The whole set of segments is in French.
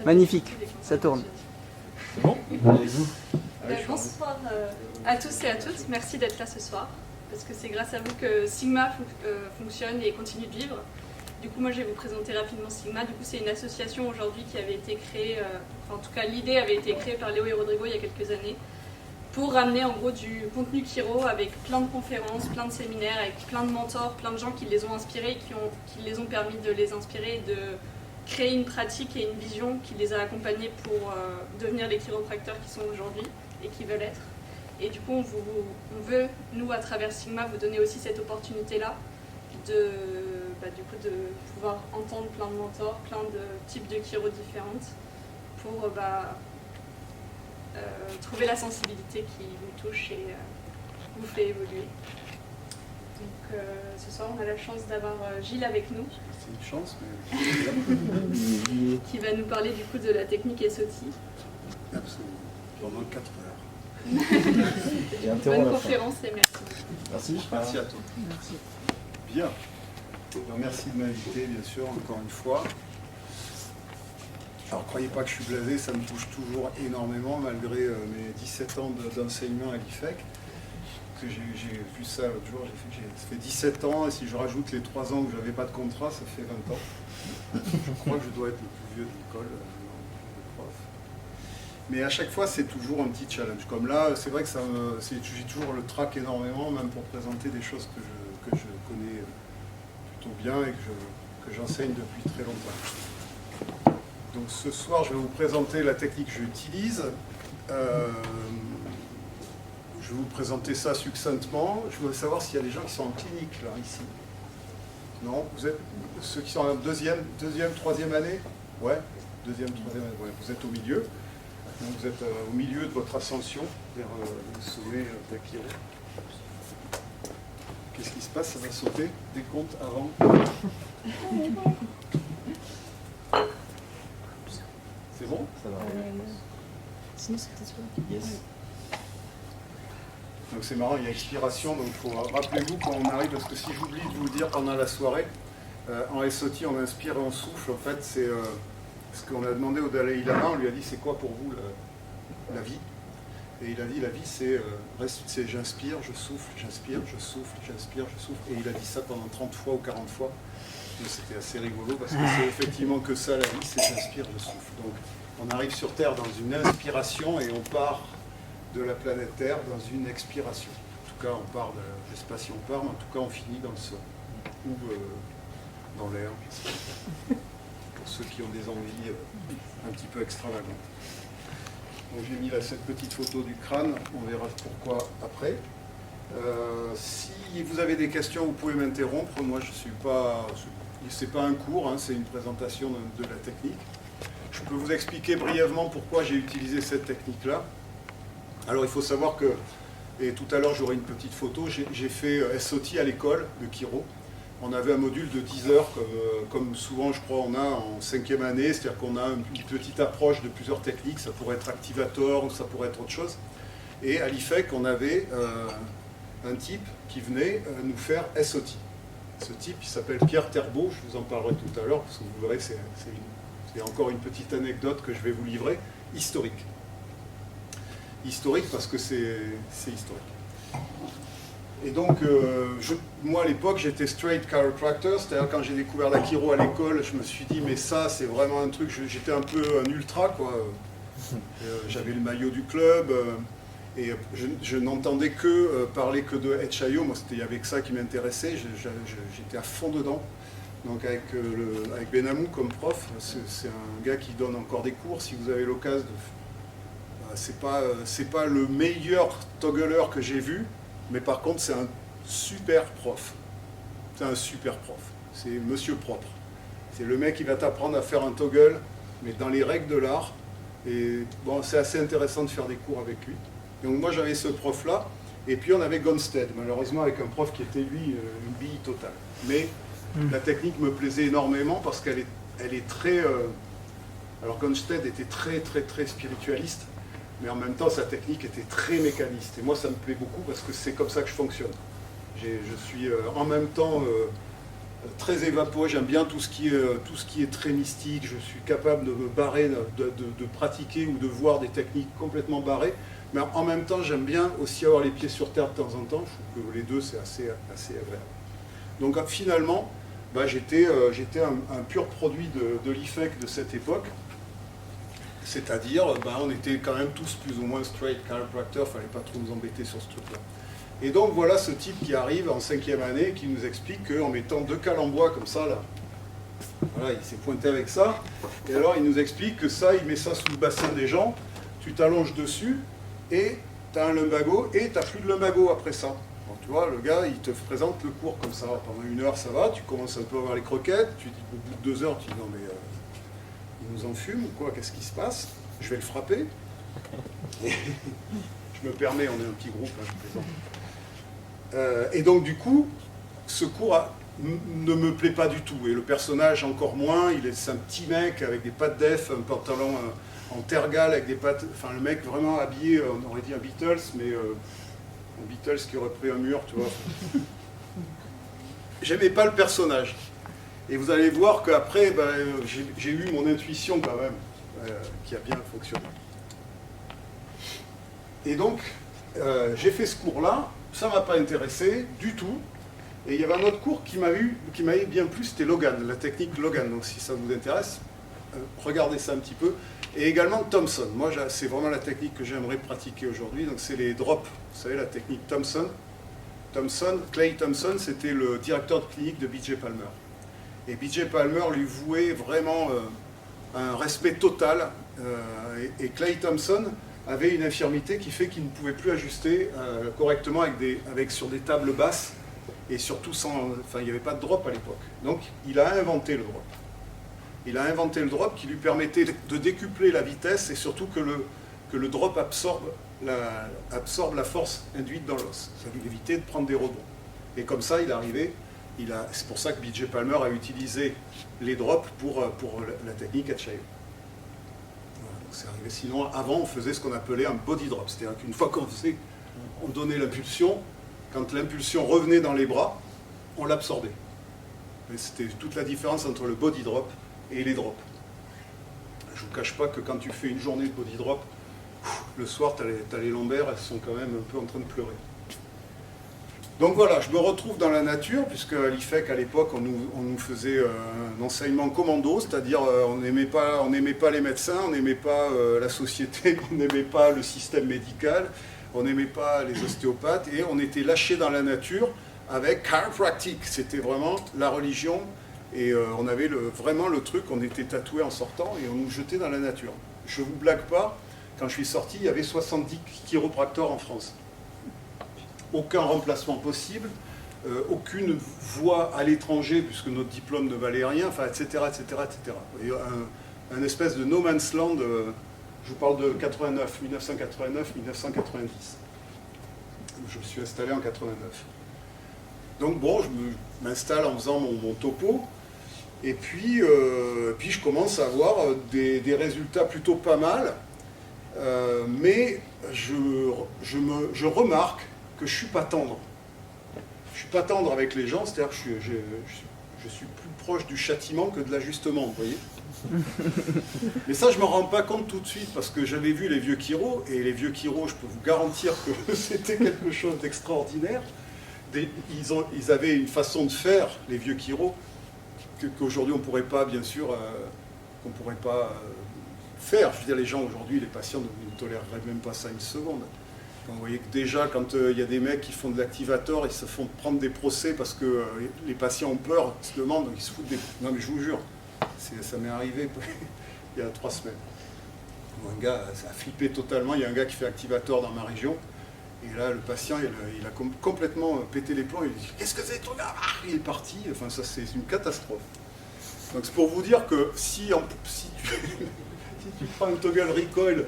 Magnifique, ça tourne. C'est bon? Bonsoir à tous et à toutes, merci d'être là ce soir, parce que c'est grâce à vous que Sigma fonctionne et continue de vivre. Du coup, moi je vais vous présenter rapidement Sigma. Du coup, c'est une association aujourd'hui qui avait été créée, en tout cas l'idée avait été créée par Léo et Rodrigo il y a quelques années, pour ramener en gros du contenu Chiro avec plein de conférences, plein de séminaires, avec plein de mentors, plein de gens qui les ont inspirés, qui les ont permis de les inspirer, de créer une pratique et une vision qui les a accompagnés pour devenir les chiropracteurs qui sont aujourd'hui et qui veulent être. Et du coup, on veut, nous, à travers Sigma, vous donner aussi cette opportunité-là de pouvoir entendre plein de mentors, plein de types de chiro différentes pour trouver la sensibilité qui vous touche et vous fait évoluer. Donc ce soir, on a la chance d'avoir Gilles avec nous. C'est une chance, mais... qui va nous parler du coup de la technique SOT. Absolument. Pendant 4 heures. Bonne conférence et merci. Merci. Merci à toi. Merci. Bien. Alors, merci de m'inviter, bien sûr, encore une fois. Alors, croyez pas que je suis blasé, ça me touche toujours énormément, malgré mes 17 ans d'enseignement à l'IFEC. Que j'ai vu ça l'autre jour, ça fait 17 ans, et si je rajoute les 3 ans où je n'avais pas de contrat, ça fait 20 ans. Je crois que je dois être le plus vieux de l'école, le prof. Mais à chaque fois, c'est toujours un petit challenge. Comme là, c'est vrai que j'ai toujours le trac énormément, même pour présenter des choses que je connais plutôt bien et que j'enseigne depuis très longtemps. Donc ce soir, je vais vous présenter la technique que j'utilise. Je vais vous présenter ça succinctement. Je voudrais savoir s'il y a des gens qui sont en clinique, là, ici. Non? Vous êtes ceux qui sont en deuxième, troisième année? Ouais, deuxième, troisième année. Ouais, vous êtes au milieu. Donc, vous êtes au milieu de votre ascension vers le sommet d'Akiro. Qu'est-ce qui se passe? Ça va sauter. Décompte avant. C'est bon? Ça va. Sinon, c'est peut-être toi. Yes. Donc c'est marrant, il y a expiration, donc rappelez-vous quand on arrive, parce que si j'oublie de vous le dire pendant la soirée, en SOT on inspire et on souffle, en fait c'est ce qu'on a demandé au Dalai Lama, on lui a dit c'est quoi pour vous la vie? Et il a dit la vie c'est j'inspire, je souffle, j'inspire, je souffle, j'inspire, je souffle, et il a dit ça pendant 30 fois ou 40 fois, donc c'était assez rigolo, parce que c'est effectivement que ça la vie, c'est j'inspire, je souffle. Donc on arrive sur Terre dans une inspiration et on part de la planète Terre dans une expiration. En tout cas, on part de l'espace si on part, mais en tout cas, on finit dans le sol ou dans l'air, pour ceux qui ont des envies un petit peu extravagantes. Donc j'ai mis là cette petite photo du crâne, on verra pourquoi après. Si vous avez des questions, vous pouvez m'interrompre. Moi, je suis pas, c'est pas un cours, hein, c'est une présentation de la technique. Je peux vous expliquer brièvement pourquoi j'ai utilisé cette technique-là. Alors il faut savoir que, et tout à l'heure j'aurai une petite photo, j'ai fait SOT à l'école de Chiro. On avait un module de 10 heures, comme souvent je crois on a en 5e année, c'est-à-dire qu'on a une petite approche de plusieurs techniques, ça pourrait être activator ou ça pourrait être autre chose. Et à l'IFEC on avait un type qui venait nous faire SOT. Ce type il s'appelle Pierre Terbeau, je vous en parlerai tout à l'heure, parce que vous verrez c'est encore une petite anecdote que je vais vous livrer, historique. Historique parce que c'est historique. Et donc, moi à l'époque, j'étais straight chiropractor, c'est-à-dire quand j'ai découvert la chiro à l'école, je me suis dit, mais ça, c'est vraiment un truc, j'étais un peu un ultra, quoi. J'avais le maillot du club, et je n'entendais que parler que de HIO, moi c'était avec ça qui m'intéressait, j'étais à fond dedans. Donc avec Benamou comme prof, c'est un gars qui donne encore des cours, si vous avez l'occasion de... C'est pas le meilleur toggleur que j'ai vu, mais par contre c'est un super prof. C'est un super prof. C'est monsieur propre. C'est le mec qui va t'apprendre à faire un toggle, mais dans les règles de l'art. Et bon, c'est assez intéressant de faire des cours avec lui. Donc moi j'avais ce prof-là, et puis on avait Gonstead, malheureusement avec un prof qui était lui une bille totale. Mais la technique me plaisait énormément parce qu'elle est très... alors Gonstead était très spiritualiste, mais en même temps sa technique était très mécaniste. Et moi ça me plaît beaucoup parce que c'est comme ça que je fonctionne. Je suis en même temps très évaporé, j'aime bien tout ce qui est très mystique, je suis capable de me barrer, de pratiquer ou de voir des techniques complètement barrées, mais en même temps j'aime bien aussi avoir les pieds sur terre de temps en temps, je trouve que les deux c'est assez agréable. Donc finalement, j'étais un pur produit de l'IFEC de cette époque, c'est-à-dire on était quand même tous plus ou moins straight chiropractors, il ne fallait pas trop nous embêter sur ce truc-là. Et donc voilà ce type qui arrive en 5e année qui nous explique qu'en mettant 2 cales en bois comme ça, là, voilà, il s'est pointé avec ça, et alors il nous explique que ça, il met ça sous le bassin des gens, tu t'allonges dessus, et tu as un lumbago, et tu n'as plus de lumbago après ça. Donc tu vois, le gars, il te présente le cours comme ça, pendant 1 heure ça va, tu commences un peu à voir les croquettes, tu dis, au bout de 2 heures, tu dis non mais il nous en fume ou quoi, qu'est-ce qui se passe? Je vais le frapper. Et je me permets, on est un petit groupe, là, je plaisante. Et donc du coup, ce cours ne me plaît pas du tout, et le personnage encore moins, c'est un petit mec avec des pattes d'Ef, un pantalon en tergal avec des pattes, enfin le mec vraiment habillé, on aurait dit un Beatles, mais un Beatles qui aurait pris un mur, tu vois. J'aimais pas le personnage, et vous allez voir qu'après, j'ai eu mon intuition quand même, qui a bien fonctionné. Et donc, j'ai fait ce cours-là. Ça ne m'a pas intéressé du tout. Et il y avait un autre cours qui m'avait bien plu, c'était Logan, la technique Logan. Donc si ça vous intéresse, regardez ça un petit peu. Et également Thompson. Moi, c'est vraiment la technique que j'aimerais pratiquer aujourd'hui. Donc c'est les drops. Vous savez, la technique Thompson. Clay Thompson, c'était le directeur de clinique de B.J. Palmer. Et B.J. Palmer lui vouait vraiment un respect total. Et Clay Thompson avait une infirmité qui fait qu'il ne pouvait plus ajuster correctement sur des tables basses et surtout il n'y avait pas de drop à l'époque. Donc il a inventé le drop. Il a inventé le drop qui lui permettait de décupler la vitesse et surtout que le drop absorbe la force induite dans l'os. Ça lui évitait de prendre des rebonds. Et comme ça, c'est pour ça que B.J. Palmer a utilisé les drops pour la technique HIO. C'est arrivé. Sinon, avant, on faisait ce qu'on appelait un body drop. C'est-à-dire qu'une fois on donnait l'impulsion, quand l'impulsion revenait dans les bras, on l'absorbait. C'était toute la différence entre le body drop et les drops. Je ne vous cache pas que quand tu fais une journée de body drop, le soir, tu as les lombaires, elles sont quand même un peu en train de pleurer. Donc voilà, je me retrouve dans la nature, puisque à l'IFEC, à l'époque, on nous faisait un enseignement commando, c'est-à-dire on n'aimait pas les médecins, on n'aimait pas la société, on n'aimait pas le système médical, on n'aimait pas les ostéopathes, et on était lâchés dans la nature avec chiropractic. C'était vraiment la religion, et on avait vraiment le truc, on était tatoués en sortant, et on nous jetait dans la nature. Je ne vous blague pas, quand je suis sorti, il y avait 70 chiropracteurs en France. Aucun remplacement possible, aucune voie à l'étranger puisque notre diplôme ne valait rien, enfin, etc., etc., etc. Et un espèce de no man's land, je vous parle de 1989, 1990. Je me suis installé en 89. Donc bon, je m'installe en faisant mon topo, et puis je commence à avoir des résultats plutôt pas mal, mais je remarque que je ne suis pas tendre. Je ne suis pas tendre avec les gens, c'est-à-dire que je suis plus proche du châtiment que de l'ajustement, vous voyez. Mais ça, je ne me rends pas compte tout de suite, parce que j'avais vu les vieux chiros, et les vieux chiros, je peux vous garantir que c'était quelque chose d'extraordinaire. Ils avaient une façon de faire, les vieux chiros, qu'aujourd'hui on ne pourrait pas, bien sûr, faire. Je veux dire, les gens aujourd'hui, les patients ne toléreraient même pas ça une seconde. Vous voyez que déjà, quand il y a des mecs qui font de l'activator, ils se font prendre des procès parce que les patients ont peur, ils se demandent, ils se foutent des... Non mais je vous jure, ça m'est arrivé il y a 3 semaines. Un gars, ça a flippé totalement, il y a un gars qui fait activator dans ma région, et là le patient, il a complètement pété les plombs, il dit « Qu'est-ce que c'est ton gars ?» Il est parti, enfin ça c'est une catastrophe. Donc c'est pour vous dire que si tu prends un toggle recoil,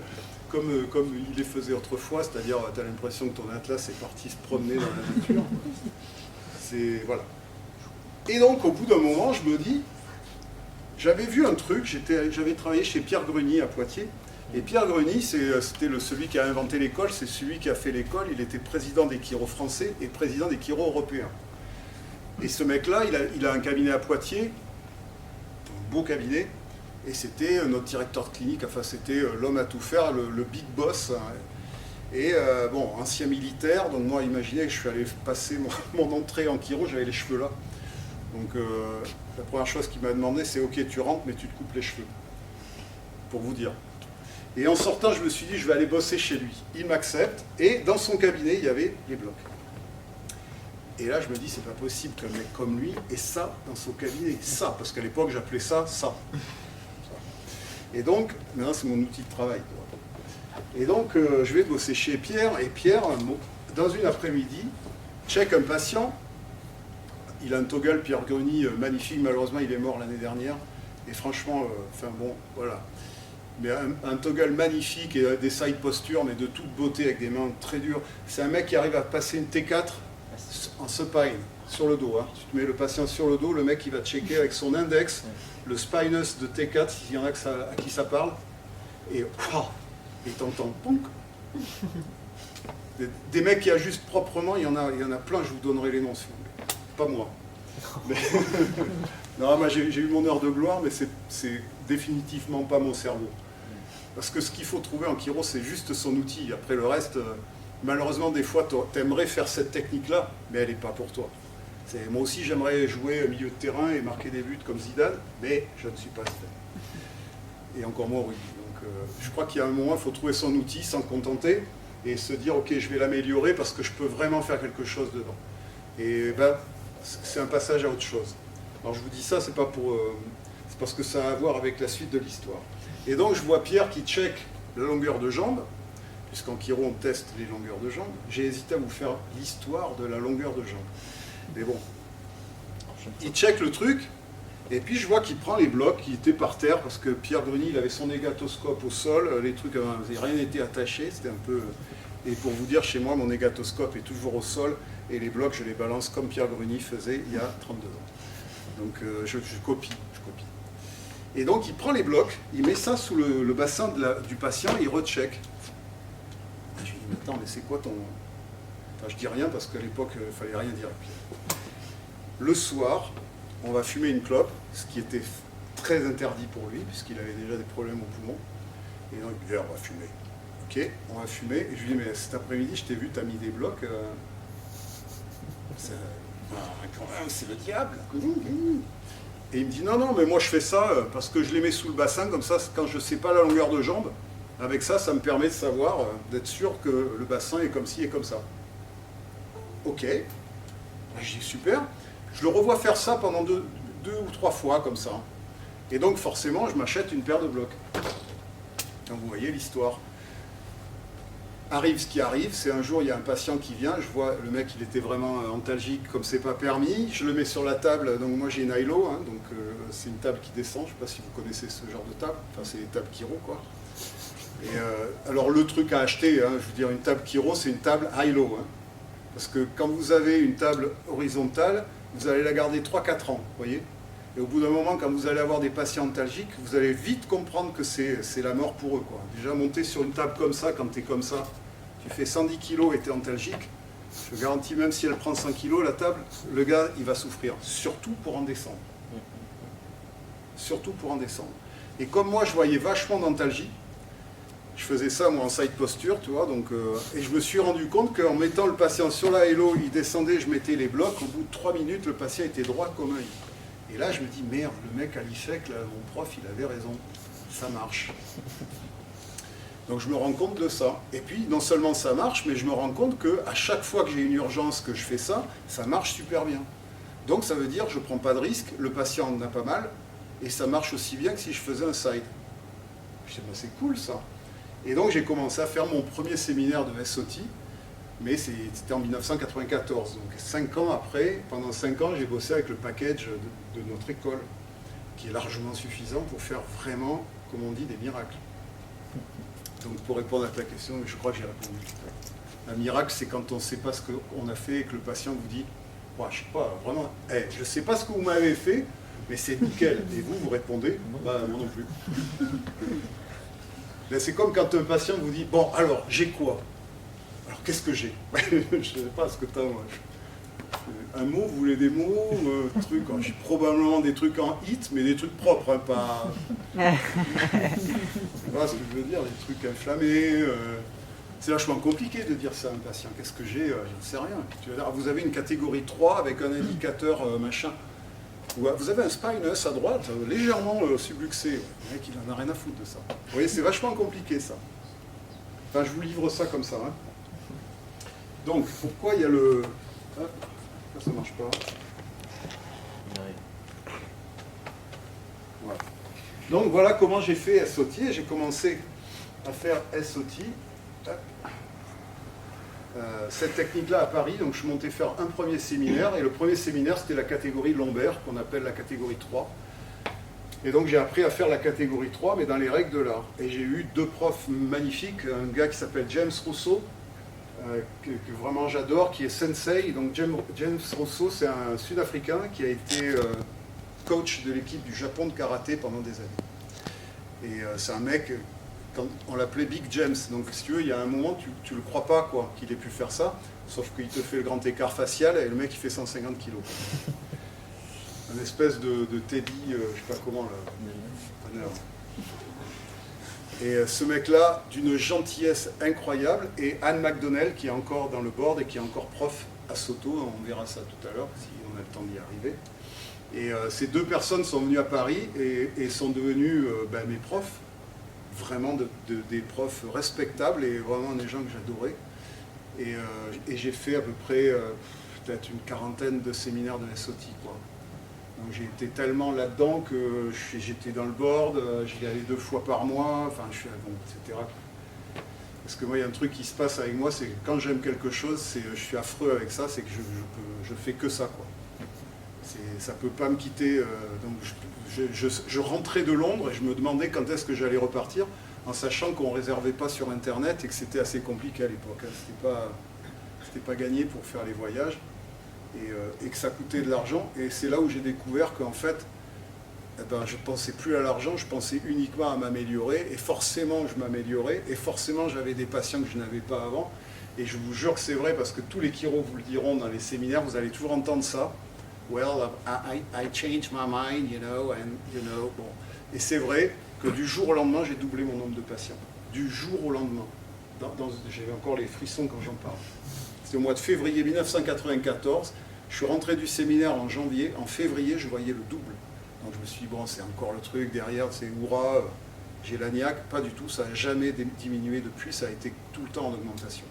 comme il les faisait autrefois, c'est-à-dire tu as l'impression que ton atlas est parti se promener dans la nature. Voilà. Et donc au bout d'un moment, je me dis, j'avais vu un truc, j'avais travaillé chez Pierre Grugny à Poitiers, et Pierre Grugny, c'était celui qui a inventé l'école, c'est celui qui a fait l'école, il était président des chiros français et président des chiros européens. Et ce mec-là, il a un cabinet à Poitiers, un beau cabinet, et c'était notre directeur de clinique, enfin c'était l'homme à tout faire, le big boss. Hein. Et bon, ancien militaire, donc moi imaginez que je suis allé passer mon entrée en chiro, j'avais les cheveux là. Donc la première chose qu'il m'a demandé, c'est ok, tu rentres mais tu te coupes les cheveux. Pour vous dire. Et en sortant, je me suis dit, je vais aller bosser chez lui. Il m'accepte, et dans son cabinet, il y avait les blocs. Et là, je me dis, c'est pas possible qu'un mec comme lui ait ça dans son cabinet. Ça, parce qu'à l'époque, j'appelais ça. Et donc, maintenant, c'est mon outil de travail. Et donc, je vais bosser chez Pierre, et Pierre, dans une après-midi, check un patient. Il a un toggle Pierre Greny magnifique, malheureusement, il est mort l'année dernière. Et franchement, enfin bon, voilà. Mais un toggle magnifique et des side postures, mais de toute beauté, avec des mains très dures. C'est un mec qui arrive à passer une T4 en supine, sur le dos. Hein. Tu te mets le patient sur le dos, le mec il va checker avec son index, le spinous de T4, s'il y en a à qui ça parle. Et t'entends ponk. Des mecs qui ajustent proprement, il y en a plein, je vous donnerai les noms si vous voulez. Pas moi. Mais non, moi j'ai eu mon heure de gloire, mais c'est définitivement pas mon cerveau. Parce que ce qu'il faut trouver en chiro, c'est juste son outil. Après le reste, malheureusement, des fois, t'aimerais faire cette technique-là, mais elle n'est pas pour toi. Moi aussi, j'aimerais jouer au milieu de terrain et marquer des buts comme Zidane, mais je ne suis pas Zidane. Et encore moins, oui. Donc, je crois qu'il y a un moment, il faut trouver son outil, s'en contenter, et se dire, ok, je vais l'améliorer parce que je peux vraiment faire quelque chose dedans. Et ben, c'est un passage à autre chose. Alors je vous dis ça, c'est pas pour, c'est parce que ça a à voir avec la suite de l'histoire. Et donc je vois Pierre qui check la longueur de jambe, puisqu'en chiro on teste les longueurs de jambe. J'ai hésité à vous faire l'histoire de la longueur de jambe. Mais bon, il check le truc, et puis je vois qu'il prend les blocs qui étaient par terre, parce que Pierre Greny, il avait son égatoscope au sol, les trucs, rien n'était attaché, c'était un peu... Et pour vous dire, chez moi, mon égatoscope est toujours au sol, et les blocs, je les balance comme Pierre Greny faisait il y a 32 ans. Donc je copie. Et donc il prend les blocs, il met ça sous le bassin du patient, il recheck. Je lui dis, mais attends, mais c'est quoi ton... Enfin, je dis rien parce qu'à l'époque, il ne fallait rien dire. Le soir, on va fumer une clope, ce qui était très interdit pour lui, puisqu'il avait déjà des problèmes au poumon. Et donc il dit, on va fumer. Ok, on va fumer. Et je lui dis, mais cet après-midi, je t'ai vu, tu as mis des blocs. C'est le diable. Et il me dit, non, mais moi je fais ça parce que je les mets sous le bassin, comme ça, quand je ne sais pas la longueur de jambe, avec ça, ça me permet de savoir, d'être sûr que le bassin est comme ci et comme ça. Ok, je dis super. Je le revois faire ça pendant deux ou trois fois, comme ça. Et donc forcément, je m'achète une paire de blocs. Donc vous voyez l'histoire. Arrive ce qui arrive, c'est un jour, il y a un patient qui vient, je vois le mec, il était vraiment antalgique comme c'est pas permis, je le mets sur la table, donc moi j'ai une ILO, hein, donc c'est une table qui descend, je ne sais pas si vous connaissez ce genre de table, enfin c'est des tables chiro quoi. Et alors le truc à acheter, hein, je veux dire une table chiro, c'est une table ILO, hein, parce que quand vous avez une table horizontale, vous allez la garder 3-4 ans, vous voyez. Et au bout d'un moment, quand vous allez avoir des patients antalgiques, vous allez vite comprendre que c'est la mort pour eux, quoi. Déjà, monter sur une table comme ça, quand tu es comme ça, tu fais 110 kg et tu es antalgique, je garantis, même si elle prend 100 kg, la table, le gars, il va souffrir. Surtout pour en descendre. Surtout pour en descendre. Et comme moi, je voyais vachement d'antalgie, je faisais ça, moi, en side posture, tu vois, donc, et je me suis rendu compte qu'en mettant le patient sur la hélo, il descendait, je mettais les blocs, au bout de 3 minutes, le patient était droit comme un i. Et là, je me dis, merde, le mec à l'IFEC, là, mon prof, il avait raison, ça marche. Donc je me rends compte de ça. Et puis, non seulement ça marche, mais je me rends compte qu'à chaque fois que j'ai une urgence, que je fais ça, ça marche super bien. Donc ça veut dire que je ne prends pas de risque, le patient en a pas mal, et ça marche aussi bien que si je faisais un side. Je dis, bah, c'est cool ça. Et donc j'ai commencé à faire mon premier séminaire de SOT, mais c'était en 1994. Donc 5 ans après, pendant 5 ans, j'ai bossé avec le package de notre école, qui est largement suffisant pour faire vraiment, comme on dit, des miracles. Donc pour répondre à ta question, je crois que j'ai répondu. Un miracle, c'est quand on ne sait pas ce qu'on a fait et que le patient vous dit « Je ne sais pas, vraiment, je ne sais pas ce que vous m'avez fait, mais c'est nickel. » Et vous répondez « Bah, moi non plus. » C'est comme quand un patient vous dit « Bon, alors, j'ai quoi ?» Alors, qu'est-ce que j'ai? Je ne sais pas ce que tu as, moi. Un mot, vous voulez des mots, trucs, j'ai probablement des trucs en hit, mais des trucs propres, hein, pas... Voilà ce que je veux dire, des trucs inflammés. C'est vachement compliqué de dire ça à un patient. Qu'est-ce que j'ai? Je ne sais rien. Tu veux dire, vous avez une catégorie 3 avec un indicateur machin. Vous avez un spinous à droite, légèrement subluxé. Le mec, il n'en a rien à foutre de ça. Vous voyez, c'est vachement compliqué, ça. Enfin, je vous livre ça comme ça. Hein. Donc, pourquoi il y a le... Hop, ça ne marche pas. Voilà. Donc, voilà comment j'ai fait SOT. J'ai commencé à faire SOT. Cette technique-là à Paris, donc je suis monté faire un premier séminaire, et le premier séminaire c'était la catégorie lombaire, qu'on appelle la catégorie 3. Et donc j'ai appris à faire la catégorie 3, mais dans les règles de l'art. Et j'ai eu deux profs magnifiques, un gars qui s'appelle James Russo, que vraiment j'adore, qui est sensei. Donc James Russo, c'est un Sud-Africain qui a été coach de l'équipe du Japon de karaté pendant des années. Et c'est un mec... On l'appelait Big James, donc si tu veux, il y a un moment, tu le crois pas quoi, qu'il ait pu faire ça, sauf qu'il te fait le grand écart facial et le mec il fait 150 kilos. Un espèce de Teddy, je sais pas comment là. Et ce mec-là, d'une gentillesse incroyable, et Anne McDonnell qui est encore dans le board et qui est encore prof à Soto, on verra ça tout à l'heure si on a le temps d'y arriver. Et ces deux personnes sont venues à Paris et sont devenues mes profs. Vraiment des profs respectables et vraiment des gens que j'adorais. Et j'ai fait à peu près peut-être une quarantaine de séminaires de SOT, quoi. Donc j'ai été tellement là-dedans que j'étais dans le board, j'y allais 2 fois par mois, enfin je suis bon, etc. Parce que moi il y a un truc qui se passe avec moi, c'est que quand j'aime quelque chose, je suis affreux avec ça, c'est que je fais que ça, quoi. Ça ne peut pas me quitter. Donc je rentrais de Londres et je me demandais quand est-ce que j'allais repartir, en sachant qu'on ne réservait pas sur Internet et que c'était assez compliqué à l'époque. C'était pas gagné pour faire les voyages et que ça coûtait de l'argent. Et c'est là où j'ai découvert qu'en fait, je ne pensais plus à l'argent, je pensais uniquement à m'améliorer. Et forcément, je m'améliorais. Et forcément, j'avais des patients que je n'avais pas avant. Et je vous jure que c'est vrai parce que tous les chiros vous le diront dans les séminaires, vous allez toujours entendre ça. Well, I changed my mind, bon. Et c'est vrai que du jour au lendemain, j'ai doublé mon nombre de patients. Du jour au lendemain. J'ai encore les frissons quand j'en parle. C'était au mois de février 1994. Je suis rentré du séminaire en janvier. En février, je voyais le double. Donc je me suis dit, bon, c'est encore le truc derrière, c'est hurrah, j'ai la niaque. Pas du tout, ça n'a jamais diminué depuis, ça a été tout le temps en augmentation.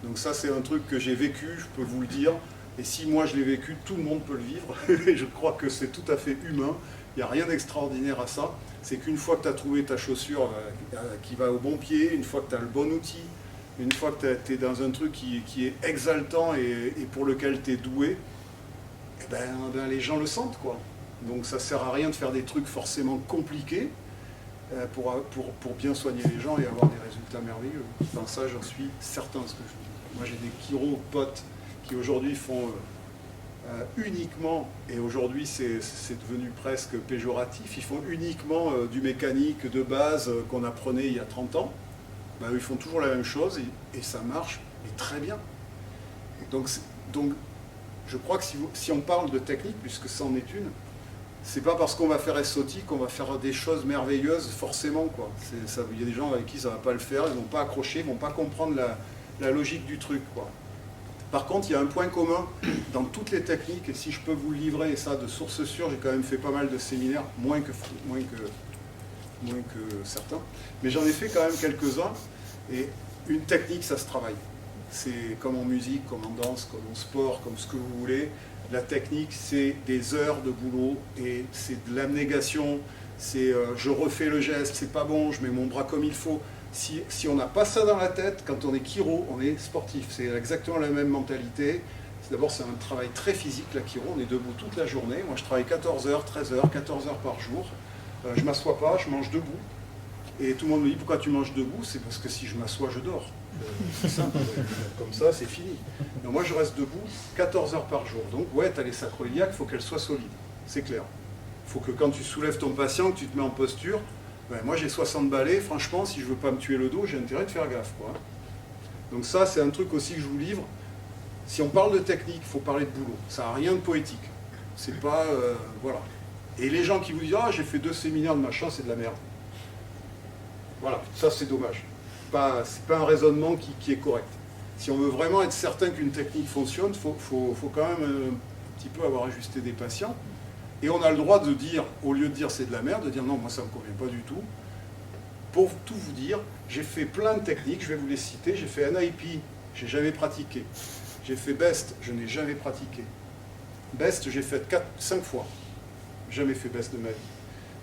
Donc ça, c'est un truc que j'ai vécu, je peux vous le dire. Et si moi je l'ai vécu, tout le monde peut le vivre. Et je crois que c'est tout à fait humain. Il n'y a rien d'extraordinaire à ça. C'est qu'une fois que tu as trouvé ta chaussure qui va au bon pied, une fois que tu as le bon outil, une fois que tu es dans un truc qui est exaltant et pour lequel tu es doué, les gens le sentent, quoi. Donc ça ne sert à rien de faire des trucs forcément compliqués pour bien soigner les gens et avoir des résultats merveilleux. Enfin, ça, j'en suis certain. Moi, j'ai des chiro potes qui aujourd'hui font uniquement, et aujourd'hui c'est devenu presque péjoratif, ils font uniquement du mécanique de base qu'on apprenait il y a 30 ans. Ils font toujours la même chose et ça marche et très bien. Et donc je crois que si on parle de technique, puisque c'en est une, c'est pas parce qu'on va faire SOT qu'on va faire des choses merveilleuses forcément, quoi. Il y a des gens avec qui ça va pas le faire, ils vont pas accrocher, ils vont pas comprendre la logique du truc, quoi. Par contre, il y a un point commun dans toutes les techniques, et si je peux vous le livrer, et ça de source sûre, j'ai quand même fait pas mal de séminaires, moins que certains, mais j'en ai fait quand même quelques-uns, et une technique, ça se travaille. C'est comme en musique, comme en danse, comme en sport, comme ce que vous voulez. La technique, c'est des heures de boulot, et c'est de l'abnégation, c'est je refais le geste, c'est pas bon, je mets mon bras comme il faut. Si on n'a pas ça dans la tête, quand on est chiro, on est sportif. C'est exactement la même mentalité. D'abord, c'est un travail très physique, la chiro. On est debout toute la journée. Moi, je travaille 14 heures, 13 heures, 14 heures par jour. Je ne m'assois pas, je mange debout. Et tout le monde me dit, pourquoi tu manges debout? C'est parce que si je m'assois, je dors. C'est simple. Comme ça, c'est fini. Donc, moi, je reste debout 14 heures par jour. Donc, ouais, tu as les sacroiliaques, il faut qu'elles soient solides. C'est clair. Il faut que quand tu soulèves ton patient, que tu te mets en posture. Moi j'ai 60 balais, franchement, si je ne veux pas me tuer le dos, j'ai intérêt de faire gaffe, quoi. Donc ça, c'est un truc aussi que je vous livre. Si on parle de technique, il faut parler de boulot. Ça n'a rien de poétique. C'est pas... voilà. Et les gens qui vous disent « Ah, j'ai fait 2 séminaires de machin, c'est de la merde. » Voilà, ça c'est dommage. C'est pas un raisonnement qui est correct. Si on veut vraiment être certain qu'une technique fonctionne, il faut quand même un petit peu avoir ajusté des patients. Et on a le droit de dire, au lieu de dire c'est de la merde, de dire non, moi ça ne me convient pas du tout. Pour tout vous dire, j'ai fait plein de techniques, je vais vous les citer. J'ai fait NIP, j'ai jamais pratiqué. J'ai fait BEST, je n'ai jamais pratiqué. BEST, j'ai fait 5 fois. Jamais fait BEST de ma vie.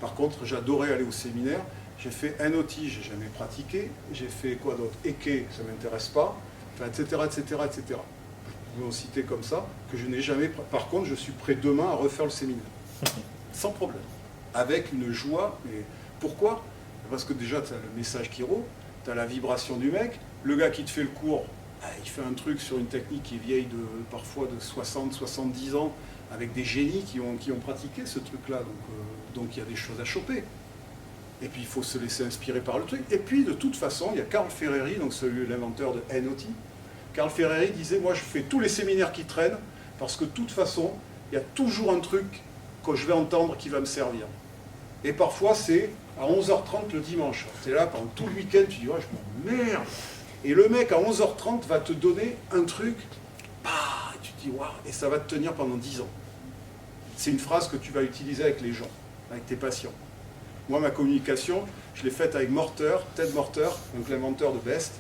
Par contre, j'adorais aller au séminaire. J'ai fait NOT, j'ai jamais pratiqué. J'ai fait quoi d'autre? EKE, ça ne m'intéresse pas. Enfin, etc., etc., etc. Vous pouvez en citer comme ça, que je n'ai jamais... Par contre, je suis prêt demain à refaire le séminaire. Sans problème. Avec une joie. Mais pourquoi? Parce que déjà, tu as le message Chiro, tu as la vibration du mec. Le gars qui te fait le cours, il fait un truc sur une technique qui est vieille parfois de 60, 70 ans, avec des génies qui ont pratiqué ce truc-là. Donc il y a des choses à choper. Et puis il faut se laisser inspirer par le truc. Et puis de toute façon, il y a Carl Ferreri, donc l'inventeur de NOT. Carl Ferreri disait, moi je fais tous les séminaires qui traînent, parce que de toute façon, il y a toujours un truc que je vais entendre qui va me servir. Et parfois c'est à 11h30 le dimanche. Tu es là pendant tout le week-end, tu dis, ouais, je m'emmerde. Et le mec à 11h30 va te donner un truc, et tu te dis, waouh, et ça va te tenir pendant 10 ans. C'est une phrase que tu vas utiliser avec les gens, avec tes patients. Moi, ma communication, je l'ai faite avec Morter, Ted Morter, donc l'inventeur de BEST,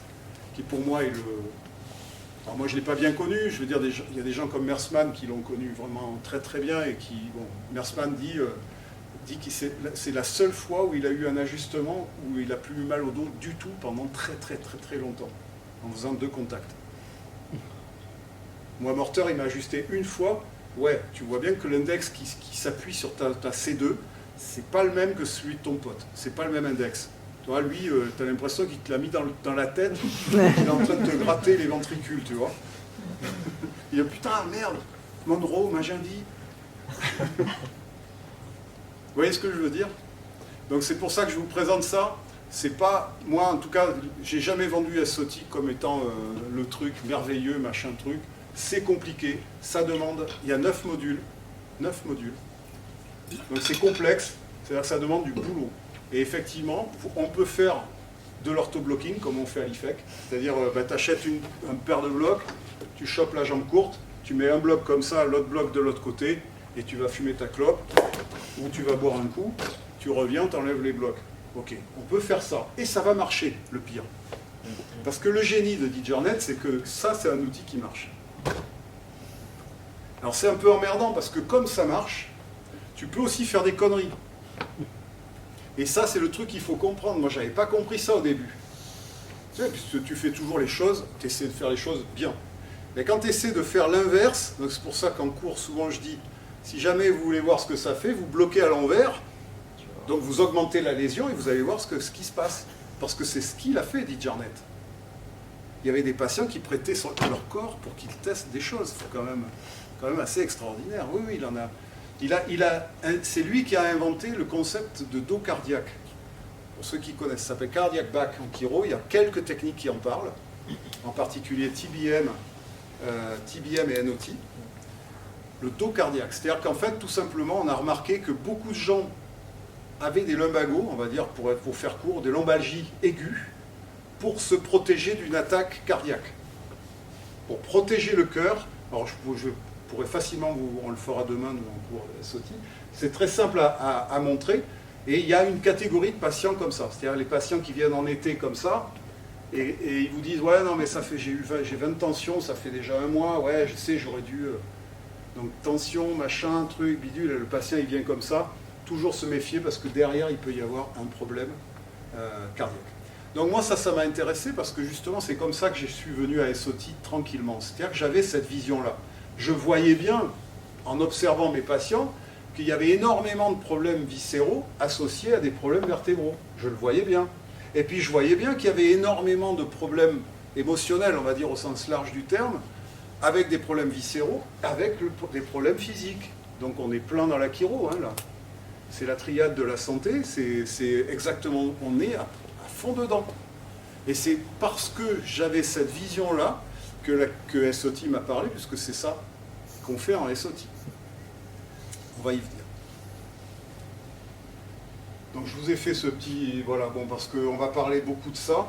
qui pour moi est le... Alors moi, je ne l'ai pas bien connu, je veux dire, il y a des gens comme Mersman qui l'ont connu vraiment très très bien, et qui, bon, Mersman dit que c'est la seule fois où il a eu un ajustement, où il n'a plus eu mal au dos du tout pendant très très très très longtemps, en faisant 2 contacts. Moi, Morter, il m'a ajusté une fois, ouais, tu vois bien que l'index qui s'appuie sur ta C2, c'est pas le même que celui de ton pote, c'est pas le même index. Toi, lui, tu as l'impression qu'il te l'a mis dans la tête, qu'il est en train de te gratter les ventricules, tu vois. Il dit, putain, merde, Monroe m'a jamais dit. Vous voyez ce que je veux dire? Donc c'est pour ça que je vous présente ça. C'est pas, moi en tout cas, j'ai jamais vendu SOT comme étant le truc merveilleux, machin truc. C'est compliqué, ça demande, il y a 9 modules. 9 modules. Donc c'est complexe, c'est-à-dire que ça demande du boulot. Et effectivement, on peut faire de l'orthoblocking comme on fait à l'IFEC. C'est-à-dire, tu achètes un paire de blocs, tu chopes la jambe courte, tu mets un bloc comme ça, l'autre bloc de l'autre côté, et tu vas fumer ta clope, ou tu vas boire un coup, tu reviens, tu enlèves les blocs. Ok, on peut faire ça. Et ça va marcher, le pire. Parce que le génie de DiGernet, c'est que ça, c'est un outil qui marche. Alors c'est un peu emmerdant, parce que comme ça marche, tu peux aussi faire des conneries. Et ça, c'est le truc qu'il faut comprendre. Moi, je n'avais pas compris ça au début. Tu sais, puisque tu fais toujours les choses, tu essaies de faire les choses bien. Mais quand tu essaies de faire l'inverse, donc c'est pour ça qu'en cours, souvent je dis, si jamais vous voulez voir ce que ça fait, vous bloquez à l'envers, donc vous augmentez la lésion et vous allez voir ce qui se passe. Parce que c'est ce qu'il a fait, dit Jarnett. Il y avait des patients qui prêtaient leur corps pour qu'ils testent des choses. C'est quand même assez extraordinaire. Oui, oui, il en a... c'est lui qui a inventé le concept de dos cardiaque. Pour ceux qui connaissent, ça s'appelle cardiac back en chiro. Il y a quelques techniques qui en parlent, en particulier TBM et NOT. Le dos cardiaque, c'est-à-dire qu'en fait, tout simplement, on a remarqué que beaucoup de gens avaient des lumbagos, on va dire, pour faire court, des lombalgies aiguës, pour se protéger d'une attaque cardiaque. Pour protéger le cœur, alors je pourrais facilement, on le fera demain nous, en cours de SOT, c'est très simple à montrer, et il y a une catégorie de patients comme ça, c'est-à-dire les patients qui viennent en été comme ça, et ils vous disent, ouais non mais ça fait, j'ai 20 tensions, ça fait déjà 1 mois, ouais je sais, j'aurais dû... Donc tension, machin, truc, bidule, et le patient il vient comme ça, toujours se méfier parce que derrière il peut y avoir un problème cardiaque. Donc moi ça m'a intéressé parce que justement c'est comme ça que je suis venu à SOT tranquillement, c'est-à-dire que j'avais cette vision-là. Je voyais bien, en observant mes patients, qu'il y avait énormément de problèmes viscéraux associés à des problèmes vertébraux. Je le voyais bien. Et puis je voyais bien qu'il y avait énormément de problèmes émotionnels, on va dire au sens large du terme, avec des problèmes viscéraux, avec des problèmes physiques. Donc on est plein dans la chiro, hein, là. C'est la triade de la santé, c'est exactement, on est à fond dedans. Et c'est parce que j'avais cette vision-là que SOT m'a parlé, puisque c'est ça qu'on fait en SOT. On va y venir. Donc je vous ai fait ce petit... Voilà, bon, parce qu'on va parler beaucoup de ça.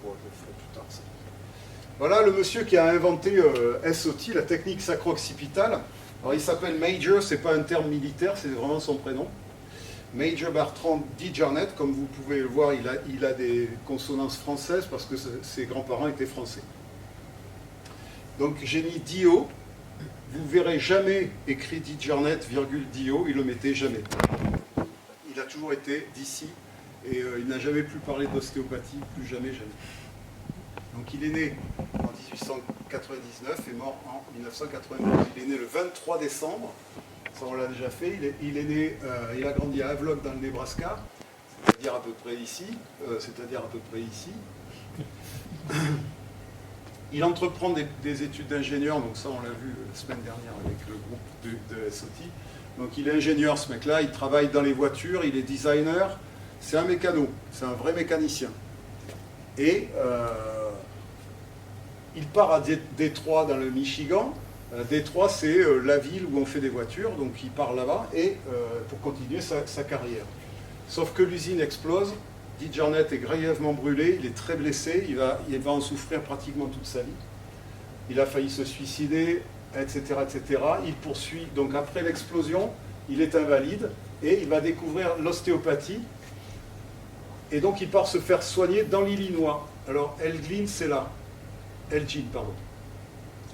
Bon, je le ferai plus tard, ça. Voilà le monsieur qui a inventé SOT, la technique sacro-occipitale. Alors il s'appelle Major, c'est pas un terme militaire, c'est vraiment son prénom. Major Bertrand D. Jarnett, comme vous pouvez le voir, il a des consonances françaises parce que ses grands-parents étaient français. Donc j'ai mis Dio. Vous verrez jamais écrit D. Jarnett, virgule Dio, il le mettait jamais. Il a toujours été d'ici et il n'a jamais plus parlé d'ostéopathie, plus jamais, jamais. Donc il est né en 1899 et mort en 1992. Il est né le 23 décembre, ça on l'a déjà fait. Il est né, il a grandi à Havelock dans le Nebraska, c'est-à-dire à peu près ici. Il entreprend des études d'ingénieur, donc ça on l'a vu la semaine dernière avec le groupe de SOT. Donc il est ingénieur ce mec-là, il travaille dans les voitures, il est designer, c'est un mécano, c'est un vrai mécanicien. Et il part à Détroit dans le Michigan. Détroit c'est la ville où on fait des voitures, donc il part là-bas et pour continuer sa carrière. Sauf que l'usine explose, D. Jarnett est grièvement brûlé, il est très blessé, il va en souffrir pratiquement toute sa vie. Il a failli se suicider, etc., etc. Il poursuit, donc après l'explosion, il est invalide et il va découvrir l'ostéopathie. Et donc il part se faire soigner dans l'Illinois. Alors Elgin, c'est là. Elgin, pardon.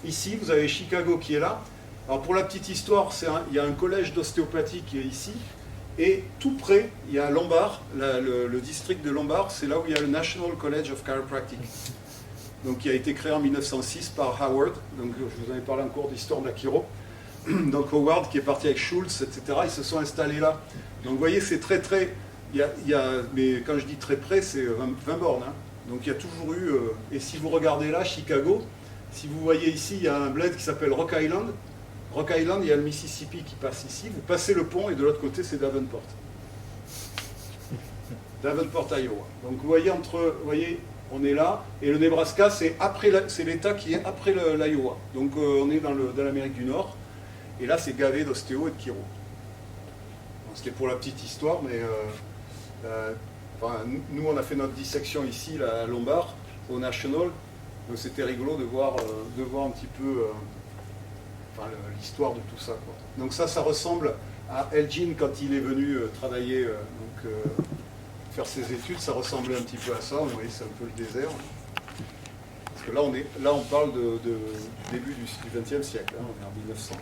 Ici, vous avez Chicago qui est là. Alors pour la petite histoire, il y a un collège d'ostéopathie qui est ici. Et tout près, il y a Lombard, le district de Lombard, c'est là où il y a le National College of Chiropractic. Donc qui a été créé en 1906 par Howard. Donc je vous avais parlé en cours d'histoire de la chiro. Donc Howard qui est parti avec Schultz, etc. Ils se sont installés là. Donc vous voyez, c'est très très... mais quand je dis très près, c'est 20 bornes. Hein. Donc il y a toujours eu... et si vous regardez là, Chicago, si vous voyez ici, il y a un bled qui s'appelle Rock Island. Rock Island, il y a le Mississippi qui passe ici. Vous passez le pont et de l'autre côté, c'est Davenport. Davenport, Iowa. Donc vous voyez, on est là. Et le Nebraska, c'est l'État qui est après l'Iowa. Donc on est dans l'Amérique du Nord. Et là, c'est gavé d'ostéo et de chiro. C'était pour la petite histoire, mais nous, on a fait notre dissection ici, à Lombard, au National. Donc c'était rigolo de voir un petit peu l'histoire de tout ça, quoi. Donc ça ressemble à Elgin quand il est venu travailler, faire ses études, ça ressemblait un petit peu à ça. Vous voyez, c'est un peu le désert. Parce que là on parle du début du XXe siècle, hein, on est en 1900.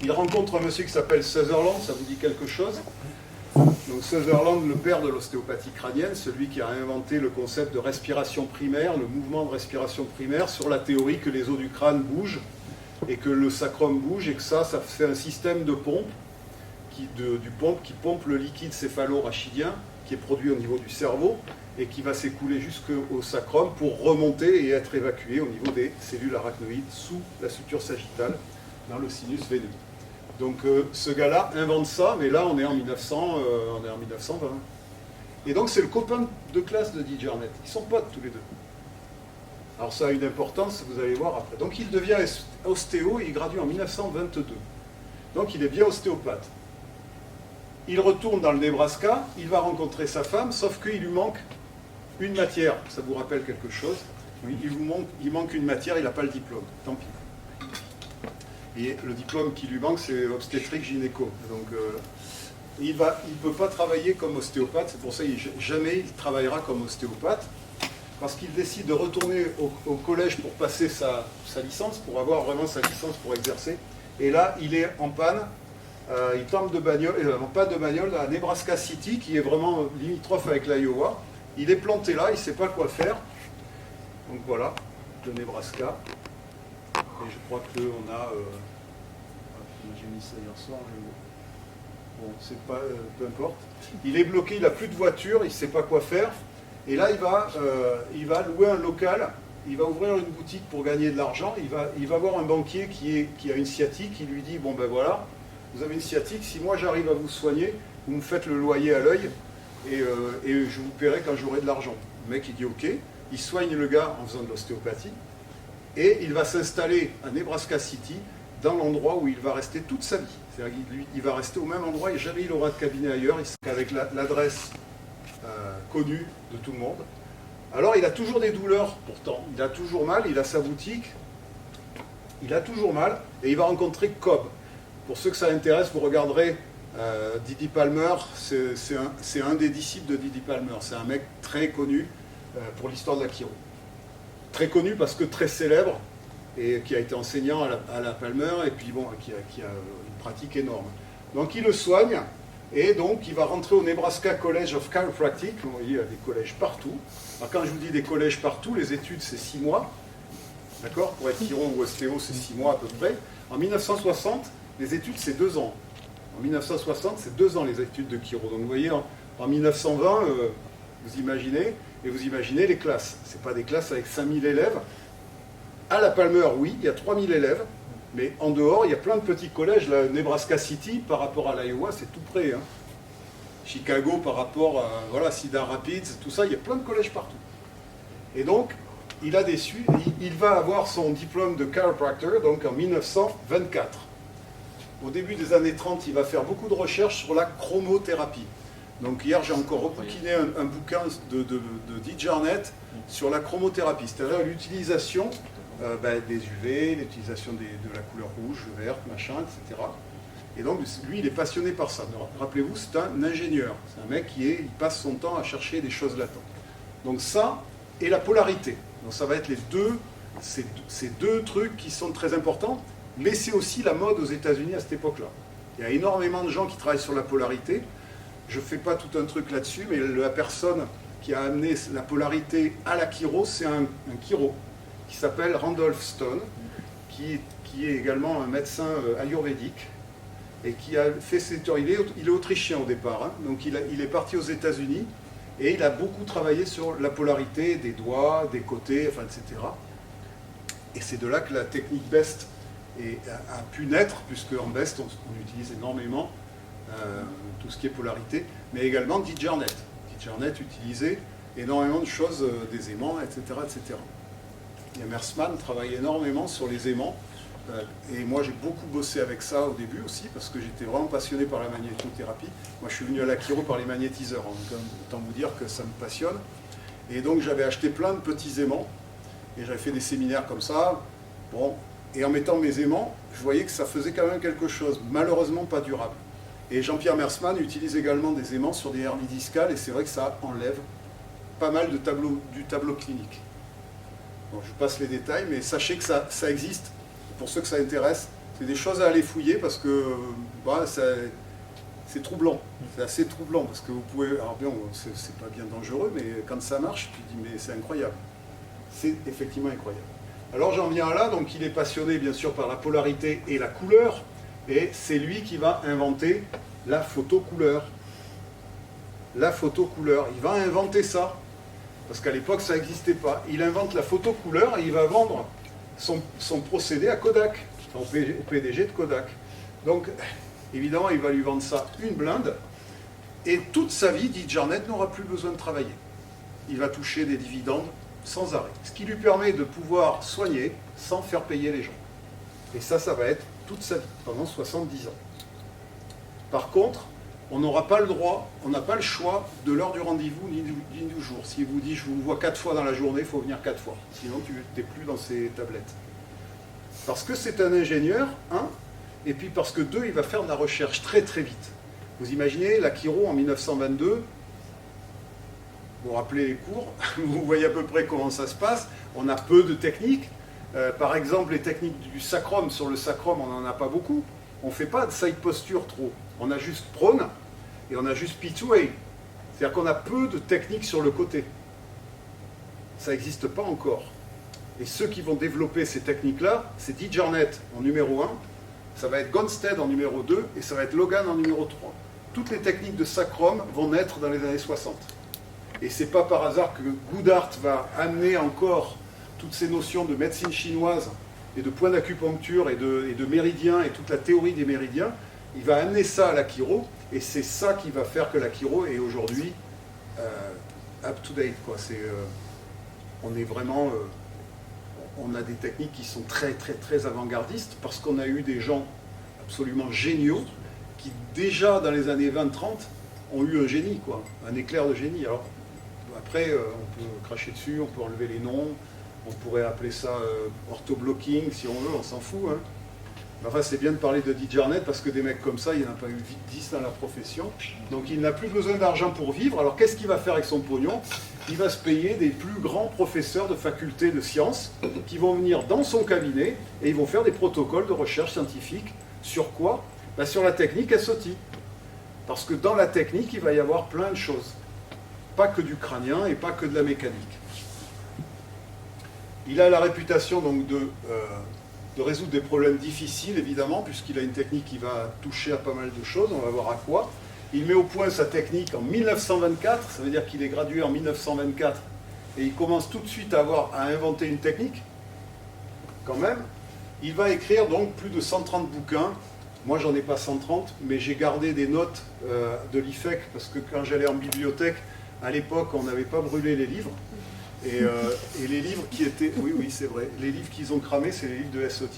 Il rencontre un monsieur qui s'appelle Sutherland, ça vous dit quelque chose? Donc Sutherland, le père de l'ostéopathie crânienne, celui qui a inventé le concept de respiration primaire, le mouvement de respiration primaire, sur la théorie que les os du crâne bougent et que le sacrum bouge et que ça fait un système de pompe qui pompe le liquide céphalo-rachidien qui est produit au niveau du cerveau et qui va s'écouler jusqu'au sacrum pour remonter et être évacué au niveau des cellules arachnoïdes sous la suture sagittale dans le sinus veineux. Donc ce gars-là invente ça, mais là on est en 1920. Et donc c'est le copain de classe de D. Jarnett. Ils sont potes tous les deux. Alors ça a une importance, vous allez voir après. Donc il devient ostéo et il gradue en 1922. Donc il est bien ostéopathe. Il retourne dans le Nebraska, il va rencontrer sa femme, sauf qu'il lui manque une matière. Ça vous rappelle quelque chose? Oui, il manque une matière, il n'a pas le diplôme. Tant pis. Et le diplôme qui lui manque, c'est obstétrique gynéco. Donc il ne peut pas travailler comme ostéopathe, c'est pour ça qu'il jamais il travaillera comme ostéopathe, parce qu'il décide de retourner au collège pour passer sa licence, pour avoir vraiment sa licence pour exercer. Et là, il est en panne, il tombe en panne de bagnole à Nebraska City, qui est vraiment limitrophe avec l'Iowa. Il est planté là, il ne sait pas quoi faire. Donc voilà, le Nebraska. Et je crois qu'on a... j'ai mis ça hier soir. Bon, c'est pas... peu importe. Il est bloqué, il n'a plus de voiture, il ne sait pas quoi faire. Et là, il va louer un local, il va ouvrir une boutique pour gagner de l'argent. Il va voir un banquier qui a une sciatique, il lui dit, bon ben voilà, vous avez une sciatique, si moi j'arrive à vous soigner, vous me faites le loyer à l'œil et je vous paierai quand j'aurai de l'argent. Le mec, il dit ok, il soigne le gars en faisant de l'ostéopathie. et il va s'installer à Nebraska City, dans l'endroit où il va rester toute sa vie. C'est-à-dire qu'il va rester au même endroit et jamais il aura de cabinet ailleurs, avec l'adresse connue de tout le monde. Alors il a toujours des douleurs pourtant, il a toujours mal, il a sa boutique, il a toujours mal, et il va rencontrer Cobb. Pour ceux que ça intéresse, vous regarderez Didi Palmer, c'est un des disciples de Didi Palmer, c'est un mec très connu pour l'histoire de la chiro. Très connu parce que très célèbre, et qui a été enseignant à la Palmer, et puis bon, qui a une pratique énorme. Donc il le soigne, et donc il va rentrer au Nebraska College of Chiropractic. Vous voyez, il y a des collèges partout. Alors quand je vous dis des collèges partout, les études c'est 6 mois, d'accord? Pour être chiro ou ostéo, c'est 6 mois à peu près. En 1960, les études c'est 2 ans. En 1960, c'est 2 ans les études de chiro. Donc vous voyez, en 1920, vous imaginez, et vous imaginez les classes. Ce n'est pas des classes avec 5000 élèves. À la Palmer, oui, il y a 3000 élèves, mais en dehors, il y a plein de petits collèges. La Nebraska City, par rapport à l'Iowa, c'est tout près. Hein. Chicago, par rapport à voilà, Cedar Rapids, tout ça, il y a plein de collèges partout. Et donc, il va avoir son diplôme de chiropractor donc en 1924. Au début des années 30, il va faire beaucoup de recherches sur la chromothérapie. Donc hier, j'ai encore rebouquiné un bouquin de Dee Jarnett sur la chromothérapie, c'est-à-dire l'utilisation des UV, l'utilisation de la couleur rouge, verte, machin, etc. Et donc, lui, il est passionné par ça. Rappelez-vous, c'est un ingénieur. C'est un mec il passe son temps à chercher des choses latentes. Donc ça, et la polarité. Donc ça va être ces deux trucs qui sont très importants, mais c'est aussi la mode aux États-Unis à cette époque-là. Il y a énormément de gens qui travaillent sur la polarité. Je ne fais pas tout un truc là-dessus, mais la personne qui a amené la polarité à la chiro, c'est un chiro qui s'appelle Randolph Stone, qui est également un médecin ayurvédique et qui a fait ses tours. Il est autrichien au départ, hein, donc il est parti aux États-Unis et il a beaucoup travaillé sur la polarité des doigts, des côtés, enfin, etc. Et c'est de là que la technique BEST a pu naître, puisque en BEST, on utilise énormément tout ce qui est polarité, mais également Dee Jarnett. Dee Jarnett utilisait énormément de choses, des aimants, etc., etc. Et Mersman travaille énormément sur les aimants, et moi j'ai beaucoup bossé avec ça au début aussi, parce que j'étais vraiment passionné par la magnétothérapie. Moi je suis venu à la chiro par les magnétiseurs, hein, autant vous dire que ça me passionne. Et donc j'avais acheté plein de petits aimants, et j'avais fait des séminaires comme ça. Bon, et en mettant mes aimants, je voyais que ça faisait quand même quelque chose, malheureusement pas durable. Et Jean-Pierre Mersman utilise également des aimants sur des hernies discales, et c'est vrai que ça enlève pas mal du tableau clinique. Bon, je passe les détails, mais sachez que ça existe. Pour ceux que ça intéresse, c'est des choses à aller fouiller parce que c'est troublant. C'est assez troublant parce que vous pouvez. Alors bien, c'est pas bien dangereux, mais quand ça marche, tu te dis mais c'est incroyable. C'est effectivement incroyable. Alors j'en viens là, donc il est passionné bien sûr par la polarité et la couleur, et c'est lui qui va inventer la photocouleur. La photocouleur, il va inventer ça, parce qu'à l'époque ça n'existait pas. Il invente la photocouleur et il va vendre son procédé à Kodak, au PDG de Kodak. Donc évidemment il va lui vendre ça une blinde, et toute sa vie, Dee Jarnett n'aura plus besoin de travailler. Il va toucher des dividendes sans arrêt, ce qui lui permet de pouvoir soigner sans faire payer les gens. Et ça va être toute sa vie, pendant 70 ans. Par contre, on n'aura pas le droit, on n'a pas le choix de l'heure du rendez-vous ni du jour. S'il vous dit, je vous vois 4 fois dans la journée, il faut venir 4 fois. Sinon, tu n'es plus dans ces tablettes. Parce que c'est un ingénieur, un, et puis parce que deux, il va faire de la recherche très très vite. Vous imaginez, la chiro en 1922, vous vous rappelez les cours, vous voyez à peu près comment ça se passe. On a peu de techniques. Par exemple, les techniques du sacrum, sur le sacrum, on n'en a pas beaucoup. On ne fait pas de side posture trop. On a juste prone et on a juste P2A. C'est-à-dire qu'on a peu de techniques sur le côté. Ça n'existe pas encore. Et ceux qui vont développer ces techniques-là, c'est Dee Jarnett en numéro 1, ça va être Gonstead en numéro 2 et ça va être Logan en numéro 3. Toutes les techniques de sacrum vont naître dans les années 60. Et c'est pas par hasard que Goodhart va amener encore toutes ces notions de médecine chinoise et de points d'acupuncture et de méridiens et toute la théorie des méridiens. Il va amener ça à la chiro, et c'est ça qui va faire que la chiro est aujourd'hui up to date, quoi. On est vraiment on a des techniques qui sont très très très avant-gardistes parce qu'on a eu des gens absolument géniaux qui déjà dans les années 20-30 ont eu un génie, quoi, un éclair de génie. Alors après, on peut cracher dessus, on peut enlever les noms, on pourrait appeler ça orthoblocking si on veut, on s'en fout. Hein. Enfin, c'est bien de parler de Digernet parce que des mecs comme ça, il n'y en a pas eu 10 dans la profession. Donc il n'a plus besoin d'argent pour vivre. Alors qu'est-ce qu'il va faire avec son pognon? Il va se payer des plus grands professeurs de faculté de sciences qui vont venir dans son cabinet et ils vont faire des protocoles de recherche scientifique. Sur quoi? Ben, sur la technique SOT. Parce que dans la technique, il va y avoir plein de choses. Pas que du crânien et pas que de la mécanique. Il a la réputation donc de résoudre des problèmes difficiles, évidemment, puisqu'il a une technique qui va toucher à pas mal de choses, on va voir à quoi. Il met au point sa technique en 1924, ça veut dire qu'il est gradué en 1924, et il commence tout de suite à inventer une technique, quand même. Il va écrire donc plus de 130 bouquins. Moi, j'en ai pas 130, mais j'ai gardé des notes de l'IFEC, parce que quand j'allais en bibliothèque, à l'époque, on n'avait pas brûlé les livres. Et les livres qui étaient... Oui, c'est vrai. Les livres qu'ils ont cramés, c'est les livres de SOT.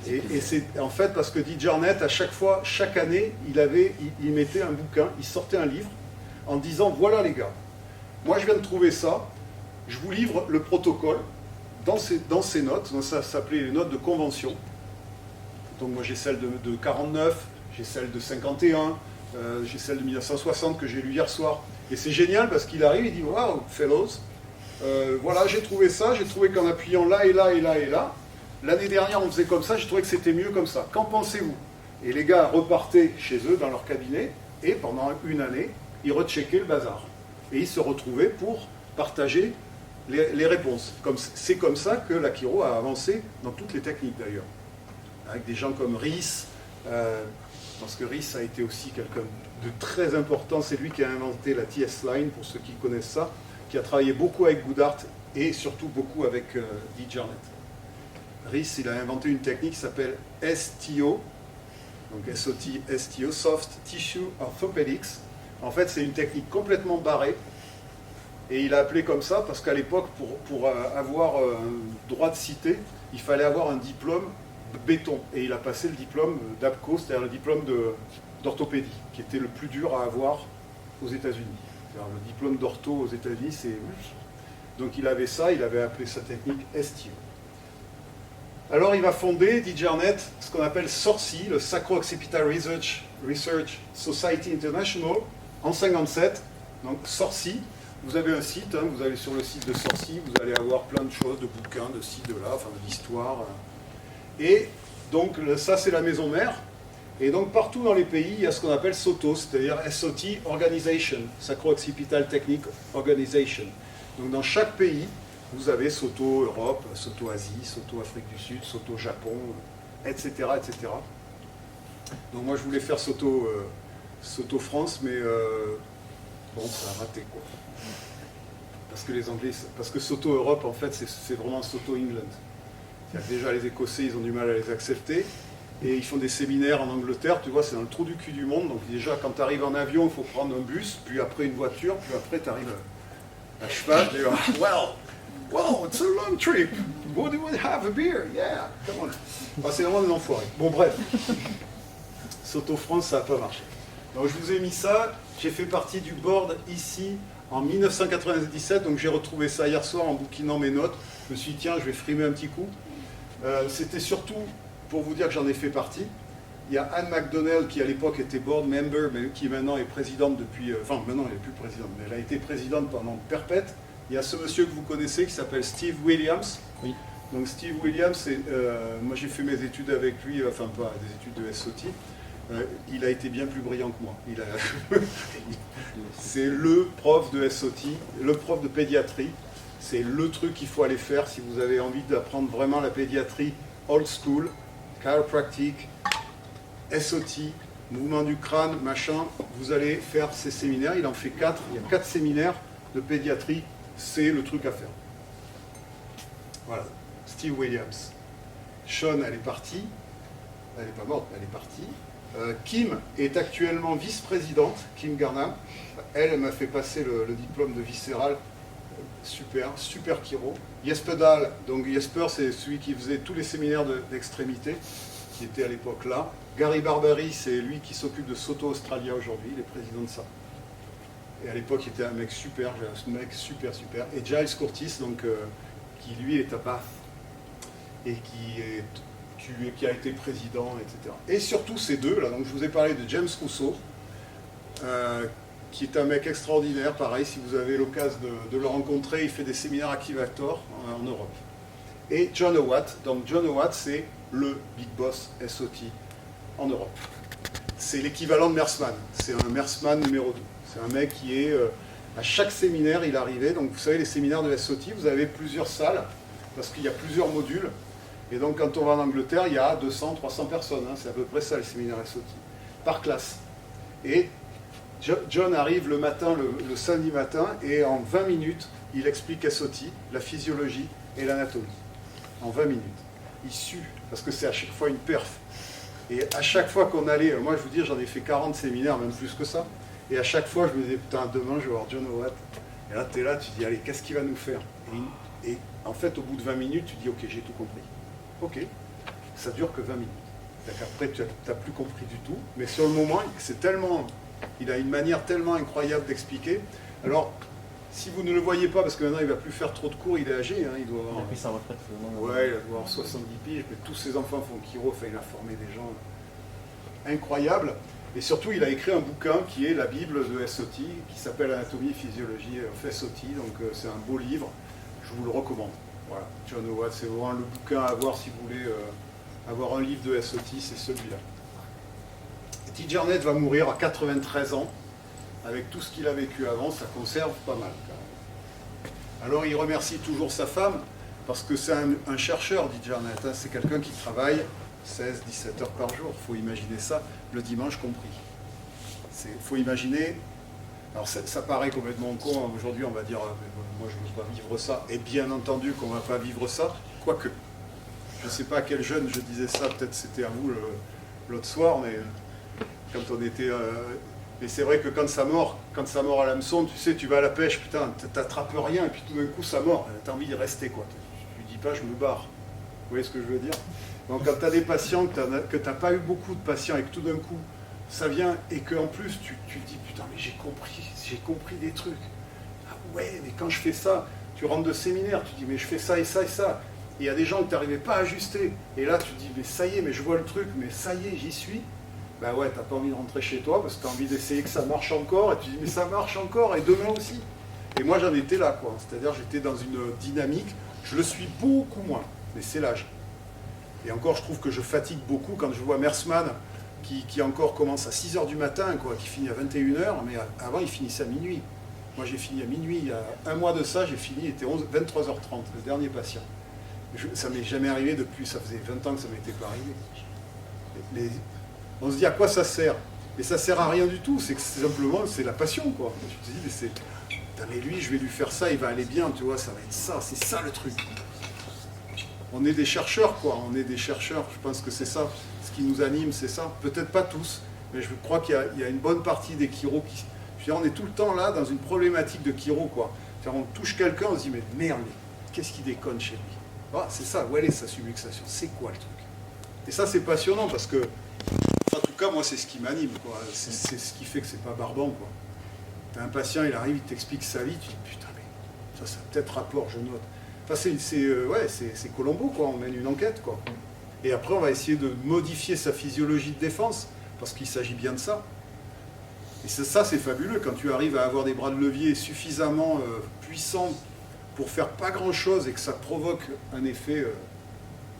Et c'est en fait parce que Digernet, à chaque fois, chaque année, il mettait un bouquin, il sortait un livre en disant, voilà les gars, moi je viens de trouver ça, je vous livre le protocole dans ces notes. Donc, ça s'appelait les notes de convention. Donc moi j'ai celle de 49, j'ai celle de 51, j'ai celle de 1960 que j'ai lu hier soir. Et c'est génial parce qu'il arrive, il dit, wow, fellows, voilà, j'ai trouvé ça, j'ai trouvé qu'en appuyant là et là et là et là, l'année dernière on faisait comme ça, j'ai trouvé que c'était mieux comme ça. Qu'en pensez-vous? Et les gars repartaient chez eux dans leur cabinet et pendant une année, ils recheckaient le bazar. Et ils se retrouvaient pour partager les réponses. C'est comme ça que la chiro a avancé dans toutes les techniques d'ailleurs. Avec des gens comme Ries, parce que Ries a été aussi quelqu'un de très important, c'est lui qui a inventé la TS-Line, pour ceux qui connaissent ça, qui a travaillé beaucoup avec Goodhart et surtout beaucoup avec Digernet. Ries, il a inventé une technique qui s'appelle STO, donc SOT, STO, Soft Tissue Orthopedics. En fait, c'est une technique complètement barrée, et il a appelé comme ça parce qu'à l'époque, pour avoir droit de citer, il fallait avoir un diplôme béton, et il a passé le diplôme d'APCO, c'est-à-dire le diplôme d'orthopédie, qui était le plus dur à avoir aux États-Unis. Le diplôme d'ortho aux États-Unis, c'est... Donc il avait ça, il avait appelé sa technique STO. Alors il va fonder, Digernet, ce qu'on appelle SORCI, le Sacro-Occipital Research Society International, en 1957. Donc SORCI, vous avez un site, hein, vous allez sur le site de SORCI, vous allez avoir plein de choses, de bouquins, de ci, de là, enfin de l'histoire. Et donc ça c'est la maison mère. Et donc partout dans les pays, il y a ce qu'on appelle SOTO, c'est-à-dire SOT Organization, Sacro-Occipital Technique Organization. Donc dans chaque pays, vous avez SOTO Europe, SOTO Asie, SOTO Afrique du Sud, SOTO Japon, etc., etc. Donc moi je voulais faire SOTO France, mais bon, ça a raté quoi. Parce que les Anglais, parce que SOTO Europe en fait c'est vraiment SOTO England. Déjà les Écossais, ils ont du mal à les accepter. Et ils font des séminaires en Angleterre, tu vois, c'est dans le trou du cul du monde. Donc déjà, quand tu arrives en avion, il faut prendre un bus, puis après une voiture, puis après tu arrives à cheval. Tu dis, well, it's a long trip. Would you have a beer? Yeah, come on. Enfin, c'est vraiment des enfoirés. Bon, bref. SOTO France, ça n'a pas marché. Donc je vous ai mis ça. J'ai fait partie du board ici en 1997. Donc j'ai retrouvé ça hier soir en bouquinant mes notes. Je me suis dit, tiens, je vais frimer un petit coup. C'était surtout... pour vous dire que j'en ai fait partie. Il y a Anne McDonnell qui à l'époque était board member, mais qui maintenant est présidente depuis... enfin, maintenant elle n'est plus présidente, mais elle a été présidente pendant perpète. Il y a ce monsieur que vous connaissez qui s'appelle Steve Williams. Oui. Donc Steve Williams, moi j'ai fait mes études avec lui, enfin pas des études de SOT. Il a été bien plus brillant que moi. C'est le prof de SOT, le prof de pédiatrie. C'est le truc qu'il faut aller faire si vous avez envie d'apprendre vraiment la pédiatrie old school. Chiropractique, SOT, mouvement du crâne, machin, vous allez faire ces séminaires, il en fait 4, il y a 4 séminaires de pédiatrie, c'est le truc à faire. Voilà, Steve Williams. Sean, elle est partie, elle n'est pas morte, elle est partie. Kim est actuellement vice-présidente, Kim Garnham, elle m'a fait passer le diplôme de viscéral super, super chiro. Jesper Dahl, donc Jesper c'est celui qui faisait tous les séminaires d'extrémité, qui était à l'époque là. Gary Barbary, c'est lui qui s'occupe de Soto Australia aujourd'hui, il est président de ça. Et à l'époque, il était un mec super, un mec super, super. Et Giles Curtis, donc, qui lui est à Bath, et qui a été président, etc. Et surtout ces deux, là, donc je vous ai parlé de James Rousseau, qui est un mec extraordinaire, pareil, si vous avez l'occasion de le rencontrer, il fait des séminaires Activator en Europe. Et John Owatt, donc John Owatt, c'est le big boss SOT en Europe. C'est l'équivalent de Mersman, c'est un Mersman numéro 2. C'est un mec qui est, à chaque séminaire, il arrivait, donc vous savez, les séminaires de SOT, vous avez plusieurs salles, parce qu'il y a plusieurs modules, et donc quand on va en Angleterre, il y a 200, 300 personnes, hein, c'est à peu près ça les séminaires SOT, par classe. Et John arrive le matin, le samedi matin, et en 20 minutes, il explique SOT, la physiologie et l'anatomie. En 20 minutes. Il sue, parce que c'est à chaque fois une perf. Et à chaque fois qu'on allait, moi je vous dis, j'en ai fait 40 séminaires, même plus que ça, et à chaque fois je me disais, putain, demain je vais voir John Owatt. Et là tu es là, tu dis, allez, qu'est-ce qu'il va nous faire? Et en fait, au bout de 20 minutes, tu dis, ok, j'ai tout compris. Ok, ça dure que 20 minutes. Après, tu n'as plus compris du tout, mais sur le moment, c'est tellement, il a une manière tellement incroyable d'expliquer. Alors, si vous ne le voyez pas, parce que maintenant il ne va plus faire trop de cours, il est âgé, hein, il doit avoir... Il a pris sa retraite. Ouais, il doit avoir 70 piges, mais tous ses enfants font chiro, enfin, il a formé des gens incroyables. Et surtout, il a écrit un bouquin qui est la Bible de SOT, qui s'appelle Anatomie et Physiologie of SOT, donc c'est un beau livre, je vous le recommande. Voilà, John Owatt, c'est vraiment le bouquin à avoir si vous voulez avoir un livre de SOT, c'est celui-là. T. Jarnett va mourir à 93 ans, avec tout ce qu'il a vécu avant, ça conserve pas mal quand même. Alors il remercie toujours sa femme, parce que c'est un chercheur, dit Jarnett, hein, c'est quelqu'un qui travaille 16-17 heures par jour, il faut imaginer ça, le dimanche compris. Il faut imaginer, alors ça paraît complètement con, hein, aujourd'hui on va dire, moi je ne veux pas vivre ça, et bien entendu qu'on ne va pas vivre ça, quoique. Je ne sais pas à quel jeune je disais ça, peut-être c'était à vous l'autre soir, mais quand on était... Et c'est vrai que quand ça mord à l'hameçon, tu sais, tu vas à la pêche, putain, t'attrapes rien, et puis tout d'un coup ça mord, t'as envie de rester, quoi. Tu dis pas, je me barre. Vous voyez ce que je veux dire? Donc quand tu as des patients, que tu n'as pas eu beaucoup de patients, et que tout d'un coup, ça vient, et qu'en plus, tu te dis, putain, mais j'ai compris des trucs. Ah ouais, mais quand je fais ça, tu rentres de séminaire, tu dis, mais je fais ça et ça et ça. Et il y a des gens que tu n'arrivais pas à ajuster. Et là, tu te dis, mais ça y est, mais je vois le truc, mais ça y est, j'y suis. Ben ouais, t'as pas envie de rentrer chez toi parce que tu as envie d'essayer que ça marche encore, et tu dis mais ça marche encore, et demain aussi. Et moi j'en étais là, quoi. C'est-à-dire j'étais dans une dynamique, je le suis beaucoup moins, mais c'est l'âge. Et encore je trouve que je fatigue beaucoup quand je vois Mersman qui encore commence à 6h du matin, quoi, qui finit à 21h, mais avant il finissait à minuit. Moi j'ai fini à minuit, il y a un mois de ça, j'ai fini, il était 23h30, le dernier patient. Ça m'est jamais arrivé depuis, ça faisait 20 ans que ça m'était pas arrivé. On se dit à quoi ça sert? Mais ça sert à rien du tout, c'est que simplement c'est la passion, quoi. Je me dis, mais lui, je vais lui faire ça, il va aller bien, tu vois, ça va être ça, c'est ça le truc. On est des chercheurs, quoi, on est des chercheurs, je pense que c'est ça, ce qui nous anime, c'est ça. Peut-être pas tous, mais je crois qu'il y a une bonne partie des chiros qui... Je veux dire, on est tout le temps là dans une problématique de chiro, quoi. C'est-à-dire, on touche quelqu'un, on se dit, mais merde, qu'est-ce qui déconne chez lui? Ah, c'est ça, où elle est sa subluxation? C'est quoi le truc? Et ça, c'est passionnant parce que, en tout cas, moi, c'est ce qui m'anime, quoi. C'est ce qui fait que c'est pas barbant, quoi. T'as un patient, il arrive, il t'explique sa vie, tu dis, putain, mais ça a peut-être rapport, je note. Enfin, c'est Colombo, quoi. On mène une enquête, quoi. Et après, on va essayer de modifier sa physiologie de défense parce qu'il s'agit bien de ça. Et ça, c'est fabuleux quand tu arrives à avoir des bras de levier suffisamment puissants pour faire pas grand-chose et que ça provoque un effet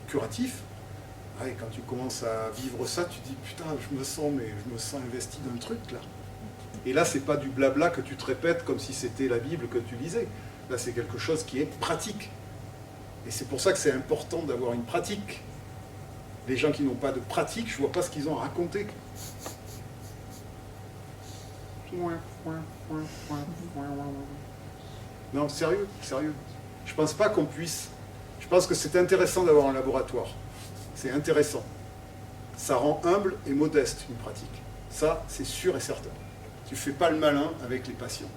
curatif. Ouais, quand tu commences à vivre ça, tu te dis putain, je me sens investi dans le truc là. Et là, c'est pas du blabla que tu te répètes comme si c'était la Bible que tu lisais. Là, c'est quelque chose qui est pratique. Et c'est pour ça que c'est important d'avoir une pratique. Les gens qui n'ont pas de pratique, je vois pas ce qu'ils ont à raconter. Non, sérieux. Je pense pas qu'on puisse. Je pense que c'est intéressant d'avoir un laboratoire. C'est intéressant. Ça rend humble et modeste une pratique. Ça, c'est sûr et certain. Tu ne fais pas le malin avec les patients.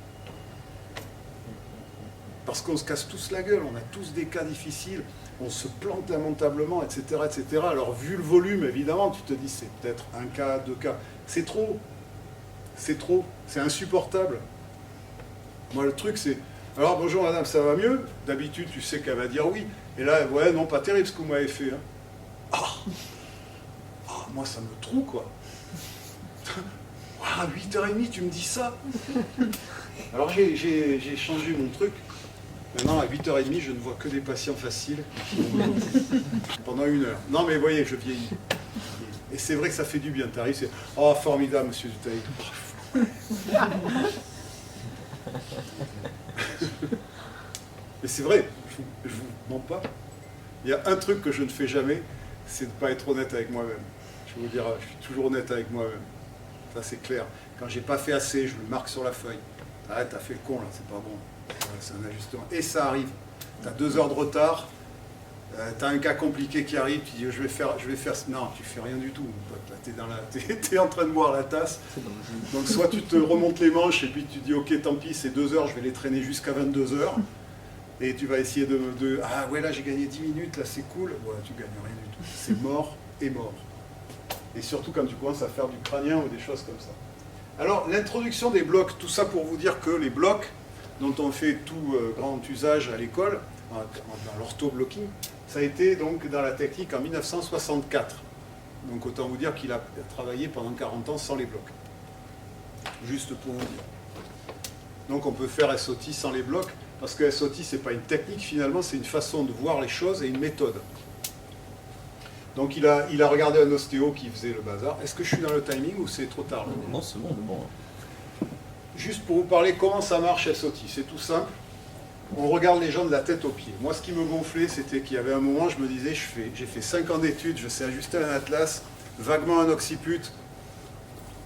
parce qu'on se casse tous la gueule, on a tous des cas difficiles, on se plante lamentablement, etc., etc. Alors, vu le volume, évidemment, tu te dis, c'est peut-être un cas, 2 cas. C'est trop. C'est trop. C'est insupportable. Moi, le truc, c'est... Alors, bonjour madame, ça va mieux? D'habitude, tu sais qu'elle va dire oui. Et là, ouais, non, pas terrible ce que vous m'avez fait. Hein. Moi, ça me trouve, quoi. À 8h30, tu me dis ça? Alors, j'ai changé mon truc. Maintenant, à 8h30, je ne vois que des patients faciles pendant 1 heure. Non, mais voyez, je vieillis. Et c'est vrai que ça fait du bien. T'arrives, c'est « Oh, formidable, monsieur Dutaï. » Mais c'est vrai, je vous mens pas. Il y a un truc que je ne fais jamais, c'est de ne pas être honnête avec moi-même. Je vais vous dire, je suis toujours honnête avec moi-même. Ça, c'est clair. Quand j'ai pas fait assez, je le marque sur la feuille. Ah, t'as fait le con, là, c'est pas bon. C'est un ajustement. Et ça arrive. T'as 2 heures de retard, t'as un cas compliqué qui arrive, tu dis, je vais faire... Non, tu fais rien du tout, mon pote. Là, t'es en train de boire la tasse. Donc, soit tu te remontes les manches et puis tu dis, ok, tant pis, c'est 2 heures, je vais les traîner jusqu'à 22 heures. Et tu vas essayer de ah ouais, là j'ai gagné 10 minutes, là c'est cool. Ouais, tu gagnes rien du tout. C'est mort et mort. Et surtout quand tu commences à faire du crânien ou des choses comme ça. Alors, l'introduction des blocs, tout ça pour vous dire que les blocs, dont on fait tout grand usage à l'école, dans l'ortho-blocking, ça a été donc dans la technique en 1964. Donc autant vous dire qu'il a travaillé pendant 40 ans sans les blocs. Juste pour vous dire. Donc on peut faire SOT sans les blocs, parce que SOT, ce n'est pas une technique finalement, c'est une façon de voir les choses et une méthode. Donc il a regardé un ostéo qui faisait le bazar. Est-ce que je suis dans le timing ou c'est trop tard? Non, c'est bon, bon. Juste pour vous parler comment ça marche SOT, c'est tout simple. On regarde les gens de la tête aux pieds. Moi, ce qui me gonflait, c'était qu'il y avait un moment, je me disais, j'ai fait 5 ans d'études, je sais ajuster un atlas, vaguement un occiput,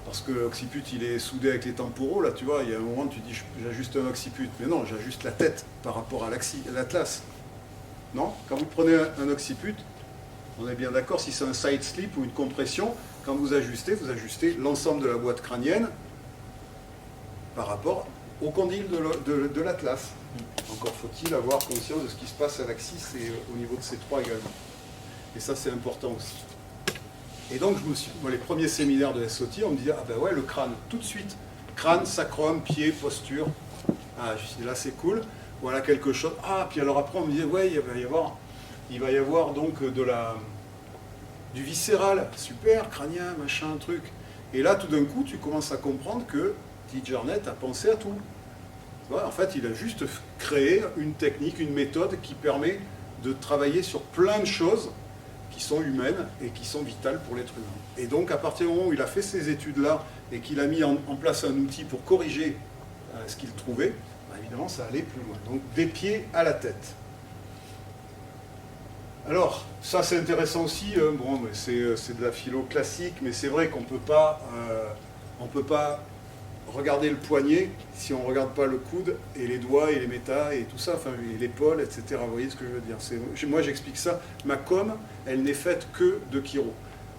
parce que l'occiput, il est soudé avec les temporaux, là, tu vois, il y a un moment, tu dis, j'ajuste un occiput. Mais non, j'ajuste la tête par rapport à l'atlas. Non? Quand vous prenez un occiput, on est bien d'accord, si c'est un side slip ou une compression, quand vous ajustez l'ensemble de la boîte crânienne par rapport au condyle de l'atlas. Encore faut-il avoir conscience de ce qui se passe à l'axis et au niveau de ces 3 également. Et ça, c'est important aussi. Et donc, moi, les premiers séminaires de SOT, on me disait, ah ben ouais, le crâne, tout de suite. Crâne, sacrum, pied, posture. Ah, je dis, là, c'est cool. Voilà quelque chose. Ah, puis alors après, on me disait, ouais, il va y avoir donc du viscéral. Super, crânien, machin, truc. Et là, tout d'un coup, tu commences à comprendre que T-Jarnet a pensé à tout. En fait, il a juste créé une technique, une méthode qui permet de travailler sur plein de choses qui sont humaines et qui sont vitales pour l'être humain. Et donc, à partir du moment où il a fait ces études-là et qu'il a mis en place un outil pour corriger ce qu'il trouvait, bah, évidemment, ça allait plus loin. Donc, des pieds à la tête. Alors, ça c'est intéressant aussi, bon, c'est de la philo classique, mais c'est vrai qu'on ne peut pas regarder le poignet si on ne regarde pas le coude et les doigts et les métas et tout ça, enfin l'épaule, etc. Vous voyez ce que je veux dire? Moi j'explique ça, ma com, elle n'est faite que de chiro.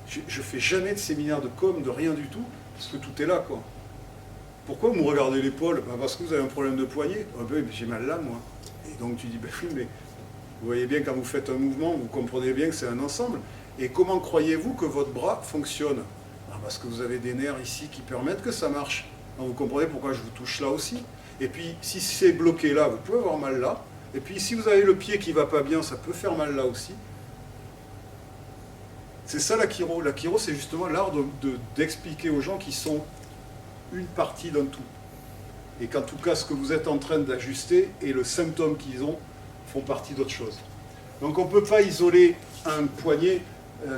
Je ne fais jamais de séminaire de com, de rien du tout, parce que tout est là, quoi. Pourquoi vous me regardez l'épaule? Ben parce que vous avez un problème de poignet. Oh ben, j'ai mal là, moi. Et donc tu dis, ben oui, mais vous voyez bien quand vous faites un mouvement, vous comprenez bien que c'est un ensemble. Et comment croyez-vous que votre bras fonctionne? Ben parce que vous avez des nerfs ici qui permettent que ça marche. Donc vous comprenez pourquoi je vous touche là aussi. Et puis, si c'est bloqué là, vous pouvez avoir mal là. Et puis, si vous avez le pied qui ne va pas bien, ça peut faire mal là aussi. C'est ça la chiro. La chiro, c'est justement l'art d'expliquer aux gens qui sont une partie d'un tout. Et qu'en tout cas, ce que vous êtes en train d'ajuster et le symptôme qu'ils ont font partie d'autre chose. Donc, on ne peut pas isoler un poignet.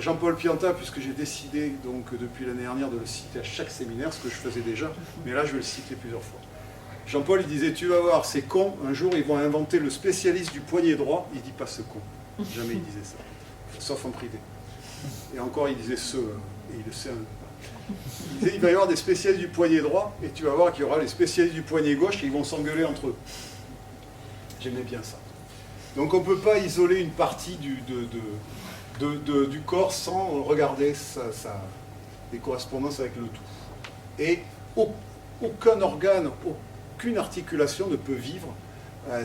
Jean-Paul Pianta, puisque j'ai décidé donc depuis l'année dernière de le citer à chaque séminaire, ce que je faisais déjà, mais là je vais le citer plusieurs fois. Jean-Paul il disait, tu vas voir, ces cons, un jour ils vont inventer le spécialiste du poignet droit. Il ne dit pas ce con, jamais il disait ça, sauf en privé. Et encore il disait ce, et il le sait pas. Il disait, il va y avoir des spécialistes du poignet droit, et tu vas voir qu'il y aura les spécialistes du poignet gauche, et ils vont s'engueuler entre eux. J'aimais bien ça. Donc on ne peut pas isoler une partie du corps sans regarder les correspondances avec le tout. Et aucun organe, aucune articulation ne peut vivre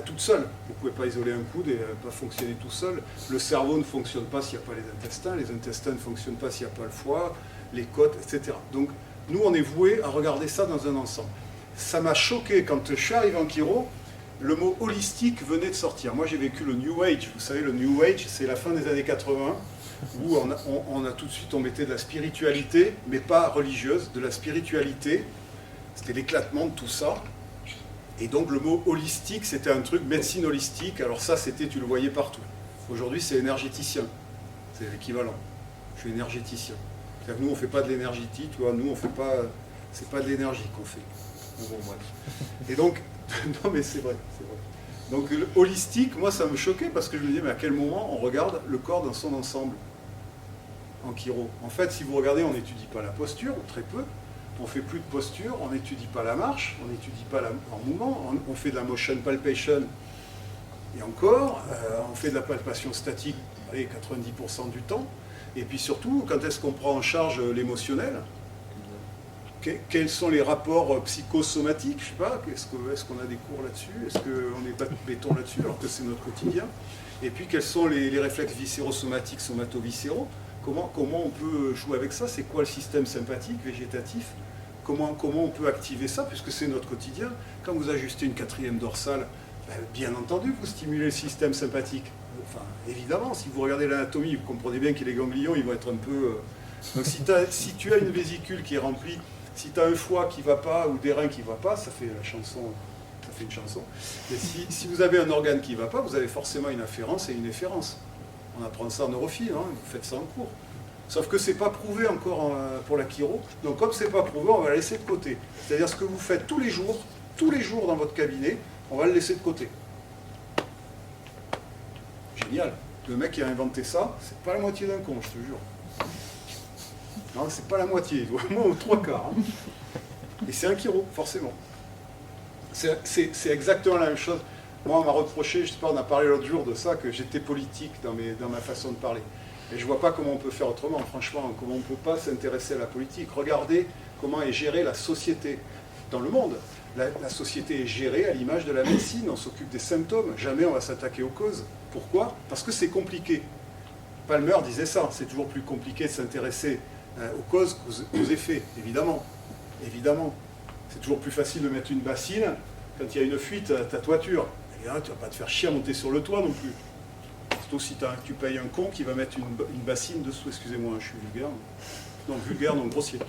toute seule. Vous ne pouvez pas isoler un coude et pas fonctionner tout seul. Le cerveau ne fonctionne pas s'il n'y a pas les intestins ne fonctionnent pas s'il n'y a pas le foie, les côtes, etc. Donc nous, on est voués à regarder ça dans un ensemble. Ça m'a choqué quand je suis arrivé en chiro, le mot holistique venait de sortir. Moi, j'ai vécu le New Age. Vous savez, le New Age, c'est la fin des années 80, où on a tout de suite, on mettait de la spiritualité, mais pas religieuse, de la spiritualité. C'était l'éclatement de tout ça. Et donc, le mot holistique, c'était un truc, médecine holistique. Alors ça, c'était, tu le voyais partout. Aujourd'hui, c'est énergéticien. C'est l'équivalent. Je suis énergéticien. C'est-à-dire que nous, on ne fait pas de l'énergétique, tu vois. Nous, on fait pas... C'est pas de l'énergie qu'on fait. Bon, bref. Et donc, non mais c'est vrai, c'est vrai. Donc le holistique, moi ça me choquait parce que je me disais, mais à quel moment on regarde le corps dans son ensemble en chiro? En fait, si vous regardez, on n'étudie pas la posture, ou très peu. On fait plus de posture, on n'étudie pas la marche, on n'étudie pas en mouvement, on fait de la motion palpation. Et encore, on fait de la palpation statique, allez, 90% du temps. Et puis surtout, quand est-ce qu'on prend en charge l'émotionnel? Quels sont les rapports psychosomatiques? Je ne sais pas, est-ce qu'on a des cours là-dessus? Est-ce qu'on n'est pas de béton là-dessus, alors que c'est notre quotidien? Et puis, quels sont les réflexes viscérosomatiques, somato-viscéraux? Comment on peut jouer avec ça? C'est quoi le système sympathique, végétatif? Comment on peut activer ça, puisque c'est notre quotidien? Quand vous ajustez une quatrième dorsale, ben, bien entendu, vous stimulez le système sympathique. Enfin, évidemment, si vous regardez l'anatomie, vous comprenez bien que les ganglions, ils vont être un peu... Donc, si tu as une vésicule qui est remplie, si tu as un foie qui ne va pas ou des reins qui ne vont pas, ça fait la chanson, ça fait une chanson. Et si vous avez un organe qui ne va pas, vous avez forcément une afférence et une efférence. On apprend ça en neurophysiologie, hein, vous faites ça en cours. Sauf que ce n'est pas prouvé encore pour la chiro. Donc comme ce n'est pas prouvé, on va la laisser de côté. C'est-à-dire ce que vous faites tous les jours dans votre cabinet, on va le laisser de côté. Génial. Le mec qui a inventé ça, c'est pas la moitié d'un con, je te jure. Non, c'est pas la moitié, vraiment aux 3/4. Hein. Et c'est un chiro, forcément. C'est exactement la même chose. Moi, on m'a reproché, je sais pas, on a parlé l'autre jour de ça, que j'étais politique dans ma façon de parler. Et je vois pas comment on peut faire autrement, franchement, comment on ne peut pas s'intéresser à la politique. Regardez comment est gérée la société dans le monde. La société est gérée à l'image de la médecine, on s'occupe des symptômes, jamais on va s'attaquer aux causes. Pourquoi? Parce que c'est compliqué. Palmer disait ça, c'est toujours plus compliqué de s'intéresser aux causes qu'aux effets, évidemment. Évidemment. C'est toujours plus facile de mettre une bassine quand il y a une fuite à ta toiture. Et là, tu ne vas pas te faire chier à monter sur le toit non plus. Surtout si tu payes un con qui va mettre une bassine dessous. Excusez-moi, je suis vulgaire. Non, vulgaire, non, grossier.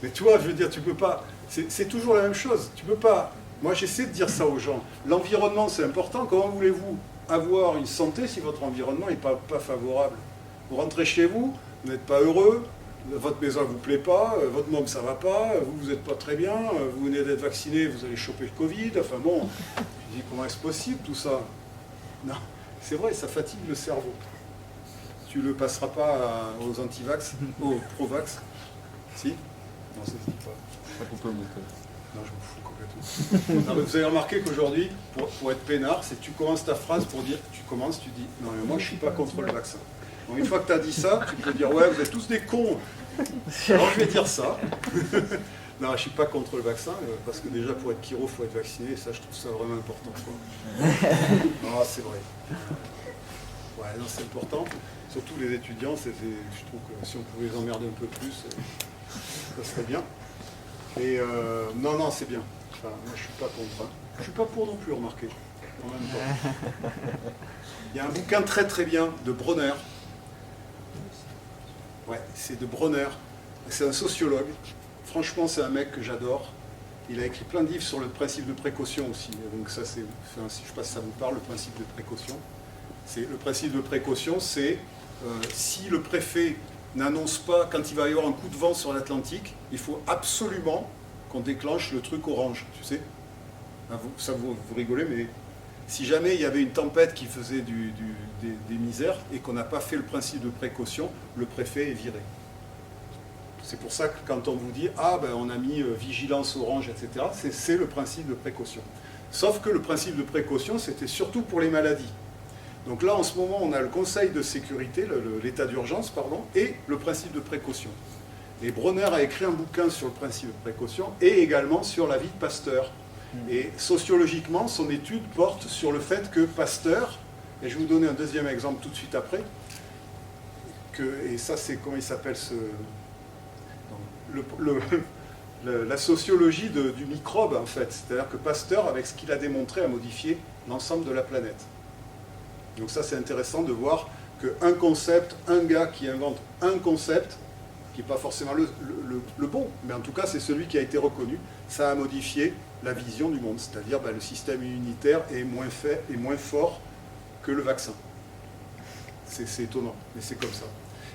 Mais tu vois, je veux dire, tu peux pas... C'est toujours la même chose. Tu peux pas... Moi, j'essaie de dire ça aux gens. L'environnement, c'est important. Comment voulez-vous avoir une santé si votre environnement n'est pas favorable? Vous rentrez chez vous, vous n'êtes pas heureux, votre maison ne vous plaît pas, votre môme ça ne va pas, vous n'êtes pas très bien, vous venez d'être vacciné, vous allez choper le Covid, enfin bon, je dis comment est-ce possible tout ça? Non, c'est vrai, ça fatigue le cerveau. Tu ne le passeras pas aux anti-vax, aux pro-vax? Si? Non, ça se dit pas. Pas qu'on peut le montrer. Non, je me fous complètement. Non, mais vous avez remarqué qu'aujourd'hui, pour être peinard, c'est tu commences ta phrase pour dire, tu dis, non mais moi je ne suis pas contre le vaccin. Donc une fois que tu as dit ça, tu peux dire, ouais, vous êtes tous des cons. Alors je vais dire ça. Non, je ne suis pas contre le vaccin, parce que déjà pour être chiro, il faut être vacciné, et ça je trouve ça vraiment important. Quoi. Non, c'est vrai. Ouais, non, c'est important. Surtout les étudiants, je trouve que si on pouvait les emmerder un peu plus, ça serait bien. Et non, c'est bien. Enfin, moi je ne suis pas contre. Hein. Je ne suis pas pour non plus, remarquez. En même temps. Il y a un bouquin très très bien de Bronner. Ouais, c'est de Bronner. C'est un sociologue. Franchement, c'est un mec que j'adore. Il a écrit plein de livres sur le principe de précaution aussi. Donc ça, je ne sais pas si ça vous parle, le principe de précaution. Le principe de précaution, c'est si le préfet n'annonce pas quand il va y avoir un coup de vent sur l'Atlantique, il faut absolument qu'on déclenche le truc orange, tu sais. Ça vous rigolez, mais si jamais il y avait une tempête qui faisait des misères et qu'on n'a pas fait le principe de précaution, le préfet est viré. C'est pour ça que quand on vous dit « Ah, ben on a mis vigilance orange, etc. », c'est le principe de précaution. Sauf que le principe de précaution, c'était surtout pour les maladies. Donc là, en ce moment, on a le Conseil de sécurité, l'état d'urgence, pardon, et le principe de précaution. Et Bronner a écrit un bouquin sur le principe de précaution et également sur la vie de Pasteur. Et sociologiquement, son étude porte sur le fait que Pasteur, et je vais vous donner un deuxième exemple tout de suite après, et ça c'est, comment il s'appelle la sociologie du microbe en fait. C'est-à-dire que Pasteur, avec ce qu'il a démontré, a modifié l'ensemble de la planète. Donc ça c'est intéressant de voir qu'un concept, un gars qui invente un concept, qui n'est pas forcément le bon, mais en tout cas c'est celui qui a été reconnu, ça a modifié la vision du monde, c'est-à-dire le système immunitaire est moins fort que le vaccin. C'est étonnant, mais c'est comme ça.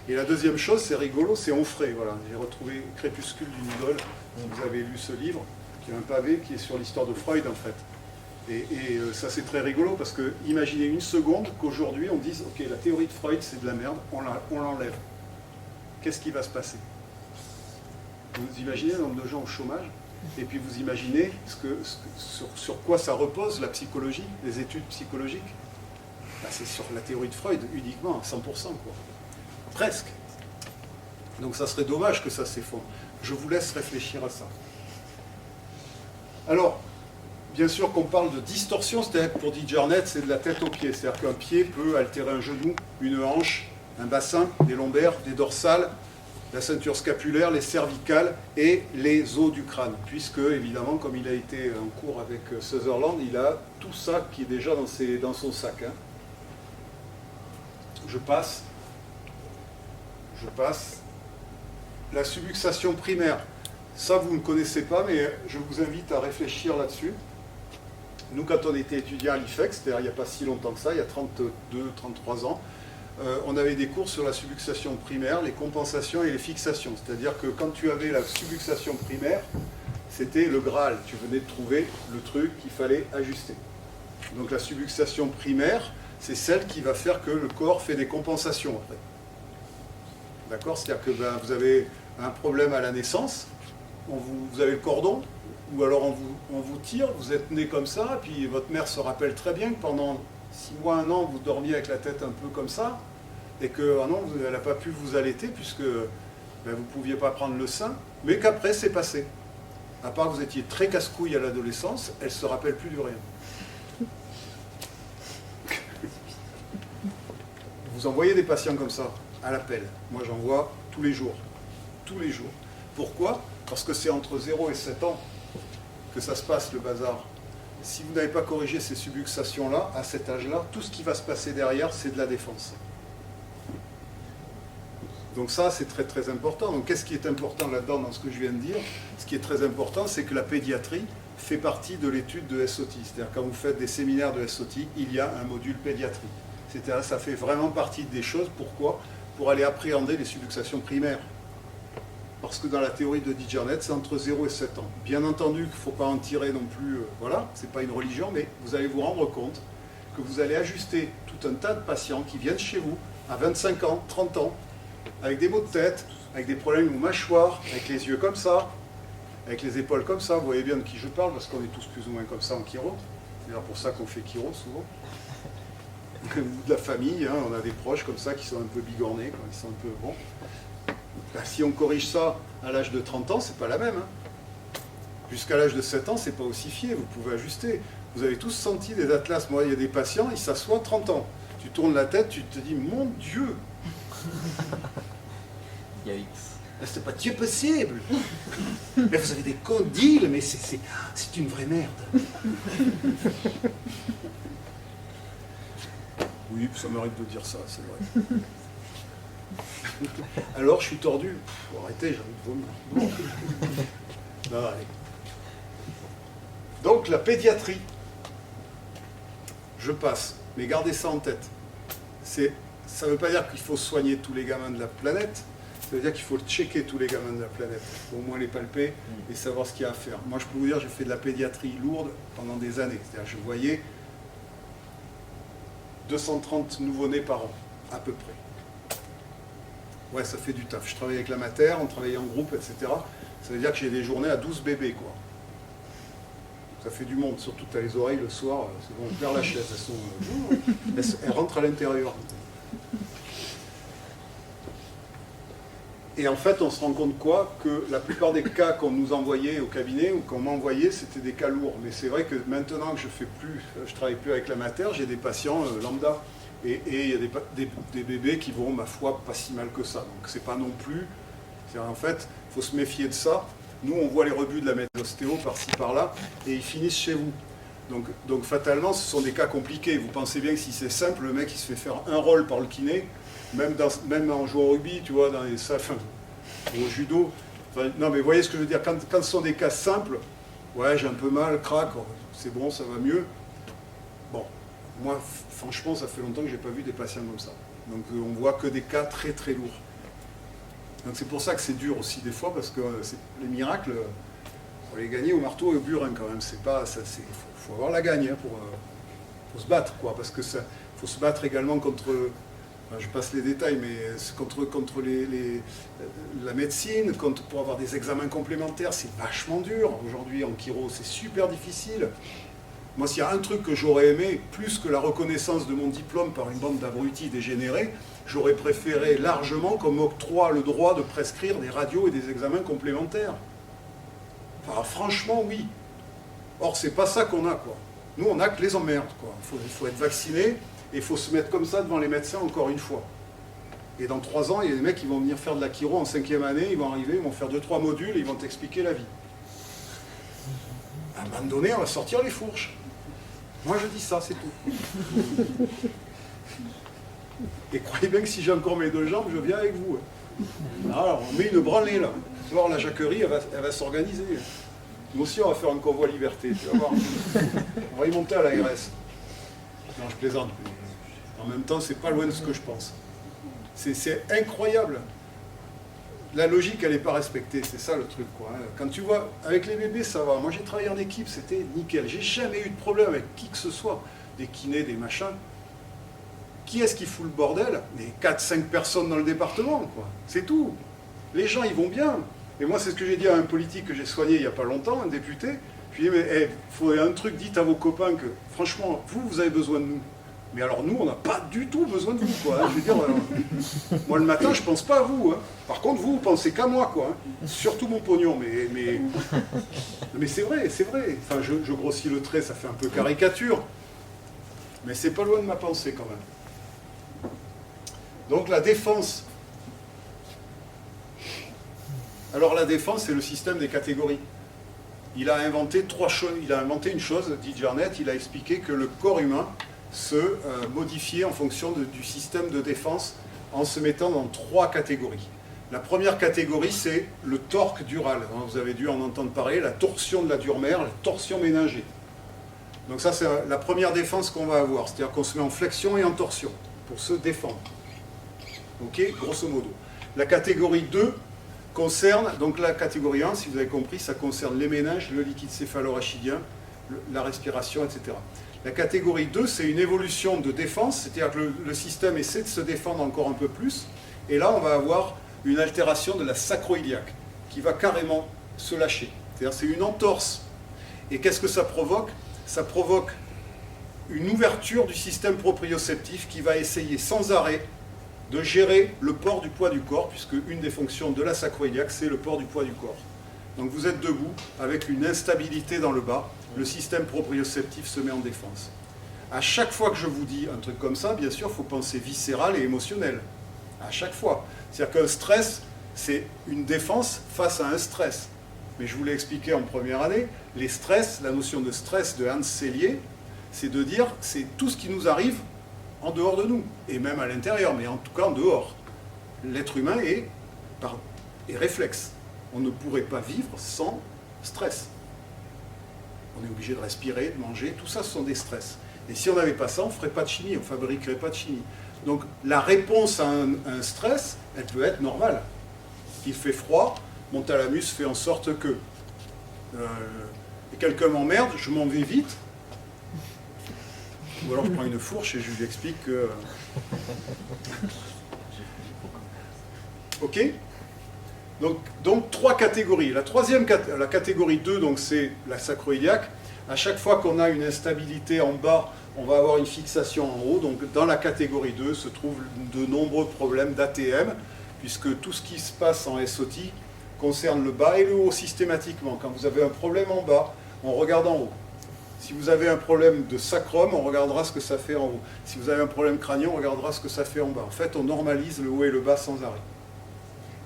Et la deuxième chose, c'est rigolo, c'est Onfray. Voilà, j'ai retrouvé Crépuscule d'une idole, vous avez lu ce livre, qui est un pavé qui est sur l'histoire de Freud en fait. Et ça c'est très rigolo parce que imaginez une seconde qu'aujourd'hui on dise ok, la théorie de Freud c'est de la merde, on l'enlève. Qu'est-ce qui va se passer? Vous imaginez le nombre de gens au chômage, et puis vous imaginez sur quoi ça repose la psychologie, les études psychologiques. C'est sur la théorie de Freud uniquement, à 100%, quoi. Presque. Donc ça serait dommage que ça s'effondre. Je vous laisse réfléchir à ça. Alors, bien sûr qu'on parle de distorsion, c'est-à-dire que pour Digernet, c'est de la tête aux pieds. C'est-à-dire qu'un pied peut altérer un genou, une hanche, un bassin, des lombaires, des dorsales, la ceinture scapulaire, les cervicales et les os du crâne. Puisque, évidemment, comme il a été en cours avec Sutherland, il a tout ça qui est déjà dans son sac. Hein. Je passe. La subluxation primaire. Ça, vous ne connaissez pas, mais je vous invite à réfléchir là-dessus. Nous, quand on était étudiants à l'IFEX, c'est-à-dire il n'y a pas si longtemps que ça, il y a 32-33 ans, on avait des cours sur la subluxation primaire, les compensations et les fixations. C'est-à-dire que quand tu avais la subluxation primaire, c'était le Graal. Tu venais de trouver le truc qu'il fallait ajuster. Donc la subluxation primaire, c'est celle qui va faire que le corps fait des compensations après. D'accord? C'est-à-dire que vous avez un problème à la naissance, vous avez le cordon, ou alors on vous tire, vous êtes né comme ça, puis votre mère se rappelle très bien que pendant 6 mois, 1 an, vous dormiez avec la tête un peu comme ça, et qu'un an, elle n'a pas pu vous allaiter, puisque vous ne pouviez pas prendre le sein, mais qu'après, c'est passé. À part que vous étiez très casse-couille à l'adolescence, elle ne se rappelle plus de rien. Vous envoyez des patients comme ça, à l'appel. Moi, j'en vois tous les jours. Tous les jours. Pourquoi? Parce que c'est entre 0 et 7 ans que ça se passe, le bazar. Si vous n'avez pas corrigé ces subluxations-là, à cet âge-là, tout ce qui va se passer derrière, c'est de la défense. Donc ça, c'est très très important. Donc qu'est-ce qui est important là-dedans, dans ce que je viens de dire? Ce qui est très important, c'est que la pédiatrie fait partie de l'étude de SOT. C'est-à-dire quand vous faites des séminaires de SOT, il y a un module pédiatrie. C'est-à-dire ça fait vraiment partie des choses. Pourquoi? Pour aller appréhender les subluxations primaires. Parce que dans la théorie de Digernet, c'est entre 0 et 7 ans. Bien entendu qu'il ne faut pas en tirer non plus, voilà, c'est pas une religion, mais vous allez vous rendre compte que vous allez ajuster tout un tas de patients qui viennent chez vous à 25 ans, 30 ans, avec des maux de tête, avec des problèmes aux mâchoires, avec les yeux comme ça, avec les épaules comme ça. Vous voyez bien de qui je parle, parce qu'on est tous plus ou moins comme ça en chiro. C'est d'ailleurs pour ça qu'on fait chiro souvent. Ou de la famille, hein, on a des proches comme ça qui sont un peu bigornés, qui sont un peu bons. Ben, si on corrige ça à l'âge de 30 ans, c'est pas la même. Hein. Jusqu'à l'âge de 7 ans, c'est pas ossifié, vous pouvez ajuster. Vous avez tous senti des atlas. Moi, il y a des patients, ils s'assoient 30 ans. Tu tournes la tête, tu te dis, mon Dieu! C'est pas Dieu possible! Mais vous avez des condyles, mais c'est une vraie merde. Oui, ça m'arrive de dire ça, c'est vrai. Alors, je suis tordu. Arrêtez, j'ai envie de vomir. Non, allez. Donc, la pédiatrie. Je passe, mais gardez ça en tête. Ça ne veut pas dire qu'il faut soigner tous les gamins de la planète, ça veut dire qu'il faut checker tous les gamins de la planète, au moins les palper et savoir ce qu'il y a à faire. Moi, je peux vous dire, j'ai fait de la pédiatrie lourde pendant des années. C'est-à-dire, je voyais 230 nouveau-nés par an, à peu près. Ouais, ça fait du taf. Je travaillais avec la mater, on travaillait en groupe, etc. Ça veut dire que j'ai des journées à 12 bébés, quoi. Ça fait du monde, surtout tu as les oreilles le soir, c'est bon, on perd la chaise, elles rentrent à l'intérieur. Et en fait, on se rend compte quoi? Que la plupart des cas qu'on nous envoyait au cabinet ou qu'on m'envoyait, c'était des cas lourds. Mais c'est vrai que maintenant que je travaille plus avec la mater, j'ai des patients lambda. Et il y a des bébés qui vont, ma foi, pas si mal que ça. Donc c'est pas non plus... En fait, il faut se méfier de ça. Nous, on voit les rebuts de la méthostéo par-ci, par-là, et ils finissent chez vous. Donc fatalement, ce sont des cas compliqués. Vous pensez bien que si c'est simple, le mec, il se fait faire un rôle par le kiné, même en jouant au rugby, tu vois, dans les salles, au judo. Enfin, non, mais vous voyez ce que je veux dire, quand ce sont des cas simples, ouais, j'ai un peu mal, crac, c'est bon, ça va mieux. Bon, moi, franchement, ça fait longtemps que je n'ai pas vu des patients comme ça. Donc on voit que des cas très très lourds. Donc c'est pour ça que c'est dur aussi des fois, parce que les miracles, il faut les gagner au marteau et au burin quand même. C'est pas, faut avoir la gagne hein, pour se battre, quoi, parce que faut se battre également contre, je passe les détails, mais contre la médecine, pour avoir des examens complémentaires, c'est vachement dur. Aujourd'hui en chiro, c'est super difficile. Moi, s'il y a un truc que j'aurais aimé, plus que la reconnaissance de mon diplôme par une bande d'abrutis dégénérés, j'aurais préféré largement qu'on m'octroie le droit de prescrire des radios et des examens complémentaires. Enfin, franchement, oui. Or, c'est pas ça qu'on a, quoi. Nous, on a que les emmerdes, quoi. Il faut être vacciné, et il faut se mettre comme ça devant les médecins encore une fois. Et dans 3 ans, il y a des mecs qui vont venir faire de la chiro en 5e année, ils vont arriver, ils vont faire 2-3 modules, et ils vont t'expliquer la vie. À un moment donné, on va sortir les fourches. Moi, je dis ça, c'est tout. Et croyez bien que si j'ai encore mes 2 jambes, je viens avec vous. Alors, on met une branlée, là. Tu vas voir, la jacquerie, elle va s'organiser. Nous aussi, on va faire un convoi liberté, tu vas voir. On va y monter à l'ARS. Non, je plaisante. En même temps, c'est pas loin de ce que je pense. C'est incroyable. La logique, elle n'est pas respectée, c'est ça le truc, quoi. Quand tu vois, avec les bébés, ça va. Moi, j'ai travaillé en équipe, c'était nickel. J'ai jamais eu de problème avec qui que ce soit. Des kinés, des machins. Qui est-ce qui fout le bordel? Les 4-5 personnes dans le département, quoi. C'est tout. Les gens, ils vont bien. Et moi, c'est ce que j'ai dit à un politique que j'ai soigné il n'y a pas longtemps, un député. Je lui ai dit, mais il faut un truc, dites à vos copains que, franchement, vous avez besoin de nous. Mais alors nous, on n'a pas du tout besoin de vous, quoi. Je veux dire, moi le matin, je pense pas à vous. Hein. Par contre, vous pensez qu'à moi, quoi. Surtout mon pognon, mais c'est vrai, c'est vrai. Enfin, je grossis le trait, ça fait un peu caricature. Mais c'est pas loin de ma pensée, quand même. Donc la défense. Alors la défense, c'est le système des catégories. Il a inventé 3 choses. Il a inventé une chose, dit Jarnett, il a expliqué que le corps humain se modifier en fonction du système de défense en se mettant dans 3 catégories. La première catégorie, c'est le torque dural. Vous avez dû en entendre parler, la torsion de la dure mère, la torsion méningée. Donc ça, c'est la première défense qu'on va avoir. C'est-à-dire qu'on se met en flexion et en torsion pour se défendre. Ok, grosso modo. La catégorie 2 concerne, donc la catégorie 1, si vous avez compris, ça concerne les méninges, le liquide céphalo-rachidien, la respiration, etc. La catégorie 2, c'est une évolution de défense, c'est-à-dire que le système essaie de se défendre encore un peu plus, et là on va avoir une altération de la sacro-iliaque, qui va carrément se lâcher. C'est-à-dire c'est une entorse. Et qu'est-ce que ça provoque? Ça provoque une ouverture du système proprioceptif qui va essayer sans arrêt de gérer le port du poids du corps, puisque une des fonctions de la sacro-iliaque, c'est le port du poids du corps. Donc vous êtes debout, avec une instabilité dans le bas, le système proprioceptif se met en défense. À chaque fois que je vous dis un truc comme ça, bien sûr, il faut penser viscéral et émotionnel. À chaque fois. C'est-à-dire qu'un stress, c'est une défense face à un stress. Mais je vous l'ai expliqué en première année, les stress, la notion de stress de Hans Selye, c'est de dire, c'est tout ce qui nous arrive en dehors de nous, et même à l'intérieur, mais en tout cas en dehors. L'être humain est réflexe. On ne pourrait pas vivre sans stress. On est obligé de respirer, de manger, tout ça ce sont des stress. Et si on n'avait pas ça, on ne ferait pas de chimie, on ne fabriquerait pas de chimie. Donc la réponse à un stress, elle peut être normale. Il fait froid, mon thalamus fait en sorte que quelqu'un m'emmerde, je m'en vais vite. Ou alors je prends une fourche et je lui explique que... Ok ? Donc 3 catégories. La catégorie 2, donc c'est la sacro-iliaque. À chaque fois qu'on a une instabilité en bas, on va avoir une fixation en haut. Donc dans la catégorie 2 se trouvent de nombreux problèmes d'ATM puisque tout ce qui se passe en SOT concerne le bas et le haut systématiquement. Quand vous avez un problème en bas, on regarde en haut. Si vous avez un problème de sacrum, on regardera ce que ça fait en haut. Si vous avez un problème crânien, on regardera ce que ça fait en bas. En fait, on normalise le haut et le bas sans arrêt.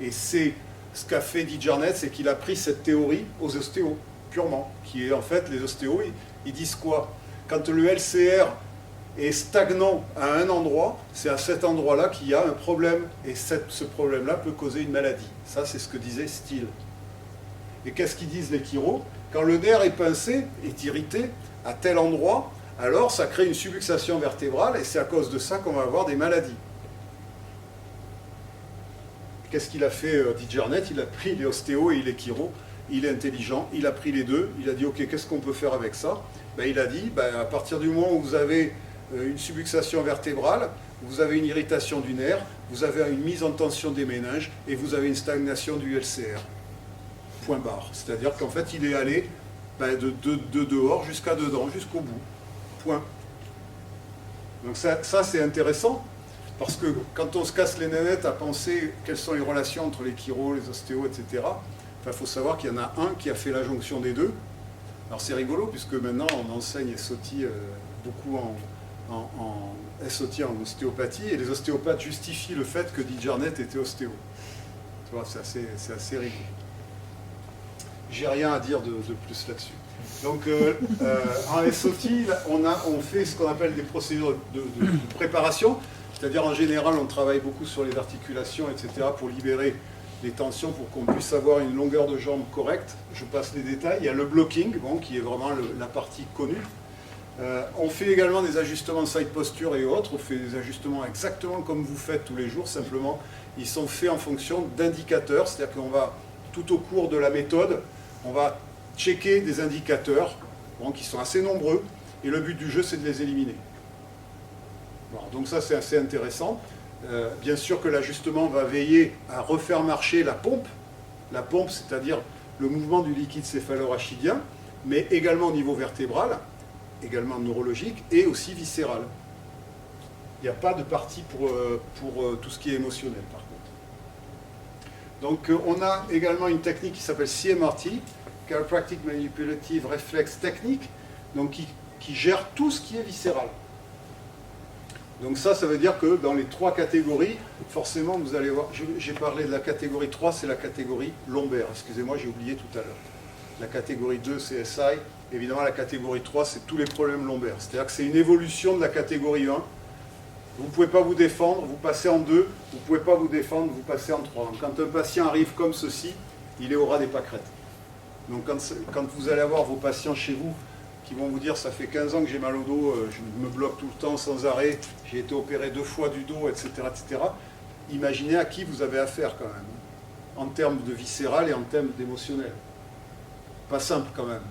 Et c'est ce qu'a fait Guy Jarnett, c'est qu'il a pris cette théorie aux ostéos, purement. Qui est en fait, les ostéos, ils disent quoi? Quand le LCR est stagnant à un endroit, c'est à cet endroit-là qu'il y a un problème. Et ce problème-là peut causer une maladie. Ça, c'est ce que disait Steele. Et qu'est-ce qu'ils disent les chiro? Quand le nerf est pincé, est irrité à tel endroit, alors ça crée une subluxation vertébrale et c'est à cause de ça qu'on va avoir des maladies. Qu'est-ce qu'il a fait, Guy Jarnett? Il a pris les ostéos et les chiro. Il est intelligent, il a pris les deux. Il a dit, ok, qu'est-ce qu'on peut faire avec ça? Il a dit, à partir du moment où vous avez une subluxation vertébrale, vous avez une irritation du nerf, vous avez une mise en tension des méninges et vous avez une stagnation du LCR. Point barre. C'est-à-dire qu'en fait, il est allé de dehors jusqu'à dedans, jusqu'au bout. Point. Donc ça c'est intéressant, parce que quand on se casse les nénettes à penser quelles sont les relations entre les chiro, les ostéos, etc., il faut savoir qu'il y en a un qui a fait la jonction des deux. Alors c'est rigolo, puisque maintenant on enseigne SOT beaucoup en SOT en ostéopathie, et les ostéopathes justifient le fait que Guy Jarnett était ostéo. Tu vois, c'est assez rigolo. J'ai rien à dire de plus là-dessus. Donc en SOT, on fait ce qu'on appelle des procédures de préparation, c'est-à-dire en général on travaille beaucoup sur les articulations, etc., pour libérer les tensions, pour qu'on puisse avoir une longueur de jambe correcte. Je passe les détails. Il y a le blocking, qui est vraiment la partie connue. On fait également des ajustements de side posture et autres. On fait des ajustements exactement comme vous faites tous les jours, simplement ils sont faits en fonction d'indicateurs, c'est-à-dire qu'on va, tout au cours de la méthode, on va checker des indicateurs qui sont assez nombreux, et le but du jeu, c'est de les éliminer. Bon, donc ça, c'est assez intéressant. Bien sûr que l'ajustement va veiller à refaire marcher la pompe, c'est-à-dire le mouvement du liquide céphalorachidien, mais également au niveau vertébral, également neurologique, et aussi viscéral. Il n'y a pas de partie pour tout ce qui est émotionnel, par contre. Donc on a également une technique qui s'appelle CMRT, Chiropractic Manipulative Reflex Technique, donc qui gère tout ce qui est viscéral. Donc ça veut dire que dans les trois catégories, forcément vous allez voir, j'ai parlé de la catégorie 3, c'est la catégorie lombaire, excusez-moi, j'ai oublié tout à l'heure. La catégorie 2, c'est SI, évidemment la catégorie 3, c'est tous les problèmes lombaires. C'est-à-dire que c'est une évolution de la catégorie 1. Vous ne pouvez pas vous défendre, vous passez en 2, vous ne pouvez pas vous défendre, vous passez en 3. Donc quand un patient arrive comme ceci, il est au ras des pâquerettes. Donc quand vous allez avoir vos patients chez vous, qui vont vous dire, ça fait 15 ans que j'ai mal au dos, je me bloque tout le temps sans arrêt, j'ai été opéré 2 fois du dos, etc., etc. Imaginez à qui vous avez affaire quand même, en termes de viscéral et en termes d'émotionnel. Pas simple quand même,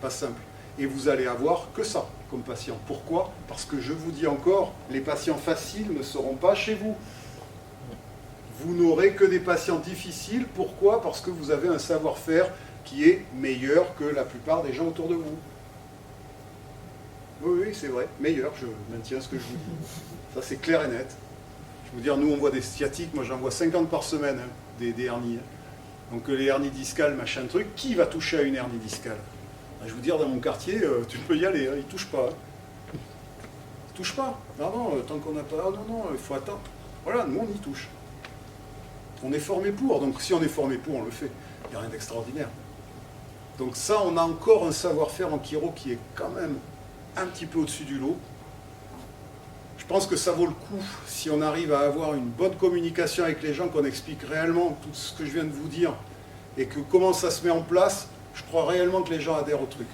pas simple. Et vous allez avoir que ça comme patient. Pourquoi? Parce que je vous dis encore, les patients faciles ne seront pas chez vous. Vous n'aurez que des patients difficiles. Pourquoi? Parce que vous avez un savoir-faire qui est meilleur que la plupart des gens autour de vous. Oui, c'est vrai, meilleur, je maintiens ce que je vous dis. Ça, c'est clair et net. Je veux dire, nous, on voit des sciatiques, moi j'en vois 50 par semaine, des hernies. Donc les hernies discales, machin truc, qui va toucher à une hernie discale? Je veux dire, dans mon quartier, tu peux y aller, ils ne touchent pas. Ils ne touchent pas. Non, tant qu'on n'a pas... non, il faut attendre. Voilà, nous, on y touche. On est formé pour, donc si on est formé pour, on le fait. Il n'y a rien d'extraordinaire. Donc ça, on a encore un savoir-faire en chiro qui est quand même un petit peu au-dessus du lot. Je pense que ça vaut le coup, si on arrive à avoir une bonne communication avec les gens, qu'on explique réellement tout ce que je viens de vous dire, et que comment ça se met en place, je crois réellement que les gens adhèrent au truc.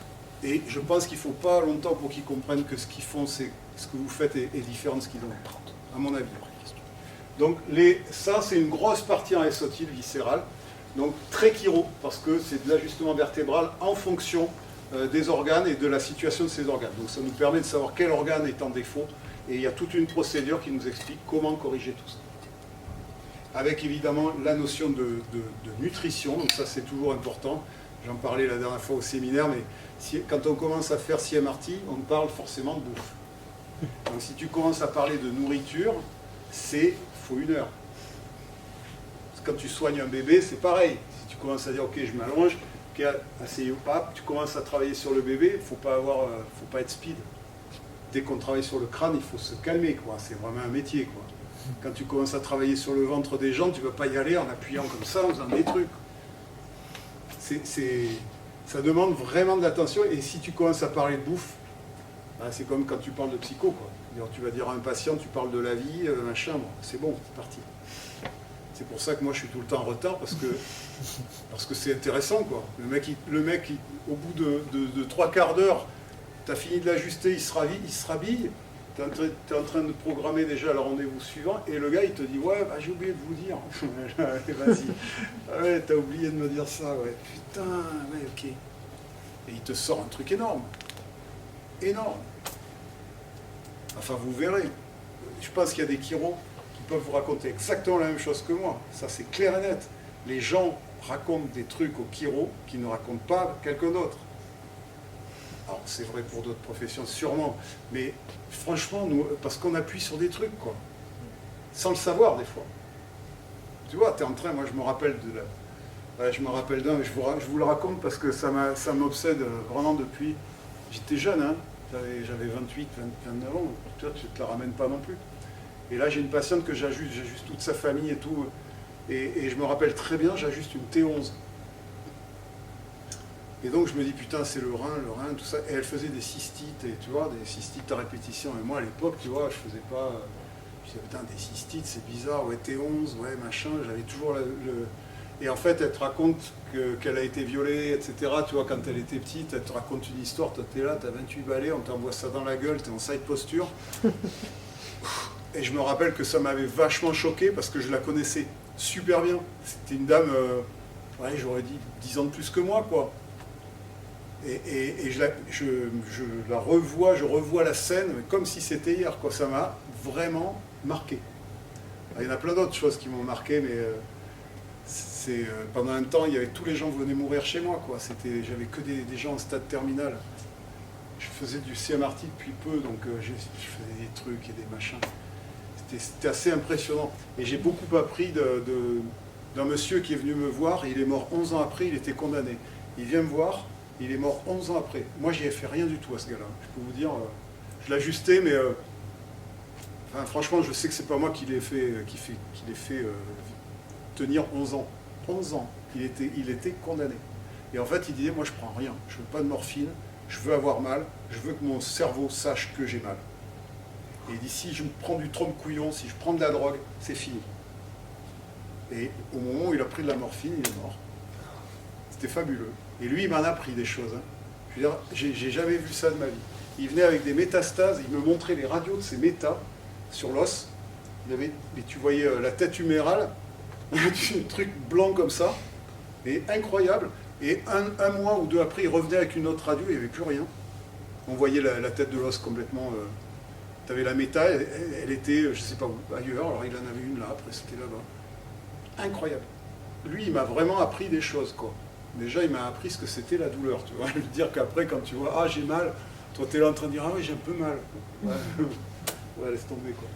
Et je pense qu'il ne faut pas longtemps pour qu'ils comprennent que ce qu'ils font, c'est ce que vous faites est différent de ce qu'ils ont, à mon avis. Donc ça, c'est une grosse partie en SOT, le viscéral. Donc très chiro, parce que c'est de l'ajustement vertébral en fonction des organes et de la situation de ces organes. Donc ça nous permet de savoir quel organe est en défaut, et il y a toute une procédure qui nous explique comment corriger tout ça. Avec évidemment la notion de nutrition, donc ça c'est toujours important. J'en parlais la dernière fois au séminaire, mais quand on commence à faire CMRT, on parle forcément de bouffe. Donc si tu commences à parler de nourriture, faut 1 heure. quand tu soignes un bébé, c'est pareil. Si tu commences à dire, ok, je m'allonge, ok, asseyez-vous, tu commences à travailler sur le bébé, il ne faut pas être speed. Dès qu'on travaille sur le crâne, il faut se calmer, quoi. C'est vraiment un métier, quoi. Quand tu commences à travailler sur le ventre des gens, tu ne vas pas y aller en appuyant comme ça, en faisant des trucs. Ça demande vraiment de l'attention, et si tu commences à parler de bouffe, ben c'est comme quand tu parles de psycho, quoi. Tu vas dire à un patient, tu parles de la vie, machin, bon, c'est bon, c'est parti. C'est pour ça que moi je suis tout le temps en retard, parce que c'est intéressant, quoi. Le mec au bout de 3/4 d'heure, tu as fini de l'ajuster, il se rhabille, tu es en train de programmer déjà le rendez-vous suivant, et le gars il te dit, ouais, bah, j'ai oublié de vous dire. Vas-y. Ah ouais, t'as oublié de me dire ça, ouais. Putain, ouais, ok. Et il te sort un truc énorme. Énorme. Enfin, vous verrez. Je pense qu'il y a des chiros qui peuvent vous raconter exactement la même chose que moi. Ça, c'est clair et net. Les gens racontent des trucs aux chiros qui ne racontent pas quelqu'un d'autre. Alors, c'est vrai pour d'autres professions, sûrement. Mais franchement, nous, parce qu'on appuie sur des trucs, quoi. Sans le savoir, des fois. Tu vois, tu es en train, moi, je me rappelle d'un, je vous le raconte parce que ça m'obsède vraiment depuis... J'étais jeune, hein. J'avais 28, 29 ans, toi tu ne te la ramènes pas non plus. Et là j'ai une patiente que j'ajuste toute sa famille et tout, et je me rappelle très bien, j'ajuste une T11. Et donc je me dis putain c'est le rein, tout ça, et elle faisait des cystites, et tu vois, des cystites à répétition, et moi à l'époque, tu vois, je faisais pas, je disais putain des cystites c'est bizarre, ouais T11, ouais machin, j'avais toujours Et en fait, elle te raconte qu'elle a été violée, etc. Tu vois, quand elle était petite, elle te raconte une histoire, toi t'es là, t'as 28 balais, on t'envoie ça dans la gueule, t'es en side posture. Et je me rappelle que ça m'avait vachement choqué parce que je la connaissais super bien. C'était une dame, ouais, j'aurais dit 10 ans de plus que moi, quoi. Et je revois la scène comme si c'était hier, quoi. Ça m'a vraiment marqué. Alors, il y en a plein d'autres choses qui m'ont marqué, mais... pendant un temps, tous les gens venaient mourir chez moi, quoi. J'avais que des gens en stade terminal. Je faisais du CMRT depuis peu, donc je faisais des trucs et des machins. C'était assez impressionnant. Et j'ai beaucoup appris d'un monsieur qui est venu me voir. Il est mort 11 ans après, il était condamné. Il vient me voir, il est mort 11 ans après. Moi, j'y ai fait rien du tout à ce gars-là. Je peux vous dire, je l'ajustais, mais enfin, franchement, je sais que c'est pas moi qui l'ai fait tenir 11 ans. 11 ans, il était condamné. Et en fait, il disait, moi je prends rien, je veux pas de morphine, je veux avoir mal, je veux que mon cerveau sache que j'ai mal. Et il dit, si je prends du trompe-couillon, si je prends de la drogue, c'est fini. Et au moment où il a pris de la morphine, il est mort. C'était fabuleux. Et lui, il m'en a appris des choses. Hein. Je veux dire, j'ai jamais vu ça de ma vie. Il venait avec des métastases, il me montrait les radios de ces métas sur l'os. Mais tu voyais la tête humérale, un truc blanc comme ça, et incroyable. Et un mois ou deux après, il revenait avec une autre radio, il n'y avait plus rien. On voyait la tête de l'os complètement... tu avais la méta, elle était, je ne sais pas où, ailleurs, alors il en avait une là, après c'était là-bas. Incroyable. Lui, il m'a vraiment appris des choses, quoi. Déjà, il m'a appris ce que c'était la douleur, tu vois. Je veux dire qu'après, quand tu vois, ah, j'ai mal, toi, tu es là en train de dire, ah oui, j'ai un peu mal. Ouais, laisse tomber, quoi.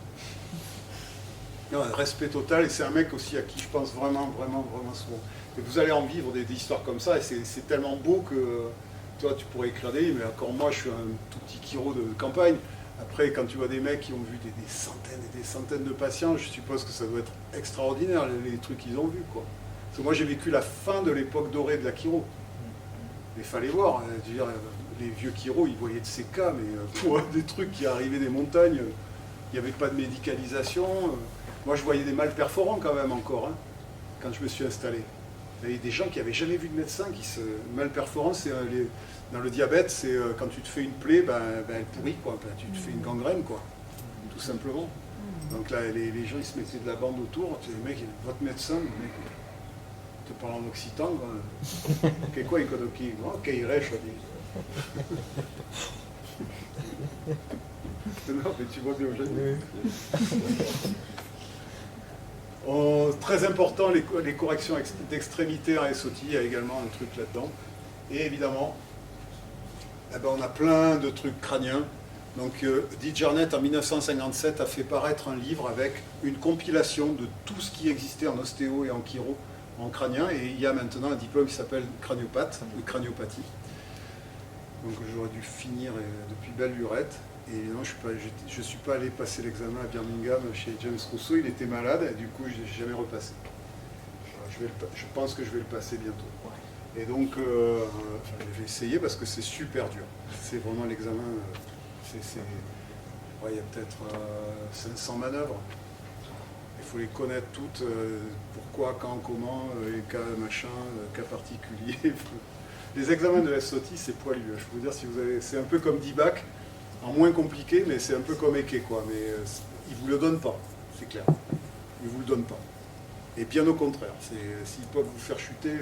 Non, respect total, et c'est un mec aussi à qui je pense vraiment souvent. Et vous allez en vivre des histoires comme ça, et c'est tellement beau que toi tu pourrais éclater, mais encore moi je suis un tout petit chiro de campagne. Après, quand tu vois des mecs qui ont vu des centaines et des centaines de patients, je suppose que ça doit être extraordinaire les trucs qu'ils ont vus, quoi. Parce que moi j'ai vécu la fin de l'époque dorée de la chiro. Il fallait voir, je veux dire, les vieux chiros, ils voyaient de ces cas, mais pour des trucs qui arrivaient des montagnes, il n'y avait pas de médicalisation. Moi, je voyais des mal perforants quand même encore, hein, quand je me suis installé. Il y avait des gens qui n'avaient jamais vu de médecin qui se... Mal perforant, c'est dans le diabète, c'est quand tu te fais une plaie, elle pourrit, quoi. Ben, tu te fais une gangrène, quoi, tout simplement. Donc là, les gens, ils se mettaient de la bande autour. Les mecs, votre médecin, le mec, te parle en occitan, quoi. Ok, quoi, ok, il rêche, je dis. Non, mais tu vois bien aujourd'hui. Très important, les corrections d'extrémité en SOT, il y a également un truc là-dedans. Et évidemment, on a plein de trucs crâniens. Donc Dick Jarnett en 1957 a fait paraître un livre avec une compilation de tout ce qui existait en ostéo et en chiro, en crânien, et il y a maintenant un diplôme qui s'appelle craniopathie. Donc j'aurais dû finir depuis belle lurette. Et non, je ne suis pas allé passer l'examen à Birmingham chez James Rousseau, il était malade, et du coup je n'ai jamais repassé. Je pense que je vais le passer bientôt. Et donc, je vais essayer parce que c'est super dur. C'est vraiment l'examen. Il y a peut-être 500 manœuvres. Il faut les connaître toutes. Pourquoi, quand, comment, et cas machin, cas particulier. Les examens de SOT, c'est poilu. Je peux vous dire, c'est un peu comme DIBAC, en moins compliqué, mais c'est un peu comme EKE, quoi. Mais ils ne vous le donnent pas, c'est clair. Ils ne vous le donnent pas. Et bien au contraire. S'ils peuvent vous faire chuter,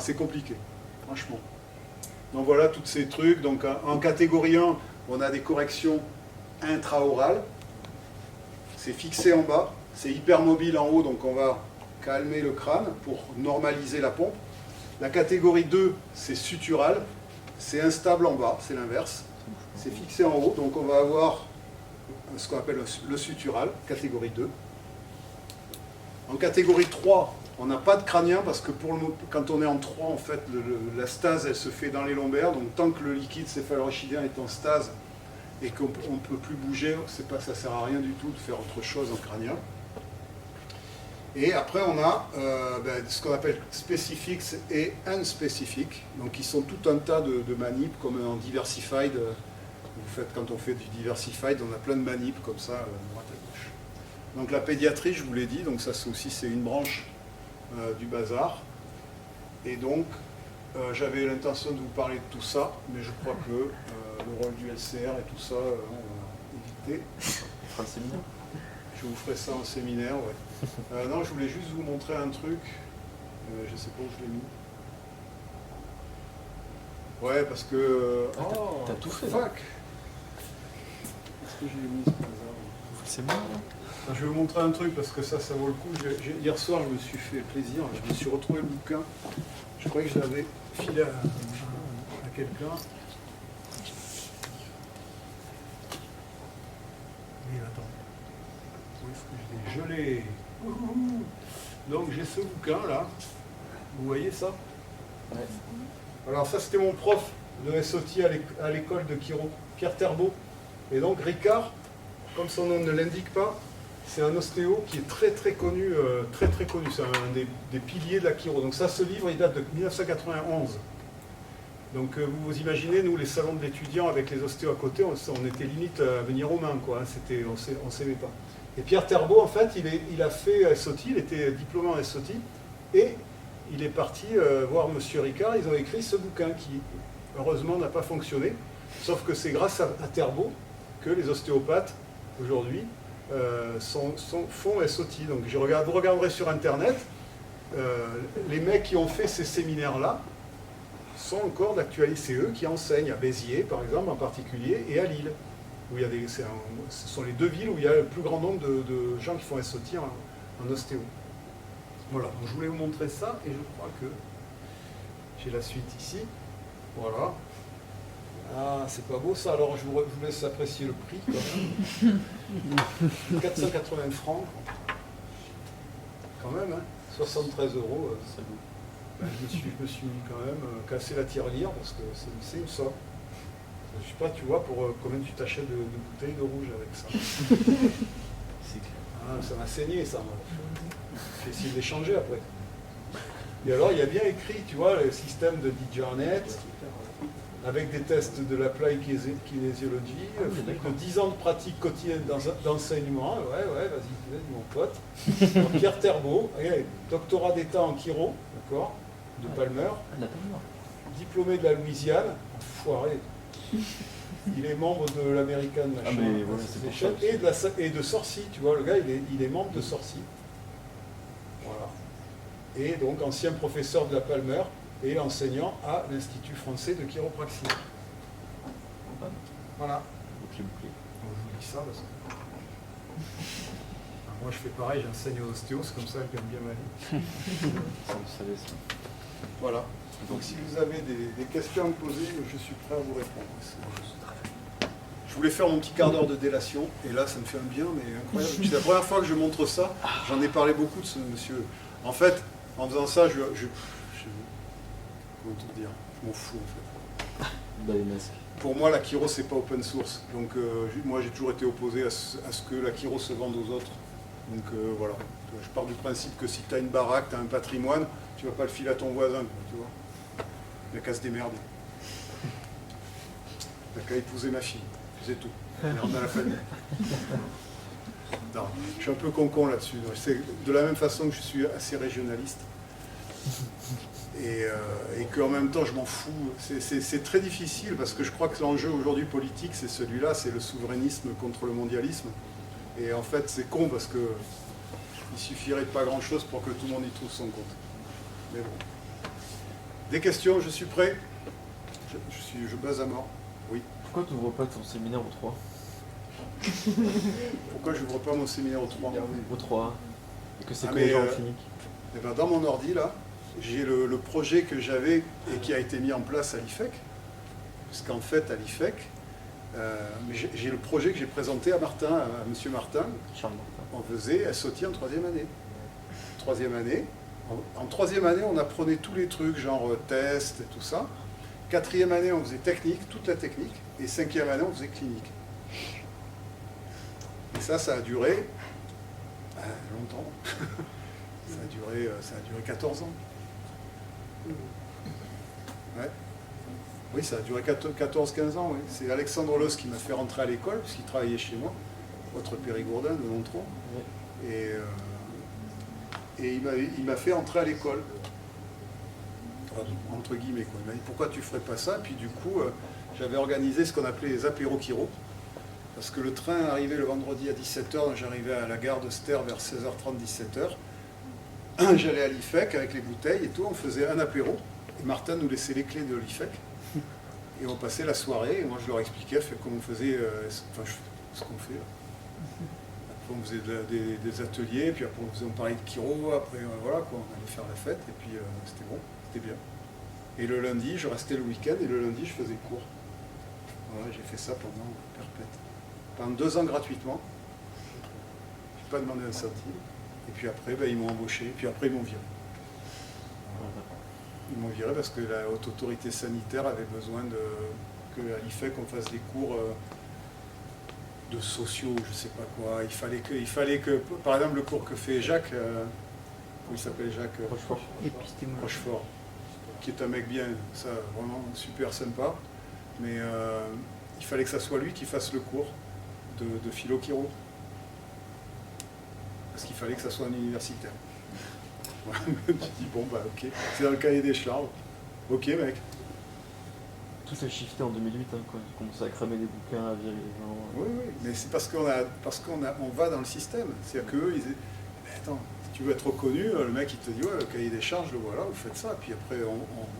c'est compliqué, franchement. Donc voilà, tous ces trucs. Donc en catégorie 1, on a des corrections intraorales. C'est fixé en bas, c'est hypermobile en haut, donc on va calmer le crâne pour normaliser la pompe. La catégorie 2, c'est sutural, c'est instable en bas, c'est l'inverse. C'est fixé en haut, donc on va avoir ce qu'on appelle le sutural, catégorie 2. En catégorie 3, on n'a pas de crânien parce que quand on est en 3, en fait, la stase, elle se fait dans les lombaires. Donc tant que le liquide céphalorachidien est en stase et qu'on ne peut plus bouger, ça ne sert à rien du tout de faire autre chose en crânien. Et après, on a ce qu'on appelle spécifiques et unspécifiques. Donc ils sont tout un tas de manips, comme en diversified. Quand on fait du diversified, on a plein de manips comme ça, droite à gauche. Donc la pédiatrie, je vous l'ai dit, donc ça c'est une branche du bazar. Et donc, j'avais l'intention de vous parler de tout ça, mais je crois que le rôle du LCR et tout ça, on va éviter. On fera le séminaire. Je vous ferai ça en séminaire, ouais. Non, je voulais juste vous montrer un truc. Je ne sais pas où je l'ai mis. Ouais, parce que... T'as tout fait, fuck. Est-ce que j'ai mis ce bazar? On fait le séminaire, là. Je vais vous montrer un truc parce que ça vaut le coup. Hier soir, je me suis fait plaisir. Je me suis retrouvé le bouquin. Je croyais que je l'avais filé à quelqu'un. Mais attends. Où est-ce que je l'ai? Donc j'ai ce bouquin là. Vous voyez ça? Ouais. Alors ça, c'était mon prof de SOT à l'école de chiro, Pierre Terbeau. Et donc Ricard, comme son nom ne l'indique pas, c'est un ostéo qui est très très connu, c'est un des piliers de la chiro. Donc ça, ce livre, il date de 1991. Donc vous imaginez, nous, les salons de l'étudiant avec les ostéos à côté, on était limite à venir aux mains, quoi. On ne s'aimait pas. Et Pierre Terbeau, en fait, il a fait SOT, il était diplômé en SOT, et il est parti voir M. Ricard. Ils ont écrit ce bouquin qui, heureusement, n'a pas fonctionné, sauf que c'est grâce à Terbeau que les ostéopathes, aujourd'hui, font SOT. Donc vous regarderez sur Internet, les mecs qui ont fait ces séminaires-là sont encore d'actualité. C'est eux qui enseignent à Béziers, par exemple, en particulier, et à Lille. Où il y a ce sont les deux villes où il y a le plus grand nombre de gens qui font SOT en ostéo. Voilà, donc je voulais vous montrer ça, et je crois que j'ai la suite ici. Voilà. Ah, c'est pas beau ça, alors je vous laisse apprécier le prix quand même. 480 francs. Quand même, hein. 73 €. Je me suis mis quand même cassé la tirelire parce que c'est une somme. Je sais pas, tu vois, pour combien tu t'achètes de bouteilles de rouge avec ça. C'est clair. Ah, ça m'a saigné ça. J'ai essayé de les changer après. Et alors il y a bien écrit, tu vois, le système de Dick Jarnett, avec des tests de l'applied kinésiologie, de 10 ans de pratique quotidienne d'enseignement. Ouais, vas-y, mon pote. Donc, Pierre Terbeau, doctorat d'état en chiro, d'accord, de Palmer, diplômé de la Louisiane, enfoiré. Il est membre de l'American Association et de Sorcy, tu vois, le gars il est membre de Sorcy. Voilà. Et donc ancien professeur de la Palmer et enseignant à l'Institut français de chiropraxie. Voilà. Bouclé. Donc, je vous dis ça parce que... moi je fais pareil, j'enseigne aux ostéos, c'est comme ça que j'aime bien ma vie. Ça, vous savez ça. Voilà. Donc si vous avez des questions à me poser, je suis prêt à vous répondre. Je voulais faire mon petit quart d'heure de délation, et là, ça me fait un bien, mais incroyable. C'est la première fois que je montre ça. J'en ai parlé beaucoup de ce monsieur. En fait, en faisant ça, comment te dire, je m'en fous, en fait. Bah, les masques. Pour moi, l'Akiro, c'est pas open source. Donc, moi, j'ai toujours été opposé à ce que l'Akiro se vende aux autres. Donc, voilà. Je pars du principe que si tu as une baraque, tu as un patrimoine, tu vas pas le filer à ton voisin, quoi, tu vois. Il n'a qu'à se démerder. Il n'a qu'à épouser ma fille. C'est tout. Merde à la famille. Non, je suis un peu con là-dessus. C'est de la même façon que je suis assez régionaliste. Et qu'en même temps, je m'en fous. C'est très difficile parce que je crois que l'enjeu aujourd'hui politique, c'est celui-là, c'est le souverainisme contre le mondialisme. Et en fait, c'est con parce que il suffirait de pas grand-chose pour que tout le monde y trouve son compte. Mais bon. Des questions, je suis prêt. Je base à mort. Oui. Pourquoi tu n'ouvres pas ton séminaire au 3 Pourquoi je n'ouvre pas mon séminaire au 3 Au 3. Et que c'est Ah, que les gens en mais, clinique. Eh ben, dans mon ordi, là, j'ai le projet que j'avais et qui a été mis en place à l'IFEC. Parce qu'en fait, à l'IFEC, j'ai le projet que j'ai présenté à Martin, à M. Martin. Charles Martin. On faisait SOTI en troisième année. En troisième année, on apprenait tous les trucs, genre test et tout ça. Quatrième année, on faisait technique, toute la technique. Et cinquième année, on faisait clinique. Et ça a duré longtemps. ça a duré 14 ans. Ouais. Oui, ça a duré 14-15 ans. Oui. C'est Alexandre Loss qui m'a fait rentrer à l'école, puisqu'il travaillait chez moi, autre Périgourdin de Nontron. Et il m'a fait entrer à l'école. Entre guillemets, quoi. Il m'a dit pourquoi tu ferais pas ça? Puis du coup, j'avais organisé ce qu'on appelait les apéros Kiro. Parce que le train arrivait le vendredi à 17h, j'arrivais à la gare de Ster vers 16h30, 17h. J'allais à l'IFEC avec les bouteilles et tout, on faisait un apéro. Et Martin nous laissait les clés de l'IFEC. Et on passait la soirée, et moi je leur expliquais comment on faisait, ce qu'on fait là. Après on faisait des ateliers, puis après on parlait de Kiro, après voilà quoi, on allait faire la fête, et puis c'était bon, c'était bien. Et le lundi, je restais le week-end, et le lundi je faisais cours. Voilà, j'ai fait ça pendant perpète. Pendant 2 ans gratuitement. Je n'ai pas demandé un centime. Et puis après, ils m'ont embauché, et puis après ils m'ont viré. Ils m'ont viré parce que la haute autorité sanitaire avait besoin qu'à l'IFEC on fasse des cours de sociaux, je ne sais pas quoi. Il fallait que, par exemple, le cours que fait Jacques, comment il s'appelle Jacques Rochefort, qui est un mec bien, ça vraiment super sympa, mais il fallait que ça soit lui qui fasse le cours de philo-chiro. Parce qu'il fallait que ça soit un universitaire. Tu dis, bon, bah ok, c'est dans le cahier des charges. Ok, mec. Tout s'est shifté en 2008, hein, quand on commençait à cramer des bouquins, à virer les gens. Oui, mais c'est parce qu'on va dans le système. C'est-à-dire qu'eux, ils disent, mais attends, si tu veux être reconnu, le mec il te dit, ouais, le cahier des charges, le voilà, vous faites ça. Puis après,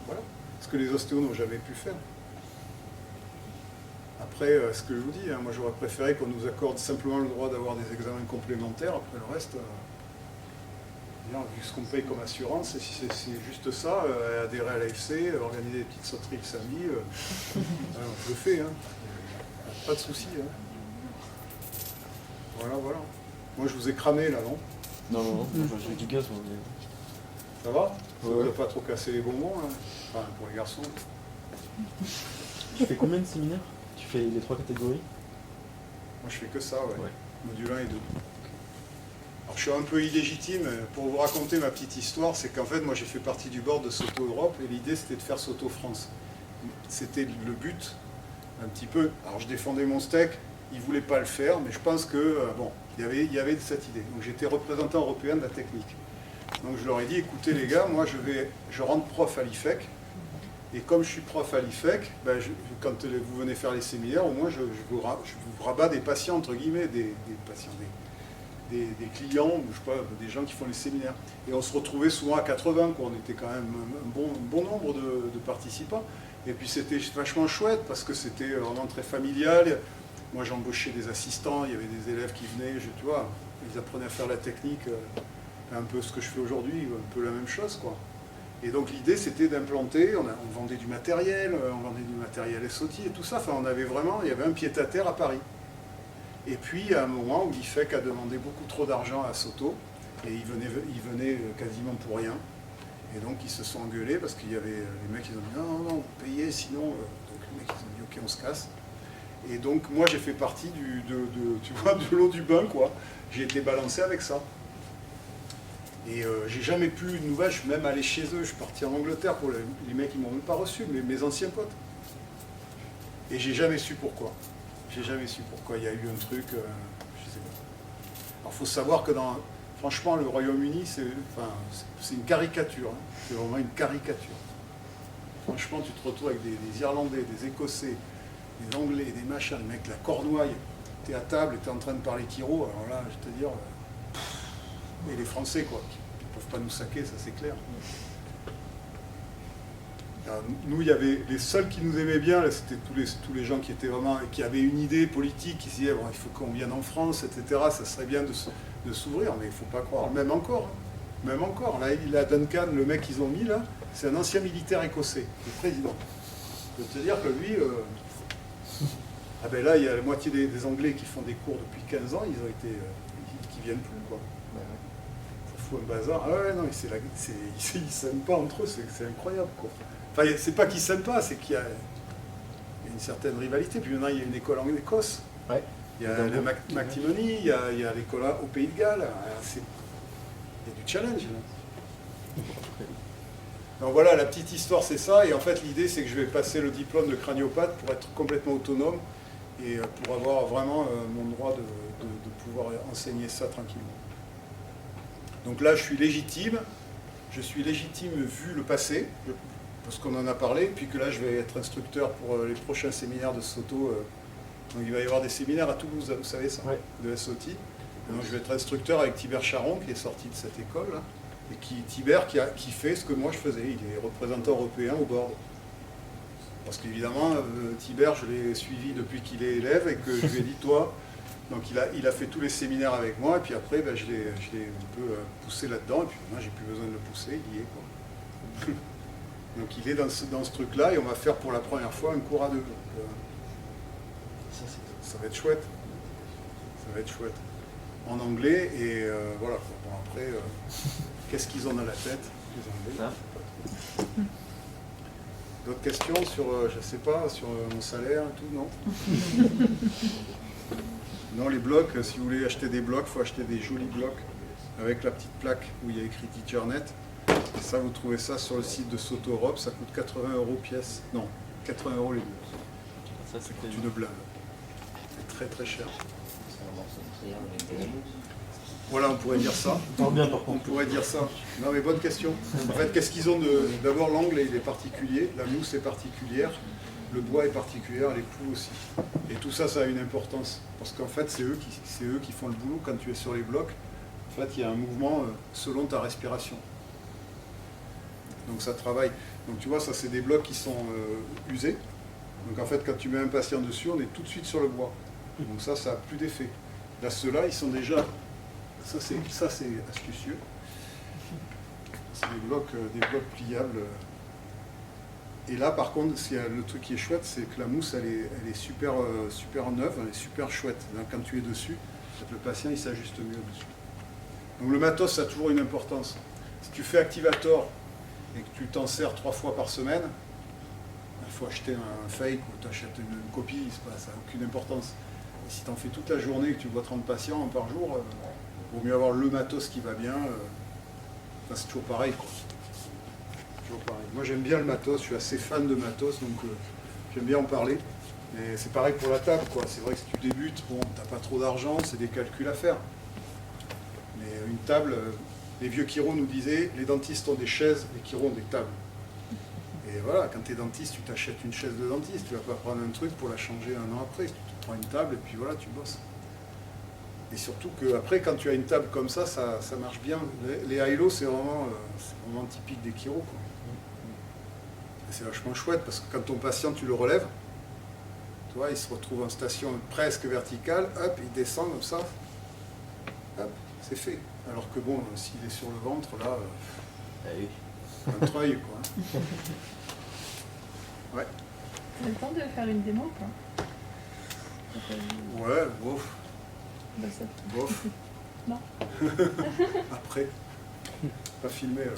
voilà. Ce que les ostéos n'ont jamais pu faire. Après, ce que je vous dis, hein, moi j'aurais préféré qu'on nous accorde simplement le droit d'avoir des examens complémentaires. Après le reste, vu ce qu'on paye comme assurance, et si c'est juste ça, adhérer à l'AFC, organiser des petites sauteries le samedi, on le fait, hein. Pas de souci. Hein. Voilà. Moi je vous ai cramé là, non? Non, j'ai du gaz, moi. Mais... Ça va? Ça Ouais. ne pas trop casser les bonbons, hein. Enfin, pour les garçons. Tu fais combien de séminaires? Tu fais les 3 catégories? Moi je fais que ça, ouais. Ouais. Module 1 et 2. Alors je suis un peu illégitime, pour vous raconter ma petite histoire, c'est qu'en fait moi j'ai fait partie du board de Soto Europe et l'idée c'était de faire Soto France. C'était le but, un petit peu. Alors je défendais mon steak, ils ne voulaient pas le faire, mais je pense que, il y avait cette idée. Donc j'étais représentant européen de la technique. Donc je leur ai dit, écoutez les gars, moi je rentre prof à l'IFEC, et comme je suis prof à l'IFEC, quand vous venez faire les séminaires, au moins je vous rabats des patients, entre guillemets, des patients, des clients, ou je sais pas, des gens qui font les séminaires. Et on se retrouvait souvent à 80, quoi. On était quand même un bon nombre de participants. Et puis c'était vachement chouette, parce que c'était vraiment très familial. Moi j'embauchais des assistants, il y avait des élèves qui venaient, tu vois, ils apprenaient à faire la technique, un peu ce que je fais aujourd'hui, un peu la même chose, quoi. Et donc l'idée c'était d'implanter, on vendait du matériel, SOTI et tout ça, enfin il y avait un pied-à-terre à Paris. Et puis il y a un moment où l'IFEC a demandé beaucoup trop d'argent à Soto, et ils venaient quasiment pour rien. Et donc ils se sont engueulés parce qu'il y avait les mecs qui ont dit non, vous payez, sinon. Donc les mecs ils ont dit ok, on se casse. Et donc moi j'ai fait partie de l'eau du bain, quoi. J'ai été balancé avec ça. Et j'ai jamais pu de nouvelles, je suis même allé chez eux, je suis parti en Angleterre pour les mecs ils m'ont même pas reçu, mes anciens potes. Et j'ai jamais su pourquoi. J'ai jamais su pourquoi il y a eu un truc, je sais pas. Alors il faut savoir que franchement le Royaume-Uni c'est une caricature, hein. C'est vraiment une caricature. Franchement tu te retrouves avec des Irlandais, des Écossais, des Anglais, des machins, des mecs de la Cornouaille, t'es à table et t'es en train de parler Kiro, alors là je vais te dire... Et les Français, quoi, qui ne peuvent pas nous saquer, ça c'est clair. Alors, nous, il y avait les seuls qui nous aimaient bien, c'était tous les gens qui étaient vraiment, qui avaient une idée politique, qui se disaient, bon, il faut qu'on vienne en France, etc. Ça serait bien de s'ouvrir, mais il ne faut pas croire. Même encore. Là, il a Duncan, le mec qu'ils ont mis là, c'est un ancien militaire écossais, le président. Je peux te dire que lui, ah ben là, il y a la moitié des Anglais qui font des cours depuis 15 ans, qui viennent plus, quoi. Un bazar. Ah ouais, non, ils s'aiment pas entre eux, c'est incroyable, quoi. Enfin, c'est pas qu'ils s'aiment pas, c'est qu'il y a une certaine rivalité. Puis maintenant, il y a une école en Écosse. Ouais. Il y a le Mactimony, il y a l'école au Pays de Galles. Il y a du challenge, là. Donc voilà, la petite histoire, c'est ça. Et en fait, l'idée, c'est que je vais passer le diplôme de craniopathe pour être complètement autonome et pour avoir vraiment mon droit de pouvoir enseigner ça tranquillement. Donc là, je suis légitime vu le passé, parce qu'on en a parlé, puis que là, je vais être instructeur pour les prochains séminaires de Soto. Donc il va y avoir des séminaires à Toulouse, vous savez ça, ouais. De SOTI. Donc je vais être instructeur avec Tibert Charon, qui est sorti de cette école, là, et Tibert qui fait ce que moi je faisais. Il est représentant européen au board. Parce qu'évidemment, Tibert, je l'ai suivi depuis qu'il est élève, et que je lui ai dit, toi... Donc il a fait tous les séminaires avec moi, et puis après je l'ai un peu poussé là-dedans, et puis maintenant j'ai plus besoin de le pousser, il y est, quoi. Donc il est dans ce truc-là, et on va faire pour la première fois un cours à deux. Donc, ça va être chouette. Ça va être chouette. En anglais, et voilà. Bon, après, qu'est-ce qu'ils ont dans la tête, les Anglais? D'autres questions sur, je sais pas, sur mon salaire et tout, non? Non, les blocs, si vous voulez acheter des blocs, il faut acheter des jolis blocs avec la petite plaque où il y a écrit TeacherNet. Et ça, vous trouvez ça sur le site de Soto Europe, ça coûte 80 € pièce. Non, 80 € les deux. Ça coûte une blinde. C'est très très cher. Voilà, on pourrait dire ça. On pourrait dire ça. Non, mais bonne question. En fait, qu'est-ce qu'ils ont de... D'abord, l'angle, il est particulier, la mousse est particulière. Le bois est particulier, les clous aussi. Et tout ça, ça a une importance. Parce qu'en fait, c'est eux qui font le boulot. Quand tu es sur les blocs, en fait, il y a un mouvement selon ta respiration. Donc ça travaille. Donc tu vois, ça, c'est des blocs qui sont usés. Donc en fait, quand tu mets un patient dessus, on est tout de suite sur le bois. Donc ça n'a plus d'effet. Là, ceux-là, ils sont déjà... Ça, c'est astucieux. C'est des blocs pliables. Et là, par contre, le truc qui est chouette, c'est que la mousse, elle est super, super neuve, elle est super chouette. Donc, quand tu es dessus, le patient, il s'ajuste mieux dessus. Donc le matos, ça a toujours une importance. Si tu fais Activator et que tu t'en sers 3 fois par semaine, il faut acheter un fake ou tu achètes une copie, ça n'a aucune importance. Et si tu en fais toute la journée et que tu vois 30 patients par jour, il vaut mieux avoir le matos qui va bien. C'est toujours pareil, quoi. Moi j'aime bien le matos, je suis assez fan de matos, donc j'aime bien en parler. Mais c'est pareil pour la table, quoi. C'est vrai que si tu débutes, bon, t'as pas trop d'argent, c'est des calculs à faire. Mais une table, les vieux chiro nous disaient, les dentistes ont des chaises, les chiro ont des tables. Et voilà, quand tu es dentiste, tu t'achètes une chaise de dentiste, tu vas pas prendre un truc pour la changer un an après. Tu te prends une table et puis voilà, tu bosses. Et surtout qu'après, quand tu as une table comme ça, ça marche bien. Les high-low, c'est vraiment typique des chiro, quoi. C'est vachement chouette parce que quand ton patient, tu le relèves, tu vois, il se retrouve en station presque verticale, hop, il descend comme ça, hop, c'est fait. Alors que bon, s'il est sur le ventre, là, un treuil, quoi. Ouais. T'as le temps de faire une démo ou pas? Ouais, bof. Bah, ça... Bof. Non. Après. Pas filmé, là.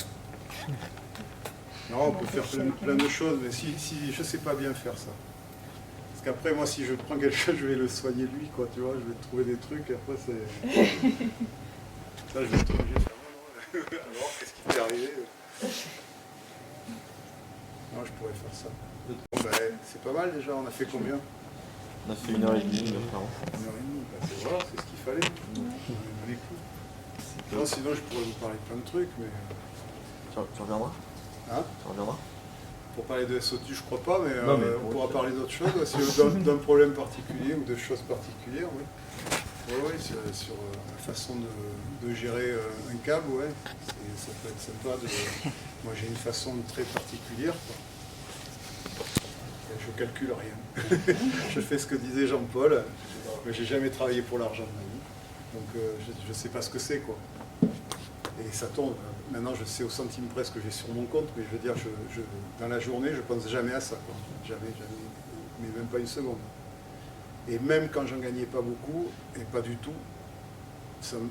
Non, on peut faire plein de choses, mais si je sais pas bien faire ça. Parce qu'après, moi, si je prends quelqu'un, je vais le soigner lui, quoi, tu vois, je vais trouver des trucs, et après, c'est... Ça, je vais être obligé de faire, alors, qu'est-ce qui t'est arrivé? Non, je pourrais faire ça. Bon, ben, c'est pas mal, déjà, on a fait combien? On a fait 1h30, 1h40. 1h30, ben, c'est voilà, c'est ce qu'il fallait. On a les coups. Non, sinon, je pourrais vous parler de plein de trucs, mais... Tu reviendras? Hein? Tu reviendras? Pour parler de SOTU, je crois pas, mais, non, mais on pourra parler d'autres choses, d'un problème particulier ou de choses particulières, oui. Oui, sur la façon de gérer un câble, ouais. Ça peut être sympa. Moi, j'ai une façon très particulière, quoi. Je calcule rien. Je fais ce que disait Jean-Paul, mais j'ai jamais travaillé pour l'argent de ma vie. Donc, je sais pas ce que c'est, quoi. Et ça tourne. Maintenant, je sais au centime près ce que j'ai sur mon compte, mais je veux dire, dans la journée, je pense jamais à ça, quoi. Jamais, mais même pas une seconde. Et même quand j'en gagnais pas beaucoup, et pas du tout, ça me...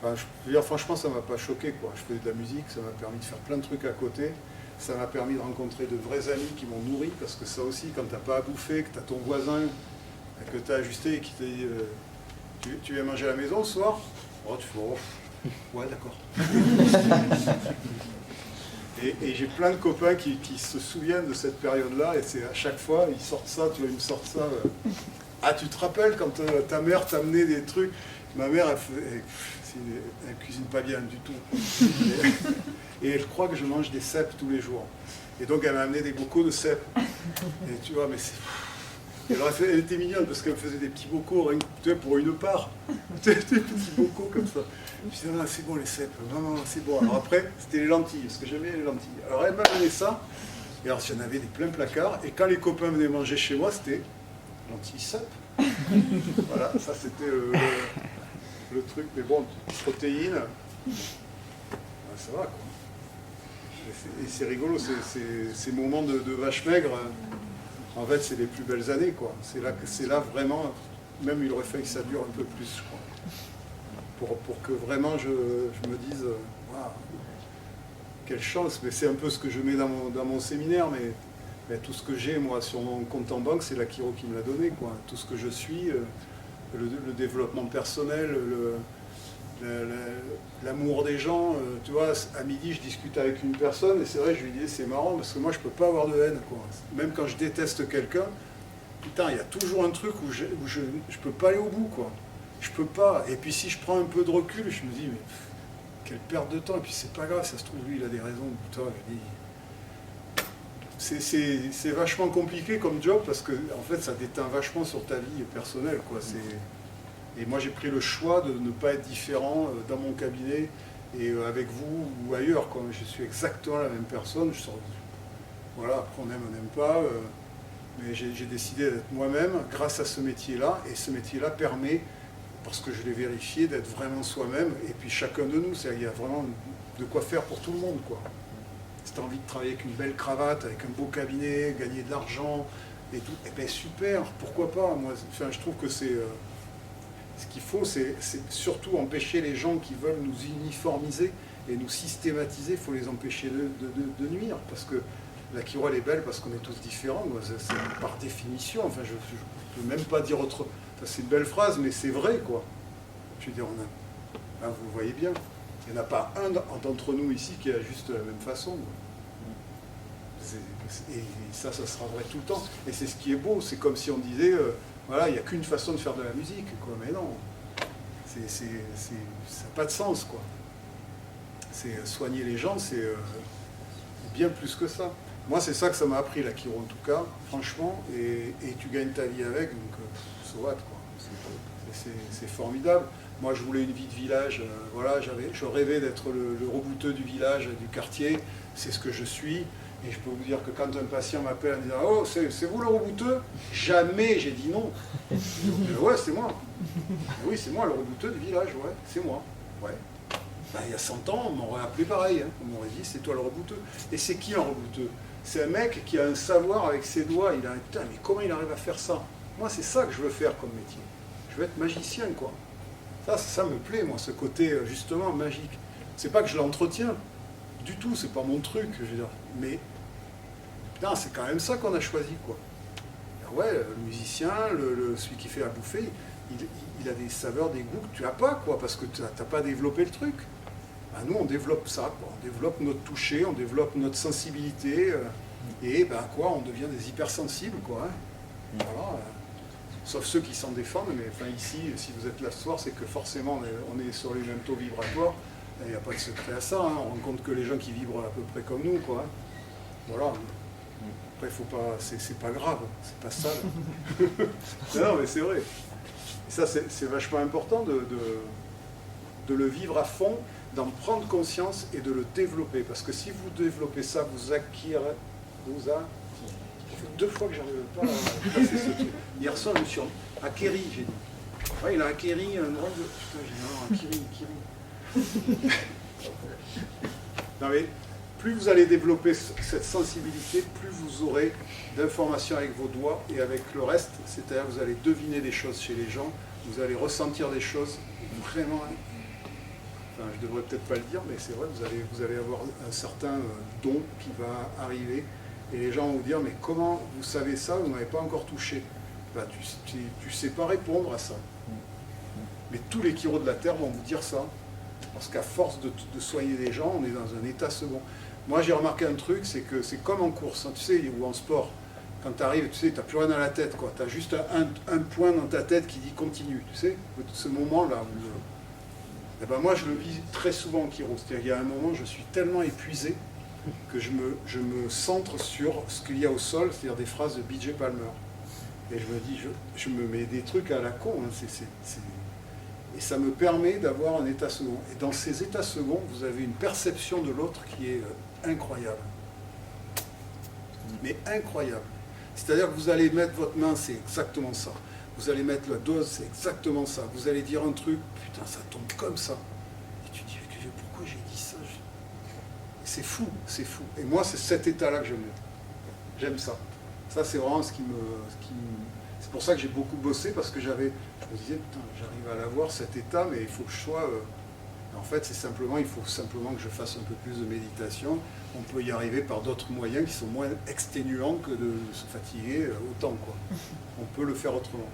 Enfin, je veux dire, franchement, ça m'a pas choqué, quoi. Je faisais de la musique, ça m'a permis de faire plein de trucs à côté. Ça m'a permis de rencontrer de vrais amis qui m'ont nourri, parce que ça aussi, quand t'as pas à bouffer, que t'as ton voisin, que t'as ajusté et qui te dit tu viens manger à la maison ce soir? Oh, tu fais, oh, ouais, d'accord. Et j'ai plein de copains qui se souviennent de cette période-là, et c'est à chaque fois, ils sortent ça, tu vois, ils me sortent ça. Ah, tu te rappelles quand ta mère t'amenait des trucs? Ma mère, elle cuisine pas bien du tout. Et elle croit que je mange des cèpes tous les jours. Et donc, elle m'a amené des bocaux de cèpes. Et tu vois, mais c'est... Elle était mignonne parce qu'elle me faisait des petits bocaux, rien que pour une part. Des petits bocaux comme ça. Je me disais, ah, c'est bon les cèpes, non, c'est bon. Alors après, c'était les lentilles, parce que j'aimais les lentilles. Alors elle m'a donné ça, et alors j'en avais des pleins placards, et quand les copains venaient manger chez moi, c'était lentilles cèpes. Voilà, ça c'était le truc, mais bon, protéines, ça va, quoi. Et c'est rigolo, ces moments de vache maigre. En fait, c'est les plus belles années, quoi. C'est là vraiment, même il aurait fallu que ça dure un peu plus, je crois. Pour que vraiment je me dise, waouh, quelle chance. Mais c'est un peu ce que je mets dans mon séminaire, mais tout ce que j'ai, moi, sur mon compte en banque, c'est la chiro qui me l'a donné, quoi. Tout ce que je suis, le développement personnel, l'amour des gens. Tu vois, à midi, je discute avec une personne, et c'est vrai, je lui dis, c'est marrant, parce que moi, je peux pas avoir de haine, quoi. Même quand je déteste quelqu'un, putain, il y a toujours un truc où je peux pas aller au bout, quoi. Je peux pas. Et puis si je prends un peu de recul, je me dis, mais quelle perte de temps. Et puis c'est pas grave, ça se trouve, lui, il a des raisons. Putain, c'est vachement compliqué comme job, parce que en fait, ça déteint vachement sur ta vie personnelle, quoi. Et moi, j'ai pris le choix de ne pas être différent dans mon cabinet et avec vous ou ailleurs, quoi. Je suis exactement la même personne. Voilà, après on aime, on n'aime pas. Mais j'ai décidé d'être moi-même grâce à ce métier-là. Et ce métier-là permet, parce que je l'ai vérifié, d'être vraiment soi-même. Et puis chacun de nous, il y a vraiment de quoi faire pour tout le monde, quoi. Si tu as envie de travailler avec une belle cravate, avec un beau cabinet, gagner de l'argent et tout, eh bien super, pourquoi pas. Moi, enfin, je trouve que c'est... ce qu'il faut, c'est surtout empêcher les gens qui veulent nous uniformiser et nous systématiser. Il faut les empêcher de nuire, parce que la chiro, elle est belle parce qu'on est tous différents. C'est par définition. Enfin, je ne peux même pas dire autre. Enfin, c'est une belle phrase, mais c'est vrai, quoi. Je veux dire, hein, vous voyez bien. Il n'y en a pas un d'entre nous ici qui a juste la même façon. Et ça sera vrai tout le temps. Et c'est ce qui est beau. C'est comme si on disait, voilà, il n'y a qu'une façon de faire de la musique, quoi. Mais non, ça n'a pas de sens, quoi. C'est soigner les gens, c'est bien plus que ça. Moi, c'est ça que ça m'a appris, la chiro, en tout cas, franchement. Et tu gagnes ta vie avec, donc so what, quoi. C'est formidable. Moi, je voulais une vie de village. Voilà, je rêvais d'être le rebouteux du village, du quartier. C'est ce que je suis. Et je peux vous dire que quand un patient m'appelle en disant « Oh, c'est vous le rebouteux ?» Jamais j'ai dit non. Ouais, c'est moi. Oui, c'est moi le rebouteux du village, ouais, c'est moi. Ouais. Ben, il y a 100 ans, on m'aurait appelé pareil. Hein. On m'aurait dit, c'est toi le rebouteux. Et c'est qui un rebouteux? C'est un mec qui a un savoir avec ses doigts. Il a un putain, mais comment il arrive à faire ça? Moi, c'est ça que je veux faire comme métier. Je veux être magicien, quoi. Ça me plaît, moi, ce côté, justement, magique. C'est pas que je l'entretiens. Du tout, c'est pas mon truc, je veux dire. Mais, putain, c'est quand même ça qu'on a choisi, quoi. Alors ouais, le musicien, celui qui fait à bouffer, il a des saveurs, des goûts que tu n'as pas, quoi, parce que tu n'as pas développé le truc. Ben, nous, on développe ça, quoi. On développe notre toucher, on développe notre sensibilité, et ben quoi, on devient des hypersensibles, quoi. Hein. Voilà, sauf ceux qui s'en défendent, mais enfin ici, si vous êtes là ce soir, c'est que forcément on est sur les mêmes taux vibratoires. Il n'y a pas de secret à ça. Hein. On rencontre que les gens qui vibrent à peu près comme nous, quoi. Hein. Voilà. Après, faut pas, c'est pas grave, c'est pas ça. Non, mais c'est vrai. Et ça, c'est vachement important de le vivre à fond, d'en prendre conscience et de le développer. Parce que si vous développez ça, ça fait 2 fois que j'arrive pas à passer ce truc. Hier soir, je me suis acquéri, j'ai dit. Ouais, il a acquéri un droit de... Putain, j'ai dit, non, acquéri. Non mais, plus vous allez développer cette sensibilité, plus vous aurez d'informations avec vos doigts et avec le reste. C'est-à-dire que vous allez deviner des choses chez les gens, vous allez ressentir des choses vraiment... Enfin, je devrais peut-être pas le dire, mais c'est vrai, vous allez avoir un certain don qui va arriver. Et les gens vont vous dire, mais comment vous savez ça, vous n'avez pas encore touché? Ben, tu sais pas répondre à ça. Mais tous les chiros de la Terre vont vous dire ça. Parce qu'à force de soigner les gens, on est dans un état second. Moi, j'ai remarqué un truc, c'est que c'est comme en course, hein, tu sais, ou en sport. Quand tu arrives, tu sais, tu n'as plus rien à la tête, quoi. Tu as juste un point dans ta tête qui dit continue, tu sais. Ce moment-là, eh ben moi, je le vis très souvent en chiro. C'est-à-dire qu'il y a un moment, je suis tellement épuisé que je me centre sur ce qu'il y a au sol, c'est-à-dire des phrases de B.J. Palmer. Et je me dis, je me mets des trucs à la con, hein, et ça me permet d'avoir un état second. Et dans ces états seconds, vous avez une perception de l'autre qui est incroyable. Mais incroyable. C'est-à-dire que vous allez mettre votre main, c'est exactement ça. Vous allez mettre la dose, c'est exactement ça. Vous allez dire un truc, putain, ça tombe comme ça. Et tu te dis, pourquoi j'ai dit ça? C'est fou, c'est fou. Et moi, c'est cet état-là que j'aime. J'aime ça. Ça, c'est vraiment ce qui me... C'est pour ça que j'ai beaucoup bossé, parce que je me disais, putain, j'arrive à l'avoir, cet état, mais il faut que je sois... En fait, il faut simplement que je fasse un peu plus de méditation. On peut y arriver par d'autres moyens qui sont moins exténuants que de se fatiguer autant, quoi. On peut le faire autrement.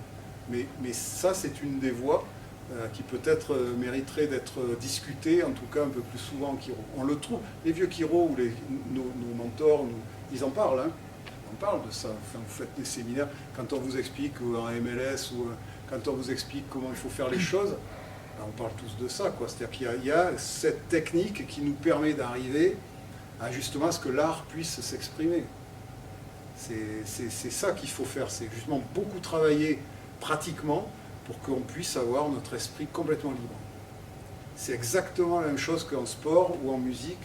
Mais ça, c'est une des voies qui peut-être mériterait d'être discutée, en tout cas un peu plus souvent en chiro. On le trouve. Les vieux chiros ou nos mentors, ils en parlent, hein. On parle de ça. Enfin, vous faites des séminaires, quand on vous explique en MLS ou quand on vous explique comment il faut faire les choses, ben, on parle tous de ça, quoi. C'est-à-dire qu'il y a cette technique qui nous permet d'arriver à justement ce que l'art puisse s'exprimer. C'est ça qu'il faut faire, c'est justement beaucoup travailler pratiquement pour qu'on puisse avoir notre esprit complètement libre. C'est exactement la même chose qu'en sport ou en musique,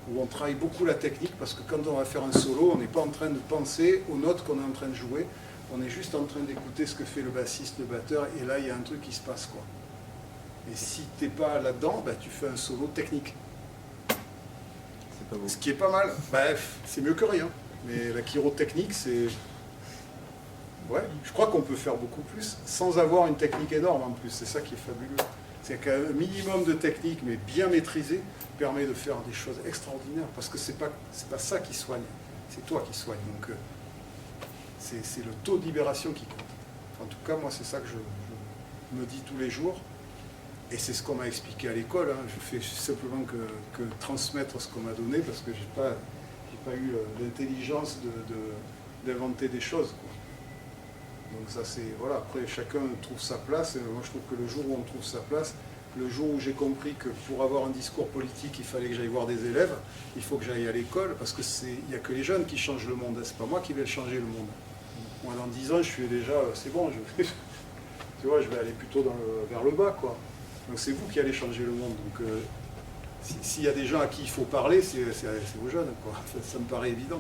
où on travaille beaucoup la technique, parce que quand on va faire un solo, on n'est pas en train de penser aux notes qu'on est en train de jouer, on est juste en train d'écouter ce que fait le bassiste, le batteur, et là il y a un truc qui se passe, quoi. Et si tu n'es pas là-dedans, bah, tu fais un solo technique. C'est pas beau. Ce qui est pas mal. Bref, c'est mieux que rien. Mais la chirotechnique, c'est... Ouais, je crois qu'on peut faire beaucoup plus sans avoir une technique énorme en plus. C'est ça qui est fabuleux. C'est qu'un minimum de technique, mais bien maîtrisé, permet de faire des choses extraordinaires. Parce que c'est pas ça qui soigne, c'est toi qui soigne. Donc c'est le taux de libération qui compte. En tout cas, moi, c'est ça que je me dis tous les jours. Et c'est ce qu'on m'a expliqué à l'école. Hein. Je fais simplement que transmettre ce qu'on m'a donné, parce que j'ai pas eu l'intelligence d'inventer des choses, quoi. Donc ça c'est, voilà, après chacun trouve sa place, et moi je trouve que le jour où on trouve sa place, le jour où j'ai compris que pour avoir un discours politique, il fallait que j'aille voir des élèves, il faut que j'aille à l'école, parce que il n'y a que les jeunes qui changent le monde, c'est pas moi qui vais changer le monde. Moi dans 10 ans je suis déjà, c'est bon, tu vois, je vais aller plutôt vers le bas, quoi. Donc c'est vous qui allez changer le monde, donc s'il y a des gens à qui il faut parler, c'est aux jeunes, quoi. Ça me paraît évident.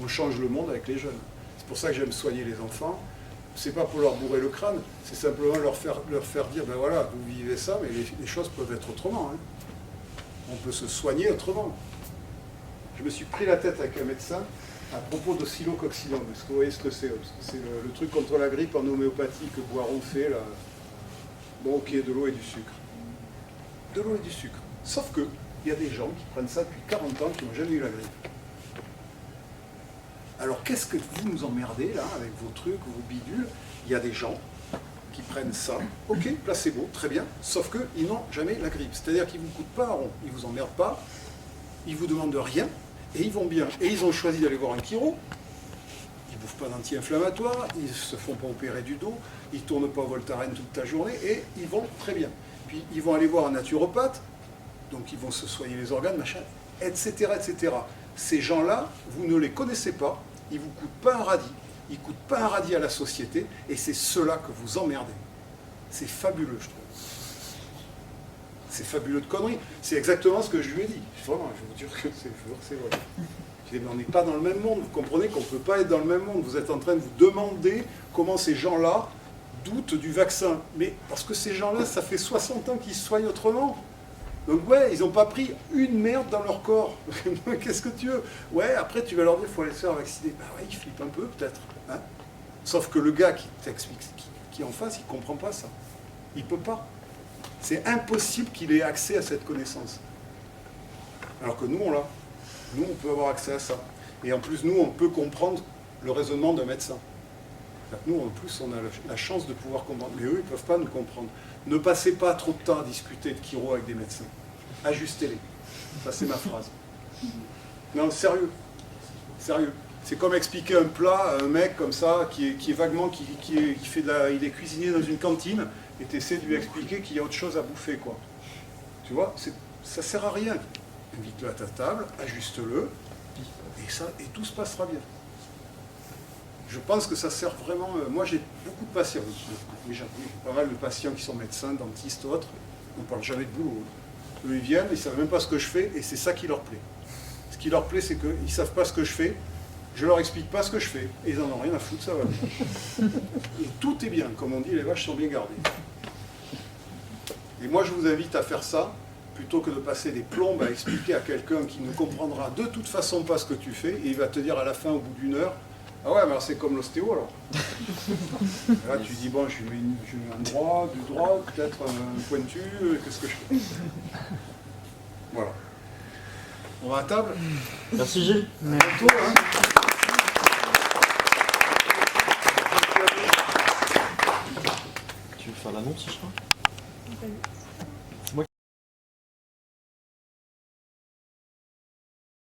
On change le monde avec les jeunes. C'est pour ça que j'aime soigner les enfants. C'est pas pour leur bourrer le crâne, c'est simplement leur faire dire, ben voilà, vous vivez ça, mais les choses peuvent être autrement. Hein. On peut se soigner autrement. Je me suis pris la tête avec un médecin à propos d'oscillococcinum. Est-ce que vous voyez ce que c'est? C'est le truc contre la grippe en homéopathie que Boiron fait, là. Bon, ok, de l'eau et du sucre. De l'eau et du sucre. Sauf que, il y a des gens qui prennent ça depuis 40 ans qui n'ont jamais eu la grippe. Alors, qu'est-ce que vous nous emmerdez, là, avec vos trucs, vos bidules? Il y a des gens qui prennent ça, ok, placebo, très bien, sauf qu'ils n'ont jamais la grippe. C'est-à-dire qu'ils ne vous coûtent pas un rond, ils ne vous emmerdent pas, ils ne vous demandent rien, et ils vont bien. Et ils ont choisi d'aller voir un chiro, ils ne bouffent pas d'anti-inflammatoires, ils ne se font pas opérer du dos, ils ne tournent pas au Voltaren toute la journée, et ils vont très bien. Puis ils vont aller voir un naturopathe, donc ils vont se soigner les organes, machin, etc., etc. Ces gens-là, vous ne les connaissez pas, ils ne vous coûtent pas un radis, ils ne coûtent pas un radis à la société, et c'est ceux-là que vous emmerdez. C'est fabuleux, je trouve. C'est fabuleux de conneries. C'est exactement ce que je lui ai dit. Vraiment, je vais vous dire que c'est vrai. Je dis, mais on n'est pas dans le même monde. Vous comprenez qu'on ne peut pas être dans le même monde. Vous êtes en train de vous demander comment ces gens-là doutent du vaccin. Mais parce que ces gens-là, ça fait 60 ans qu'ils se soignent autrement. Donc ouais, ils n'ont pas pris une merde dans leur corps. Qu'est-ce que tu veux? Ouais, après tu vas leur dire qu'il faut aller se faire vacciner. Bah ouais, ils flippent un peu peut-être. Hein, sauf que le gars qui t'explique, qui est en face, il ne comprend pas ça. Il ne peut pas. C'est impossible qu'il ait accès à cette connaissance. Alors que nous, on l'a. Nous, on peut avoir accès à ça. Et en plus, nous, on peut comprendre le raisonnement d'un médecin. Nous, en plus, on a la chance de pouvoir comprendre. Mais eux, ils ne peuvent pas nous comprendre. Ne passez pas trop de temps à discuter de chiro avec des médecins. Ajustez-les. Ça, c'est ma phrase. Non, sérieux. Sérieux. C'est comme expliquer un plat à un mec comme ça, qui est vaguement, il est cuisinier dans une cantine, et tu essaies de lui expliquer qu'il y a autre chose à bouffer, quoi. Tu vois, ça sert à rien. Invite-le à ta table, ajuste-le, et tout se passera bien. Je pense que ça sert vraiment... moi, j'ai beaucoup de patients. J'ai pas mal de patients qui sont médecins, dentistes, autres. On ne parle jamais de boulot. Eux, ils viennent, ils ne savent même pas ce que je fais, et c'est ça qui leur plaît. Ce qui leur plaît, c'est qu'ils ne savent pas ce que je fais, je leur explique pas ce que je fais, et ils n'en ont rien à foutre, ça va bien. Et tout est bien, comme on dit, les vaches sont bien gardées. Et moi, je vous invite à faire ça, plutôt que de passer des plombes à expliquer à quelqu'un qui ne comprendra de toute façon pas ce que tu fais, et il va te dire à la fin, au bout d'une heure, ah ouais, mais alors c'est comme l'ostéo alors. Et là tu dis, bon, je mets un droit, du droit, peut-être un pointu, qu'est-ce que je fais? Voilà. On va à table? Merci Gilles. Bientôt, hein. Tu veux faire l'annonce, je crois? Ok.